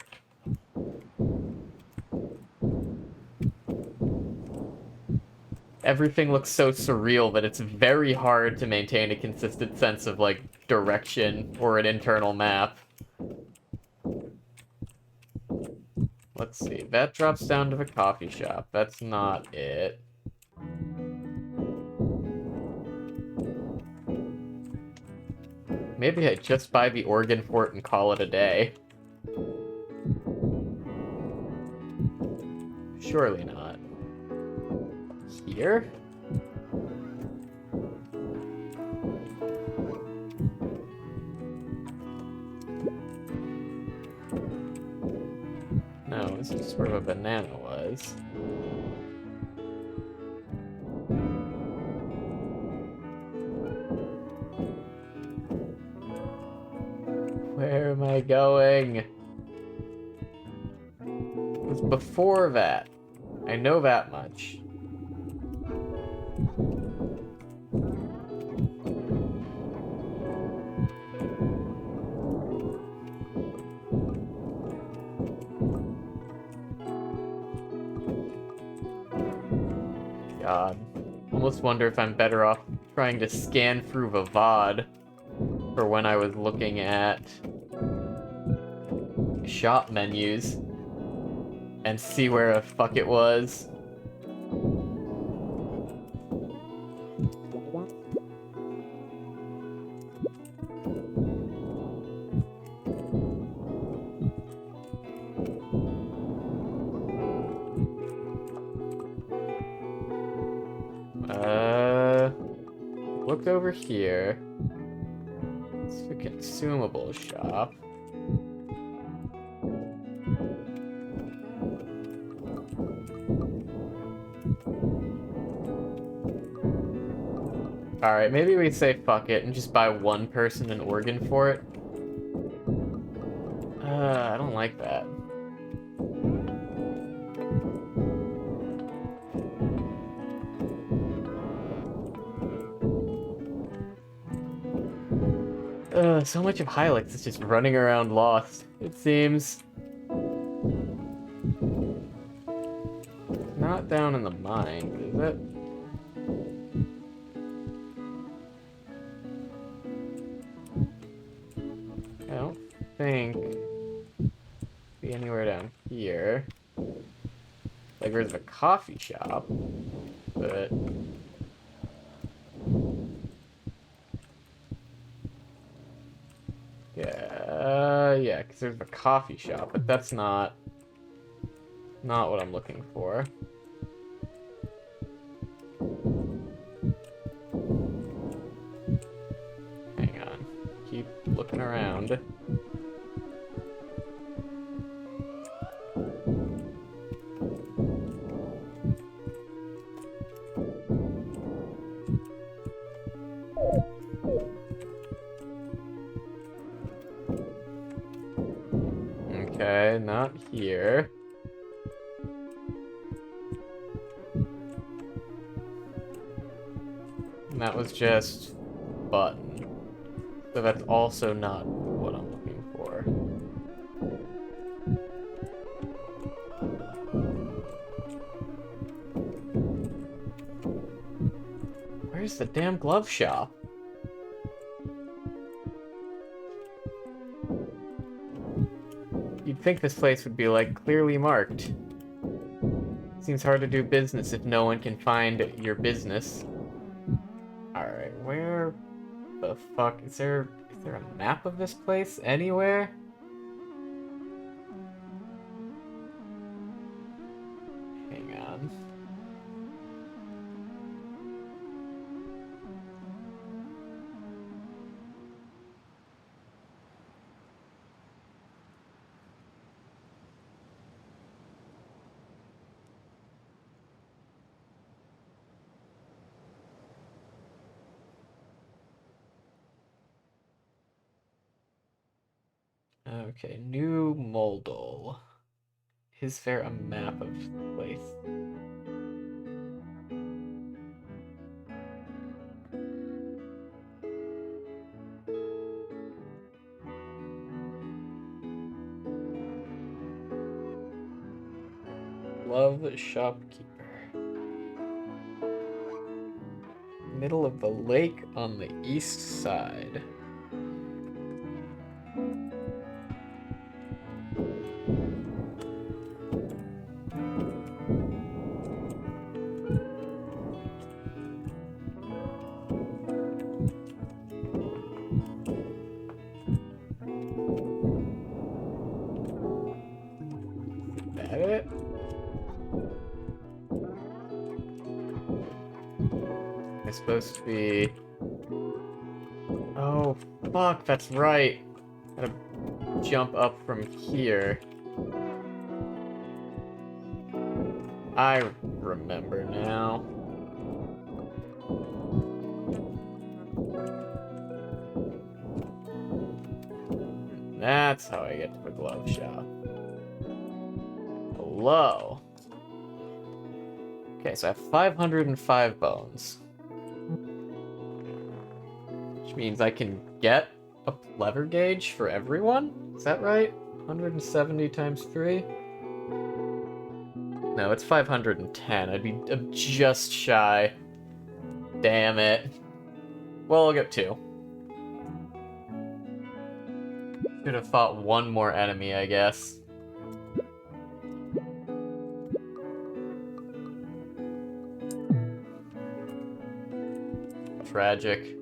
Everything looks so surreal that it's very hard to maintain a consistent sense of, like, direction or an internal map. Let's see. That drops down to the coffee shop. That's not it. Maybe I just buy the organ fort and call it a day. Surely not. Here? No, this is where a banana was. Where am I going? It was before that. I know that much. God. Almost wonder if I'm better off trying to scan through the VOD for when I was looking at shop menus and see where the fuck it was. looked over here. It's the consumable shop. Alright, maybe we say fuck it and just buy one person an organ for it. I don't like that. So much of Hylics is just running around lost, it seems. Not down in the mine, is it? I don't think be anywhere down here. Like there's a coffee shop, but yeah, because there's a coffee shop, but that's not what I'm looking for. Hang on, keep looking around. Okay, not here. And that was just button. So that's also not what I'm looking for. Where's the damn glove shop? You'd think this place would be, like, clearly marked. Seems hard to do business if no one can find your business. Alright, where the fuck? Is there a map of this place anywhere? Hang on. Okay, New Moldol. Is there a map of the place? Glove shopkeeper. Middle of the lake on the east side. It? It's supposed to be... Oh, fuck, that's right. Gotta jump up from here. I remember now. That's how I get to the glove shop. Hello. Okay, so I have 505 bones. Which means I can get a lever gauge for everyone? Is that right? 170 times 3? No, it's 510. I'd be just shy. Damn it. Well, I'll get 2. Should have fought one more enemy, I guess. Tragic.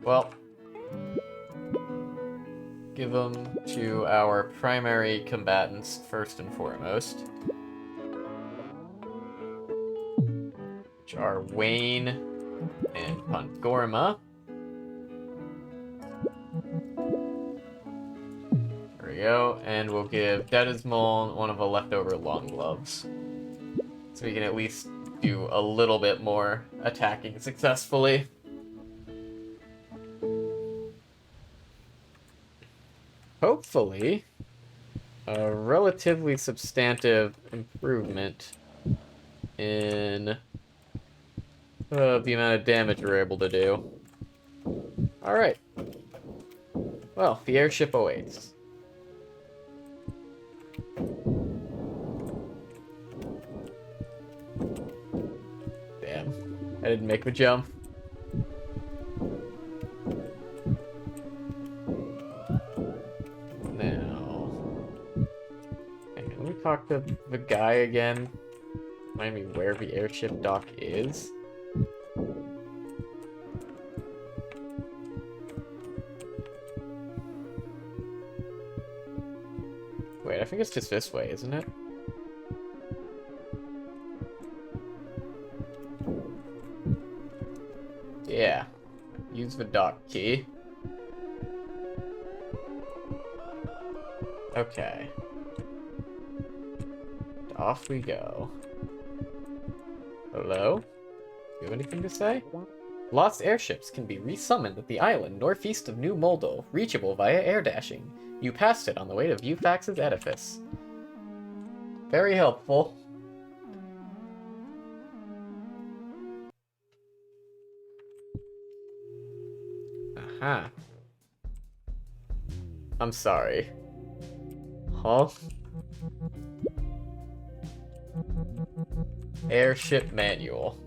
Well, give them to our primary combatants first and foremost, which are Wayne And Pangorma. There we go. And we'll give Dedismol one of the leftover long gloves. So we can at least do a little bit more attacking successfully. Hopefully, a relatively substantive improvement in the amount of damage we're able to do. Alright. Well, the airship awaits. Damn. I didn't make the jump. Now... Hang on, let me talk to the guy again. Remind me where the airship dock is. Wait, I think it's just this way, isn't it? Yeah. Use the dock key. Okay. Off we go. Hello? You have anything to say? Lost airships can be resummoned at the island northeast of New Moldal, reachable via air dashing. You passed it on the way to Viewfax's edifice. Very helpful. Aha. I'm sorry. Huh? Airship manual.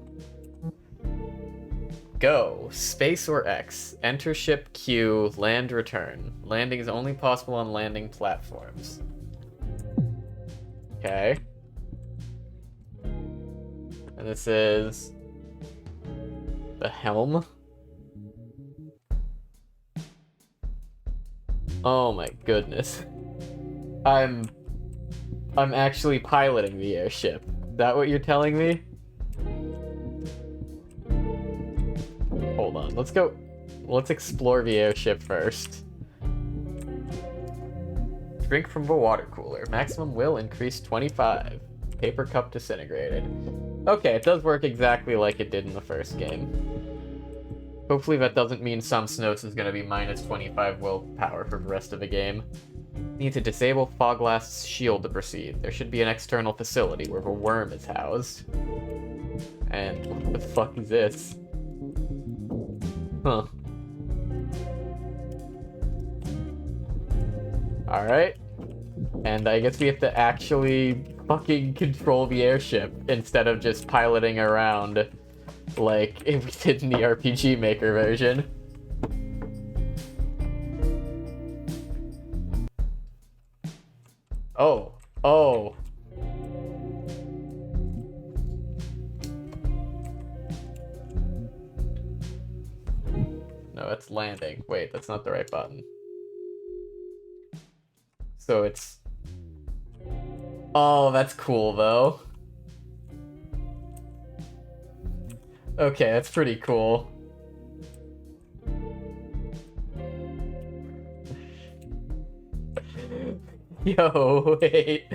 Go. Space or X. Enter ship Q. Land return. Landing is only possible on landing platforms. Okay. And this is... the helm. Oh my goodness. I'm actually piloting the airship. Is that what you're telling me? Hold on, let's go. Let's explore the airship first. Drink from the water cooler. Maximum will increase 25. Paper cup disintegrated. Okay, it does work exactly like it did in the first game. Hopefully that doesn't mean some Snows is going to be minus 25 willpower for the rest of the game. Need to disable Foglast's shield to proceed. There should be an external facility where the worm is housed. And what the fuck is this? Huh. Alright. And I guess we have to actually fucking control the airship instead of just piloting around like if we did in the RPG Maker version. Oh. Oh. No, that's landing. Wait, that's not the right button. So it's... Oh, that's cool, though. Okay, that's pretty cool. Yo, wait.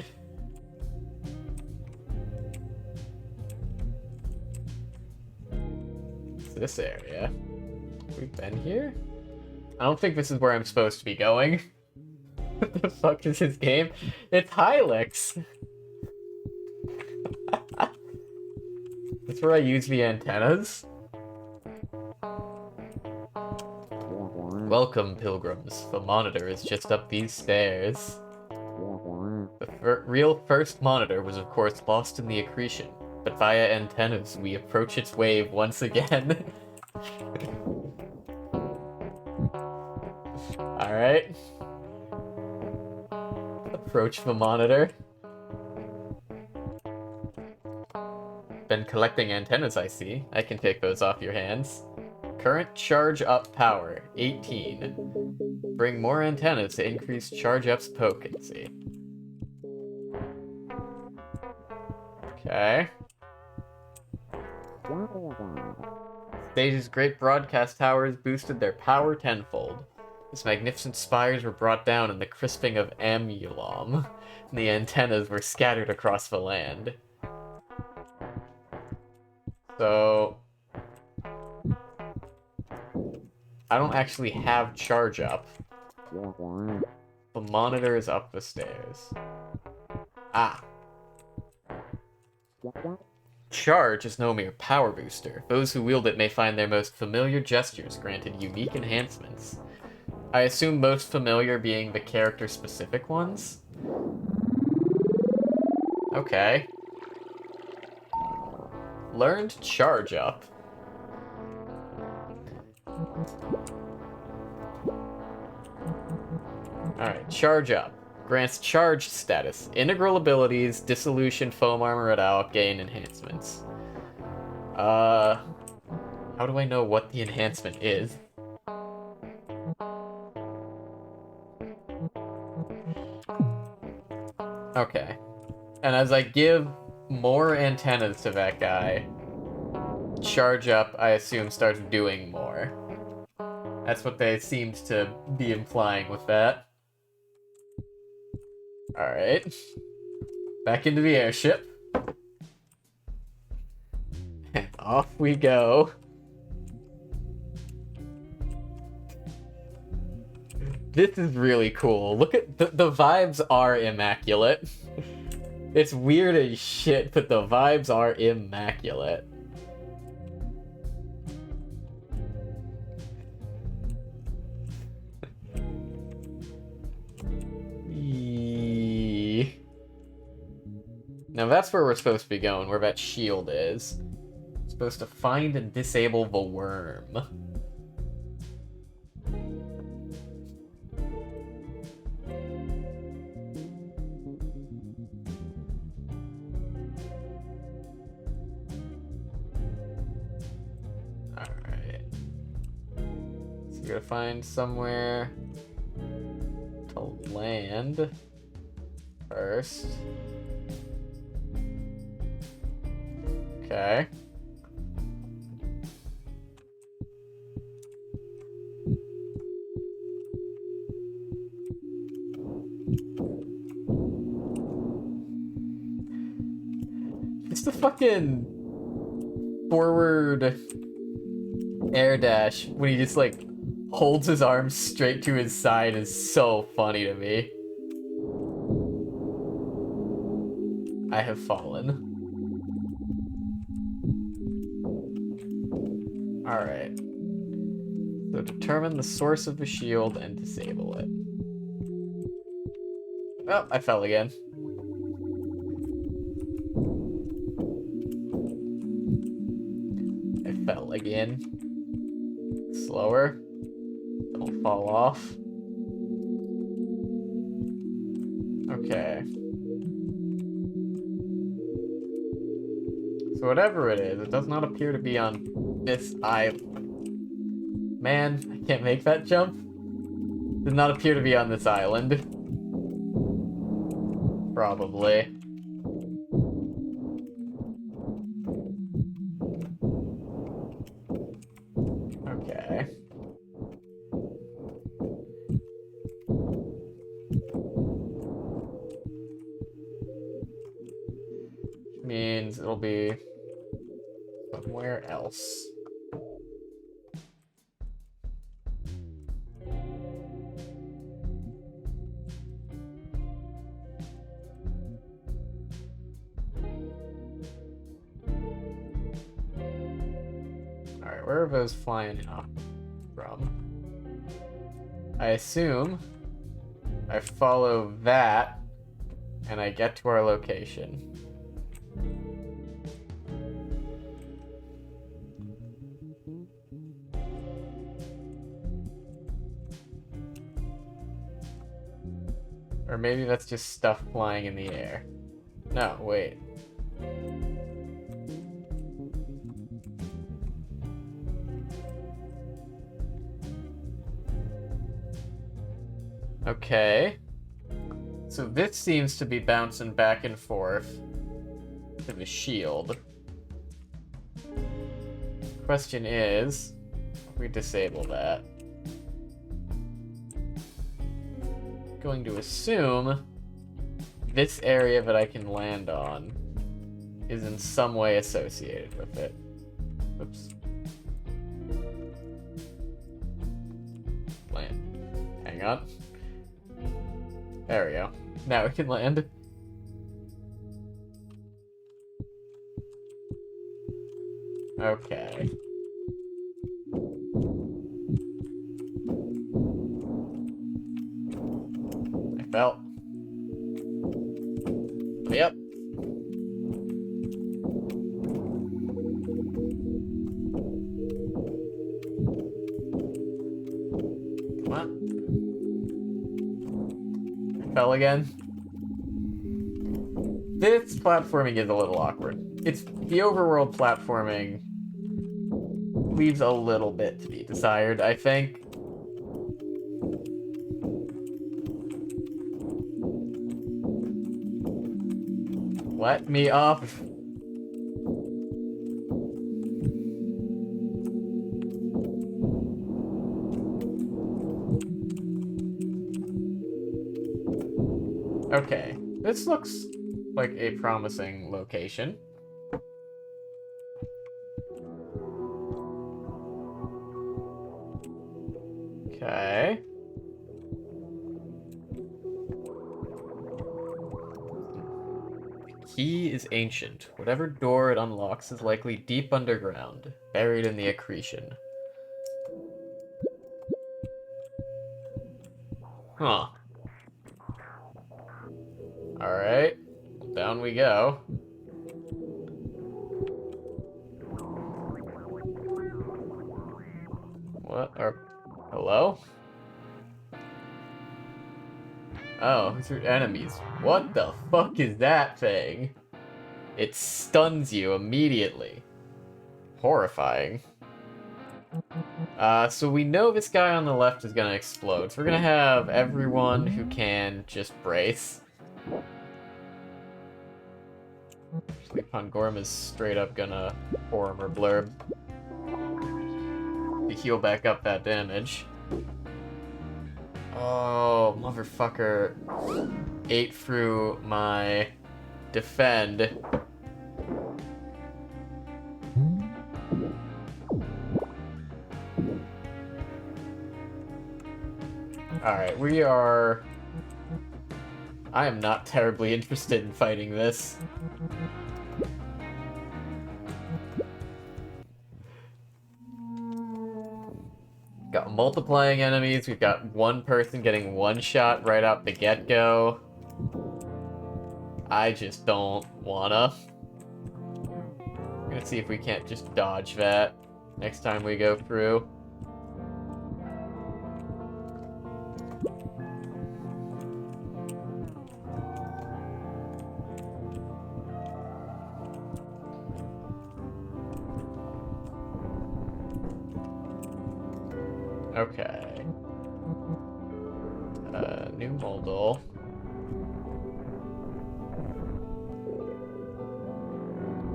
It's this area. We've been here? I don't think this is where I'm supposed to be going. What the fuck is this game? It's Hylics! That's where I use the antennas? Welcome, pilgrims. The monitor is just up these stairs. The real first monitor was of course lost in the accretion, but via antennas we approach its wave once again. Alright. Approach the monitor. Been collecting antennas, I see. I can take those off your hands. Current charge up power, 18. Bring more antennas to increase charge up's potency. Okay. Deja's great broadcast towers boosted their power tenfold. Its magnificent spires were brought down in the crisping of Amulom, and the antennas were scattered across the land. So... I don't actually have charge up. The monitor is up the stairs. Ah. Charge is no mere power booster. Those who wield it may find their most familiar gestures granted unique enhancements. I assume most familiar being the character-specific ones? Okay. Learned charge up. Alright, charge up. Grants charged status. Integral abilities, dissolution, foam armor at out, gain enhancements. How do I know what the enhancement is? Okay. And as I give more antennas to that guy, charge up, I assume, starts doing more. That's what they seemed to be implying with that. Alright. Back into the airship. And off we go. This is really cool. Look at the vibes are immaculate. It's weird as shit, but the vibes are immaculate. Now that's where we're supposed to be going, where that shield is. We're supposed to find and disable the worm. Alright. So we gotta find somewhere to land first. Okay. Just the fucking forward air dash when he just like holds his arms straight to his side is so funny to me. I have fallen. Alright. So determine the source of the shield and disable it. Oh, I fell again. I fell again. Slower. Don't fall off. Okay. So whatever it is, it does not appear to be on this island. Man, I can't make that jump. Does not appear to be on this island. Probably. Okay. Which means it'll be somewhere else. Alright, where are those flying up from? I assume I follow that and I get to our location. Or maybe that's just stuff flying in the air. No, wait. Okay. So this seems to be bouncing back and forth to the shield. Question is, if we disable that, going to assume this area that I can land on is in some way associated with it. Oops. Land. Hang on. There we go. Now we can land. Okay. I fell. Yep. Come on. I fell again. This platforming is a little awkward. It's the overworld platforming leaves a little bit to be desired, I think. Let me up. Okay, this looks like a promising location. Okay. The key is ancient. Whatever door it unlocks is likely deep underground, buried in the accretion. Huh. Alright. Down we go. What are... Hello? Oh, these are enemies. What the fuck is that thing? It stuns you immediately. Horrifying. So we know this guy on the left is gonna explode, so we're gonna have everyone who can just brace. Actually, Pangorm is straight up gonna form or blurb to heal back up that damage. Oh, motherfucker ate through my defend. Alright, we are... I am not terribly interested in fighting this. Got multiplying enemies, we've got one person getting one shot right out the get-go. I just don't wanna. I'm gonna see if we can't just dodge that next time we go through. Okay. New modal.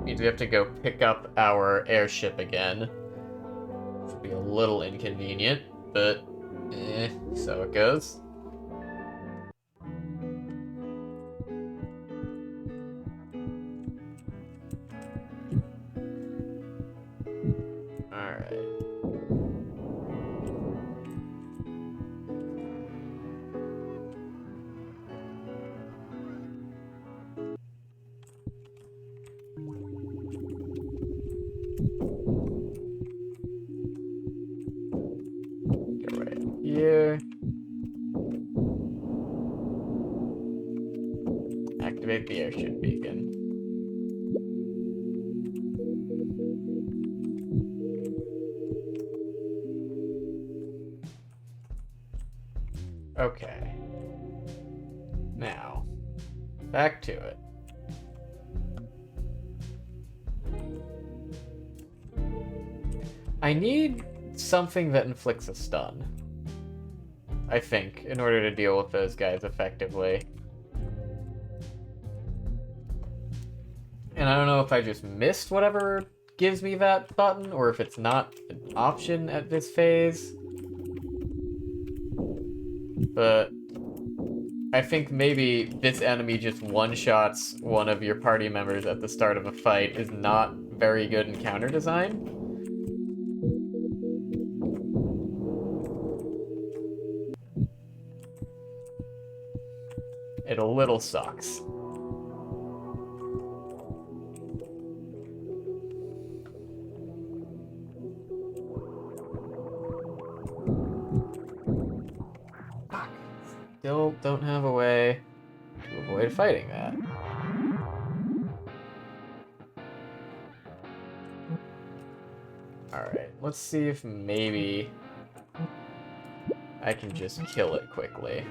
Means we have to go pick up our airship again. Which will be a little inconvenient, but so it goes. Alright. Here. Activate the airship beacon. Okay. Now, back to it. I need something that inflicts a stun, I think, in order to deal with those guys effectively. And I don't know if I just missed whatever gives me that button, or if it's not an option at this phase. But I think maybe this enemy just one-shots one of your party members at the start of a fight is not very good encounter design. It a little sucks. Still don't have a way to avoid fighting that. Alright, let's see if maybe I can just kill it quickly.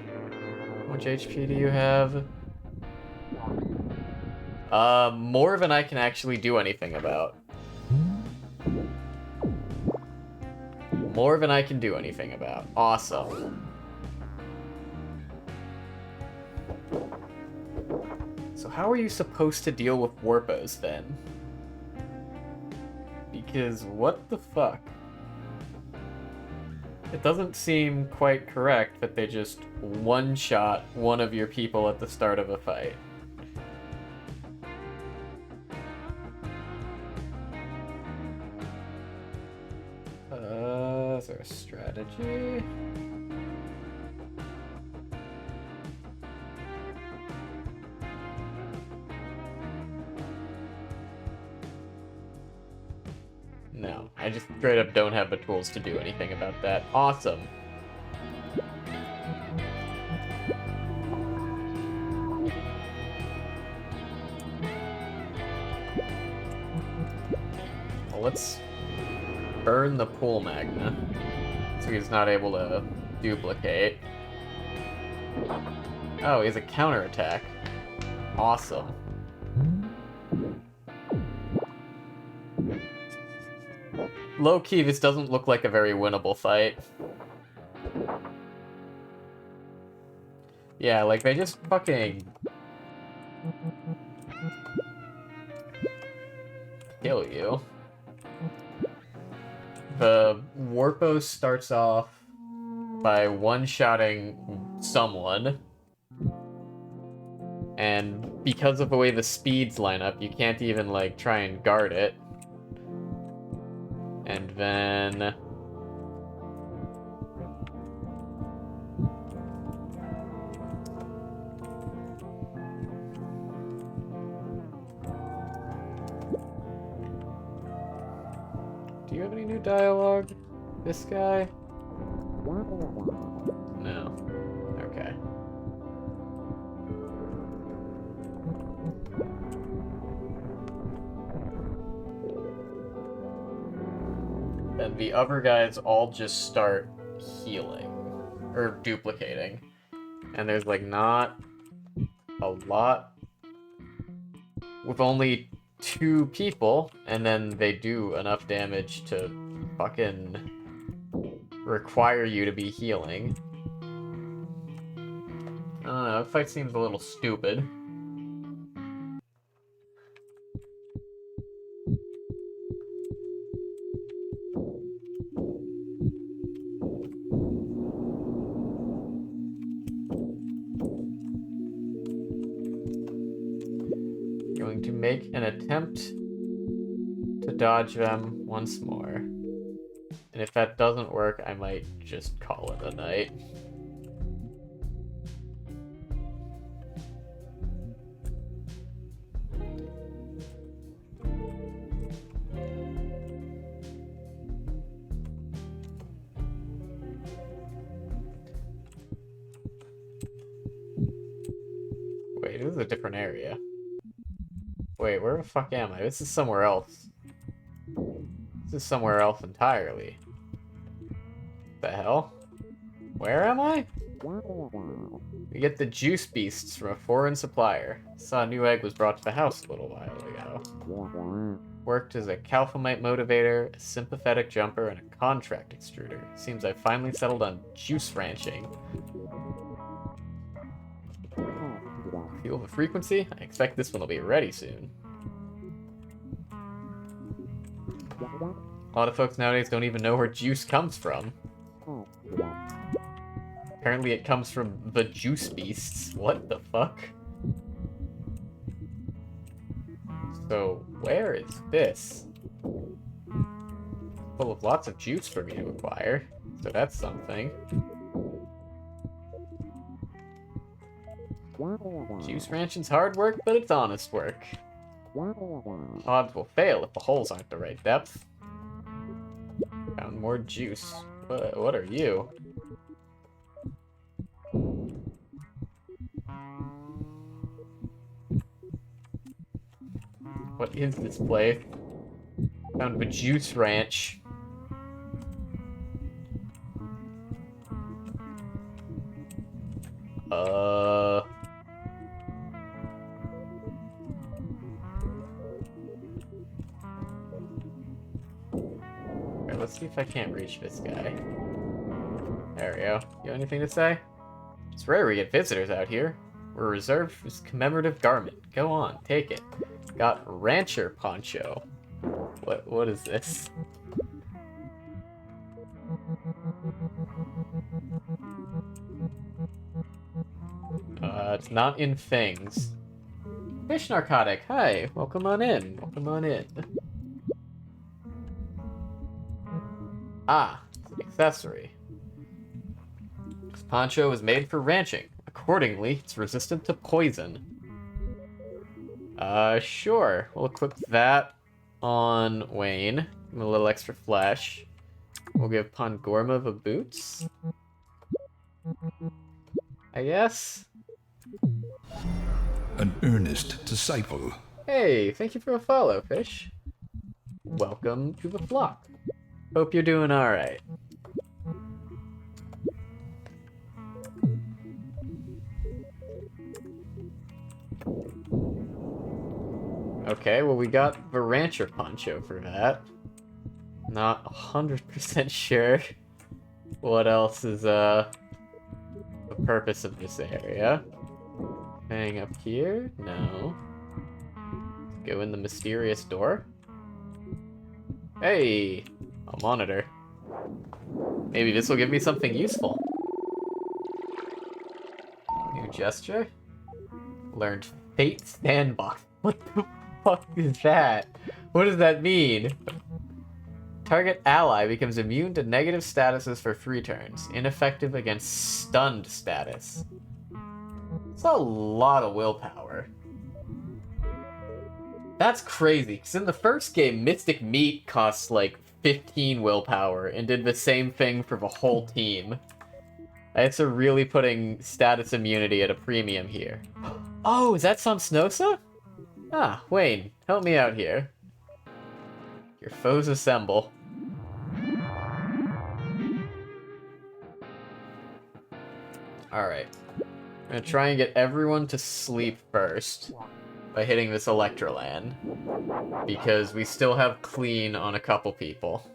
How much HP do you have? More than I can actually do anything about. More than I can do anything about. Awesome. So how are you supposed to deal with Warpos then? Because what the fuck? It doesn't seem quite correct that they just one-shot one of your people at the start of a fight. Is there a strategy? No, I just straight up don't have the tools to do anything about that. Awesome. Well, let's burn the pool magna so he's not able to duplicate. Oh, he has a counterattack. Awesome. Low-key, this doesn't look like a very winnable fight. Yeah, like, they just fucking kill you. The Warpos starts off by one-shotting someone, and because of the way the speeds line up, you can't even, like, try and guard it. And then do you have any new dialogue? This guy? No. Okay. And the other guys all just start healing. Or duplicating. And there's like not a lot with only 2 people, and then they do enough damage to fucking require you to be healing. I don't know, that fight seems a little stupid. Going to make an attempt to dodge them once more. And if that doesn't work, I might just call it a night. Wait, this is a different area. Wait, where the fuck am I? This is somewhere else. This is somewhere else entirely. The hell? Where am I? We get the juice beasts from a foreign supplier. Saw a new egg was brought to the house a little while ago. Worked as a calphomite motivator, a sympathetic jumper, and a contract extruder. Seems I finally settled on juice ranching. Feel the frequency? I expect this one will be ready soon. A lot of folks nowadays don't even know where juice comes from. Apparently it comes from the juice beasts. What the fuck? So, where is this? Full of lots of juice for me to acquire. So that's something. Juice ranching's hard work, but it's honest work. Odds will fail if the holes aren't the right depth. Found more juice. What are you? What is this place? Found a juice ranch. Alright, let's see if I can't reach this guy. There we go. You have anything to say? It's rare we get visitors out here. We're reserved for this commemorative garment. Go on, take it. Got rancher poncho. What is this? It's not in things. Fish narcotic. Hi, welcome on in. Welcome on in. Ah, it's an accessory. This poncho is made for ranching. Accordingly, it's resistant to poison. Sure. We'll equip that on Wayne. Give him a little extra flesh. We'll give Pongorma the boots. I guess. An earnest disciple. Hey, thank you for a follow, Fish. Welcome to the flock. Hope you're doing alright. Okay, well we got the rancher poncho for that. Not 100% sure what else is the purpose of this area. Hang up here? No. Go in the mysterious door. Hey! A monitor. Maybe this will give me something useful. New gesture? Learned Fate Sandbox. What the fuck is that? What does that mean? Target ally becomes immune to negative statuses for 3 turns. Ineffective against stunned status. It's a lot of willpower. That's crazy, because in the first game, Mystic Meat costs like 15 willpower and did the same thing for the whole team. It's really putting status immunity at a premium here. Oh, is that Samsnosa? Ah, Wayne, help me out here. Your foes assemble. Alright. I'm gonna try and get everyone to sleep first by hitting this Electroland, because we still have clean on a couple people.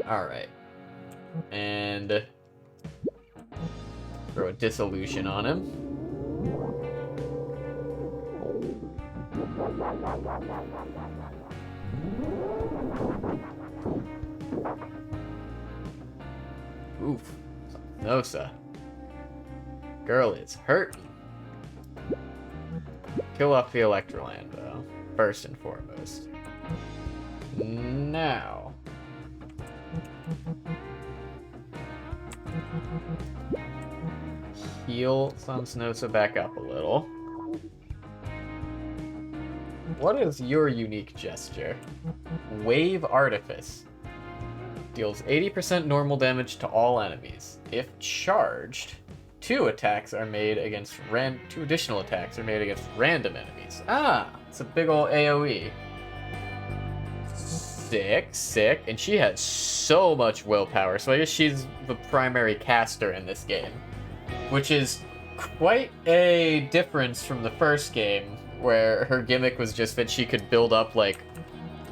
Alright. And throw a dissolution on him. Oof. Nosa. Girl is hurting. Kill off the Electroland, though. First and foremost. Now. Heal Samsnosa back up a little. What is your unique gesture? Wave Artifice. Deals 80% normal damage to all enemies. If charged, 2 attacks are made against two additional attacks are made against random enemies. Ah, it's a big ol' AoE. Sick. And she has so much willpower, so I guess she's the primary caster in this game. Which is quite a difference from the first game, where her gimmick was just that she could build up, like,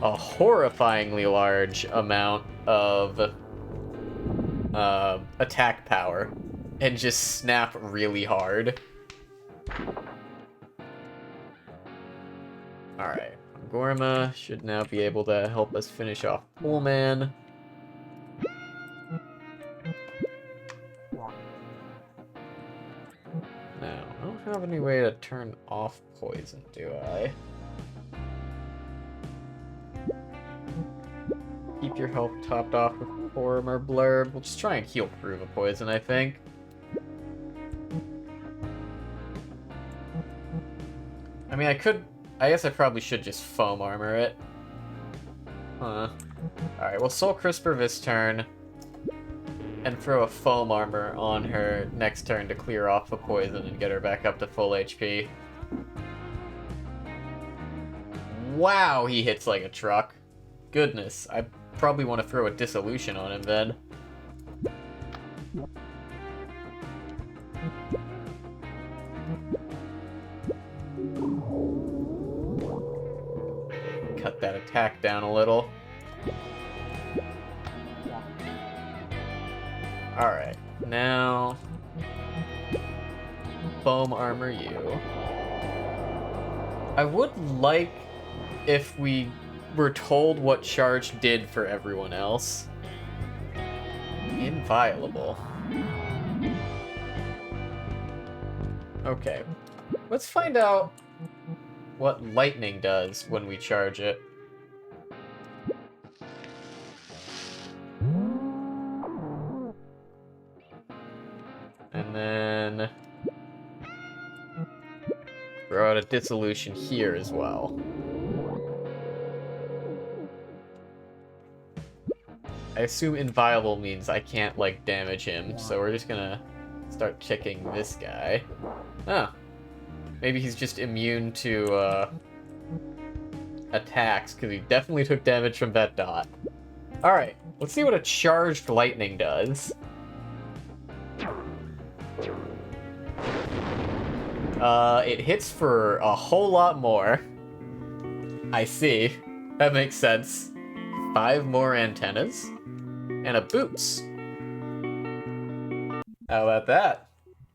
a horrifyingly large amount of attack power and just snap really hard. Alright, I'm Gorma should now be able to help us finish off Poolman. Now, I don't have any way to turn off poison, do I? Keep your health topped off with Form or Blurb. We'll just try and heal proof of poison, I think. I mean, I guess I probably should just foam armor it. Huh. Alright, we'll Soul Crisper this turn. And throw a foam armor on her next turn to clear off the poison and get her back up to full HP. Wow, he hits like a truck. Goodness, I probably want to throw a dissolution on him then. Cut that attack down a little. Alright, now foam armor you. I would like if we were told what charge did for everyone else. Inviolable. Okay, let's find out what lightning does when we charge it. And then throw out a dissolution here as well. I assume inviolable means I can't, like, damage him, so we're just gonna start checking this guy. Oh. Maybe he's just immune to, attacks, because he definitely took damage from that dot. Alright, let's see what a charged lightning does. It hits for a whole lot more. I see. That makes sense. 5 more antennas. And a boots. How about that?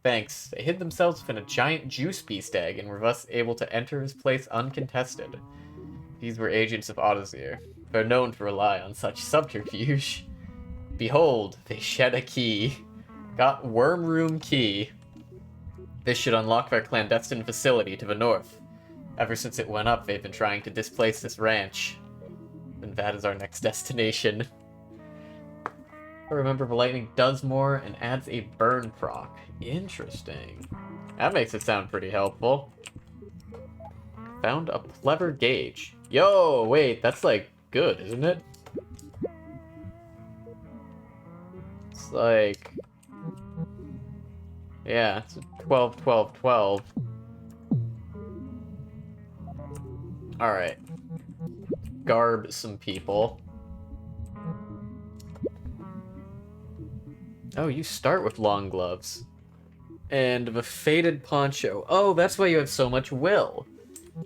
Thanks. They hid themselves within a giant juice beast egg and were thus able to enter his place uncontested. These were agents of Odyssey. They're known to rely on such subterfuge. Behold, they shed a key. Got Worm Room Key. This should unlock their clandestine facility to the north. Ever since it went up, they've been trying to displace this ranch. And that is our next destination. I remember the lightning does more and adds a burn proc. Interesting. That makes it sound pretty helpful. Found a clever gauge. Yo, wait, that's like good, isn't it? It's like... yeah, it's 12, 12, 12. Alright. Garb some people. Oh, you start with long gloves. And the faded poncho. Oh, that's why you have so much will.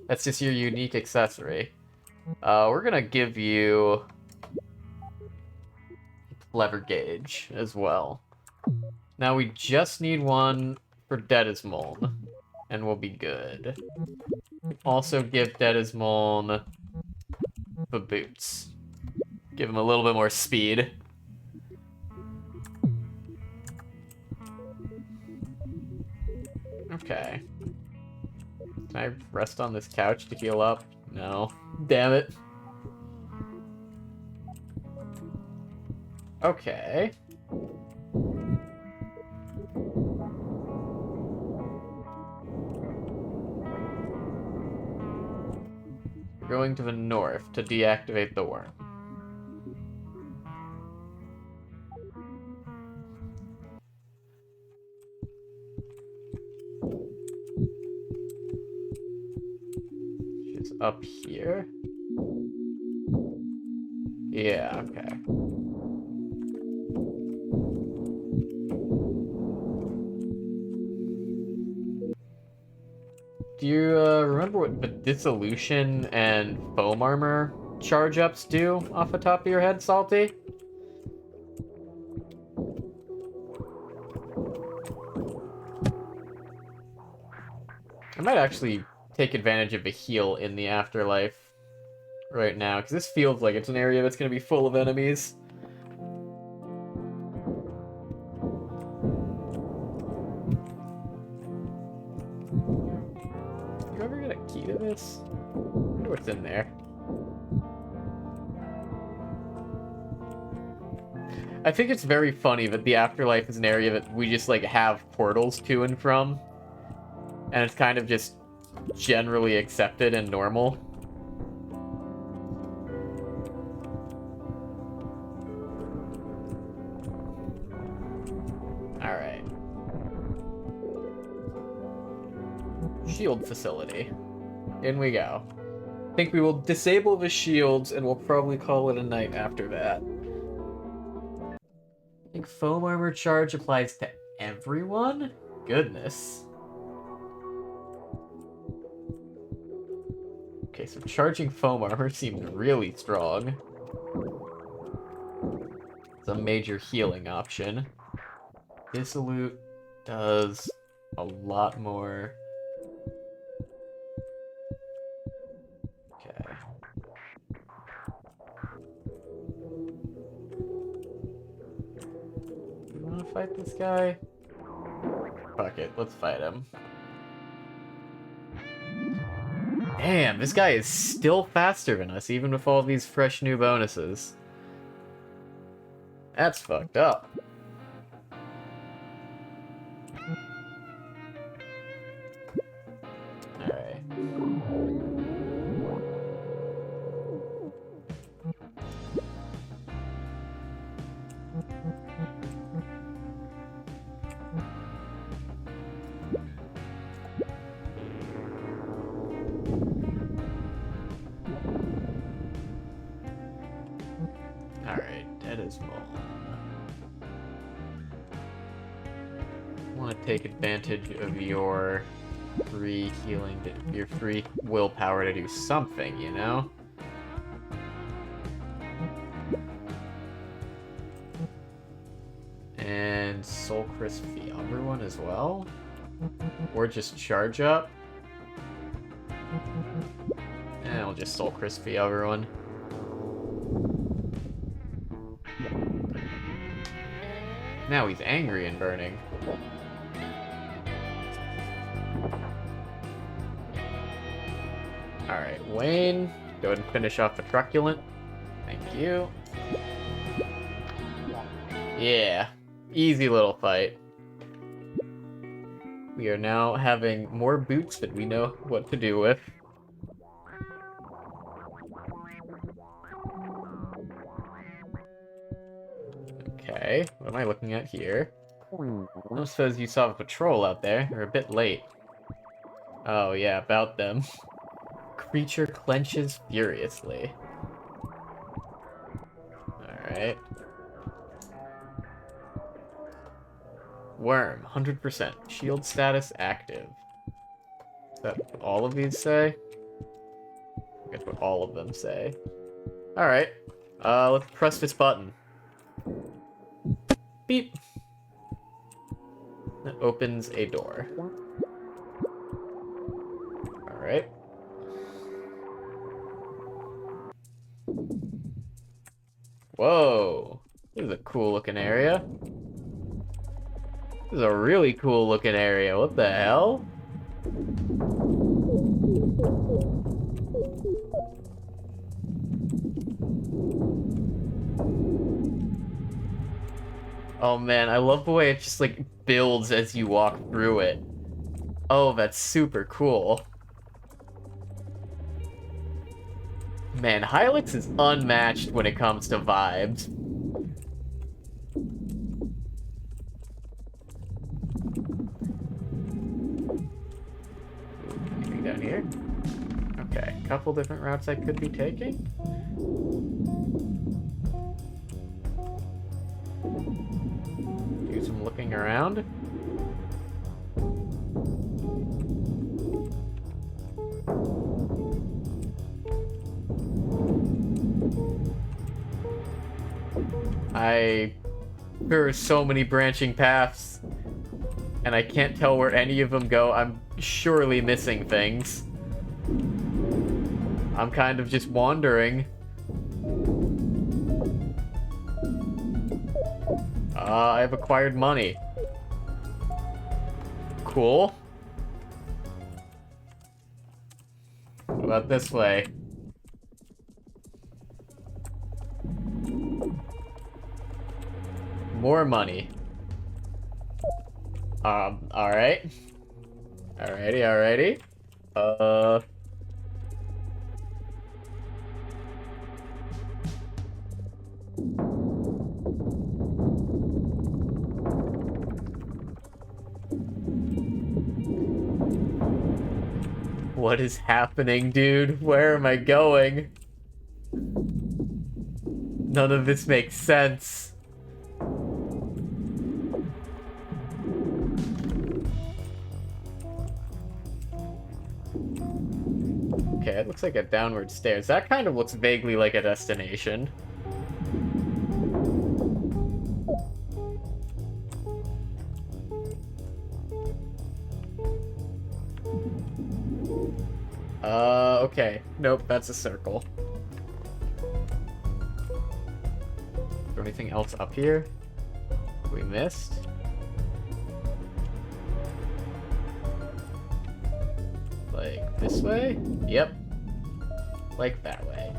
That's just your unique accessory. We're gonna give you clever gauge as well. Now we just need one for Dedismoln, and we'll be good. Also give Dedismoln the boots. Give him a little bit more speed. Okay. Can I rest on this couch to heal up? No. Damn it. Okay. We're going to the north to deactivate the worm. She's up here. Yeah, okay. Do you remember what the dissolution and foam armor charge ups do off the top of your head, Salty? I might actually take advantage of a heal in the afterlife right now, because this feels like it's an area that's going to be full of enemies. You ever get a key to this? I wonder what's in there. I think it's very funny that the Afterlife is an area that we just, like, have portals to and from. And it's kind of just generally accepted and normal. Alright. Shield facility. In we go. I think we will disable the shields and we'll probably call it a night after that. I think foam armor charge applies to everyone? Goodness. Okay, so charging foam armor seemed really strong. It's a major healing option. Dissolute does a lot more. Okay. You want to fight this guy? Fuck it, let's fight him. Damn, this guy is still faster than us, even with all these fresh new bonuses. That's fucked up. Alright. Alright, that is more. I want to take advantage of your free healing, your free willpower to do something, you know? And Soul Crisp the other one as well? Or just charge up? And I'll just Soul Crisp the other one. Now he's angry and burning. Alright, Wayne, go ahead and finish off the truculent. Thank you. Yeah, easy little fight. We are now having more boots that we know what to do with. Okay, what am I looking at here? I suppose you saw the patrol out there. They're a bit late. Oh yeah, about them. Creature clenches furiously. Alright. Worm, 100%. Shield status active. Is that what all of these say? I guess what all of them say. Alright. Let's press this button. Beep. That opens a door. Alright. Whoa. This is a cool looking area. This is a really cool looking area. What the hell? Oh man, I love the way it just like builds as you walk through it. Oh, that's super cool. Man, Hylics is unmatched when it comes to vibes. Anything down here? Okay, a couple different routes I could be taking. Do some looking around. There are so many branching paths, and I can't tell where any of them go. I'm surely missing things. I'm kind of just wandering. I've acquired money. Cool. What about this way? More money. Alright. Alrighty. What is happening, dude? Where am I going? None of this makes sense. Okay, it looks like a downward stairs. That kind of looks vaguely like a destination. Okay. Nope, that's a circle. Is there anything else up here we missed? Like this way? Yep. Like that way.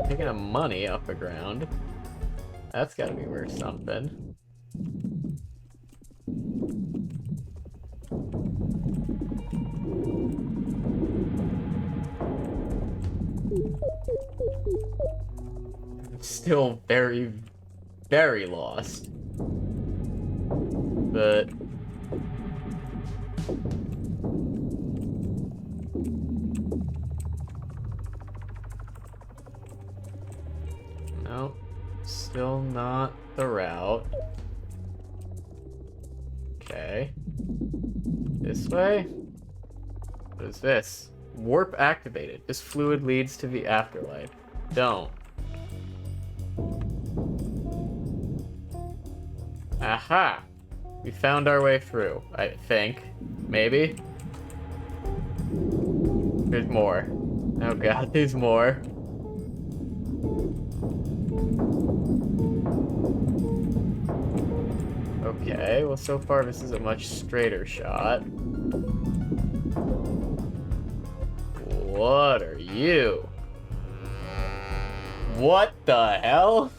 Taking a money up the ground. That's gotta be worth something. I'm still very, very lost. But no, still not the route. Okay. This way? What is this? Warp activated. This fluid leads to the afterlife. Don't. Aha! We found our way through, I think. Maybe? There's more. Oh god, there's more. Okay, well so far this is a much straighter shot. What are you? What the hell?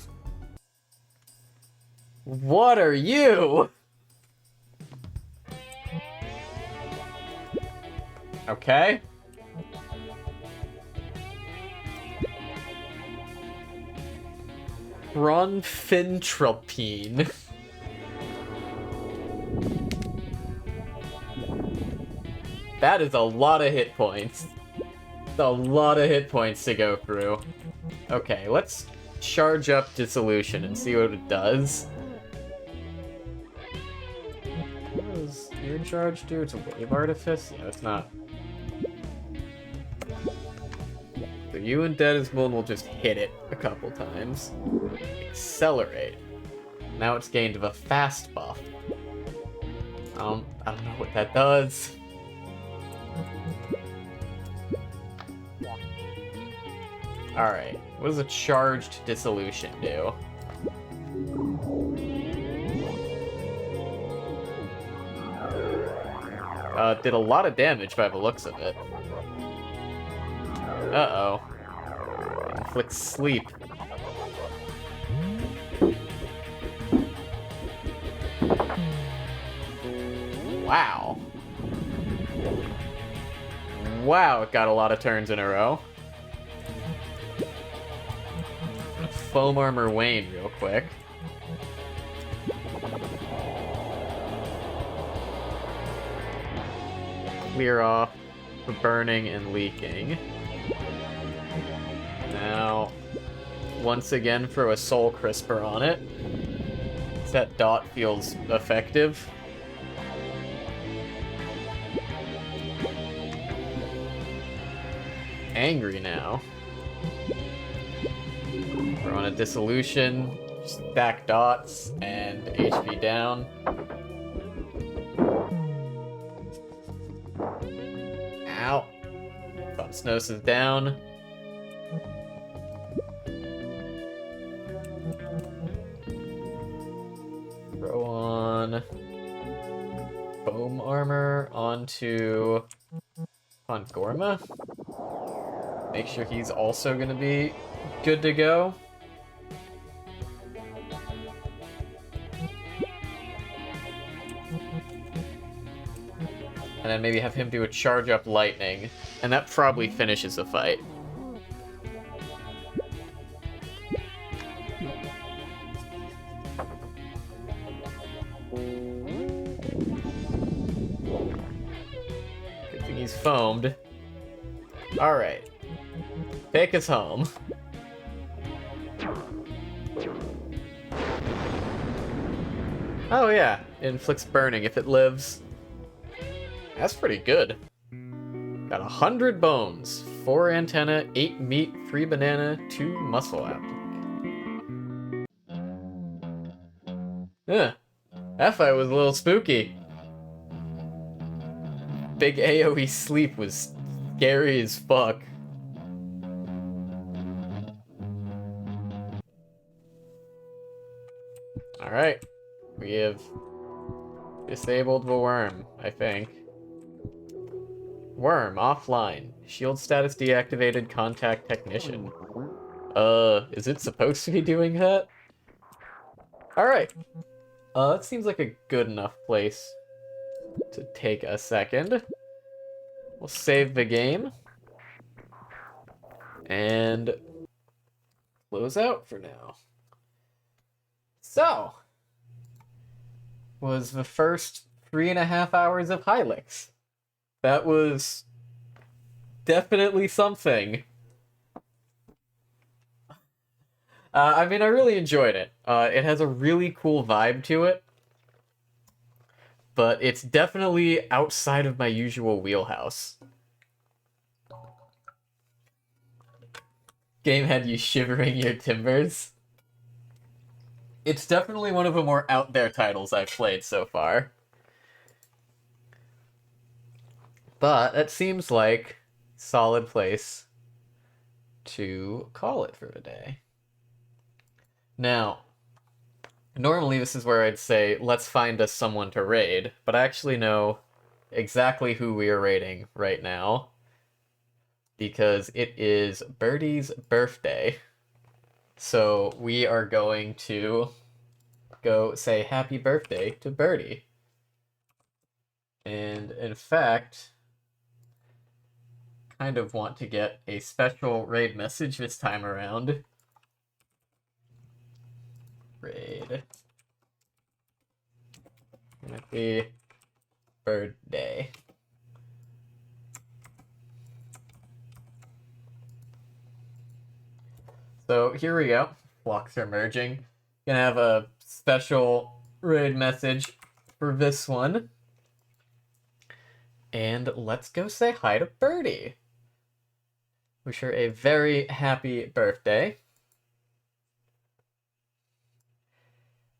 What are you? Okay. Ronfentropine. That is a lot of hit points. That's a lot of hit points to go through. Okay, let's charge up Dissolution and see what it does. What does Iron Charge do? It's a Wave Artifice? Yeah, it's not. So you and Dead's Moon will just hit it a couple times. Accelerate. Now it's gained a fast buff. I don't know what that does. Alright, what does a charged Dissolution do? Did a lot of damage by the looks of it. Uh-oh. Inflicts sleep. Wow. Wow, it got a lot of turns in a row. Foam Armor Wayne real quick. Clear off the burning and leaking. Now, once again, throw a Soul Crisper on it. That dot feels effective. Angry now. Throw on a Dissolution, stack dots, and HP down. Ow. Bumps nose is down. Throw on foam armor onto Gorma. Make sure he's also going to be good to go. And then maybe have him do a charge up lightning. And that probably finishes the fight. Good thing he's foamed. Alright. Take us home. Oh yeah, it inflicts burning if it lives. That's pretty good. Got 100 bones, 4 antenna, 8 meat, 3 banana, 2 muscle apple. Yeah, that fight was a little spooky. Big AoE sleep was scary as fuck. Alright, we have disabled the worm, I think. Worm, offline. Shield status deactivated, contact technician. Is it supposed to be doing that? Alright. That seems like a good enough place to take a second. We'll save the game. And close out for now. So, was the first 3.5 hours of Hylics. That was definitely something. I mean, I really enjoyed it. It has a really cool vibe to it, but it's definitely outside of my usual wheelhouse. Game had you shivering your timbers. It's definitely one of the more out there titles I've played so far. But that seems like a solid place to call it for the day. Now, normally this is where I'd say, let's find us someone to raid, but I actually know exactly who we are raiding right now, because it is Birdie's birthday. So we are going to go say happy birthday to Birdie. And in fact, kind of want to get a special raid message this time around. Raid. Happy birthday. So here we go. Flocks are merging. Gonna have a special raid message for this one. And let's go say hi to Birdie. Wish her a very happy birthday.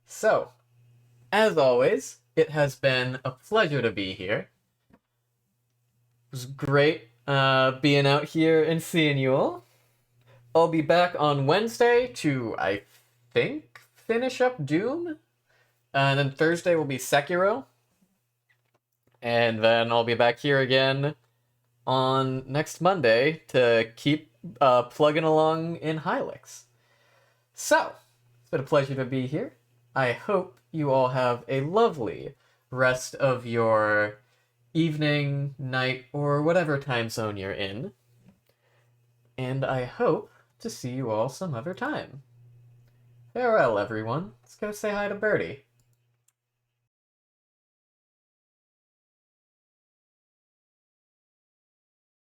So, as always, it has been a pleasure to be here. It was great being out here and seeing you all. I'll be back on Wednesday to, I think, finish up Doom. And then Thursday will be Sekiro. And then I'll be back here again on next Monday to keep plugging along in Hylics. So, it's been a pleasure to be here. I hope you all have a lovely rest of your evening, night, or whatever time zone you're in. And I hope to see you all some other time. Farewell, everyone. Let's go say hi to Birdie.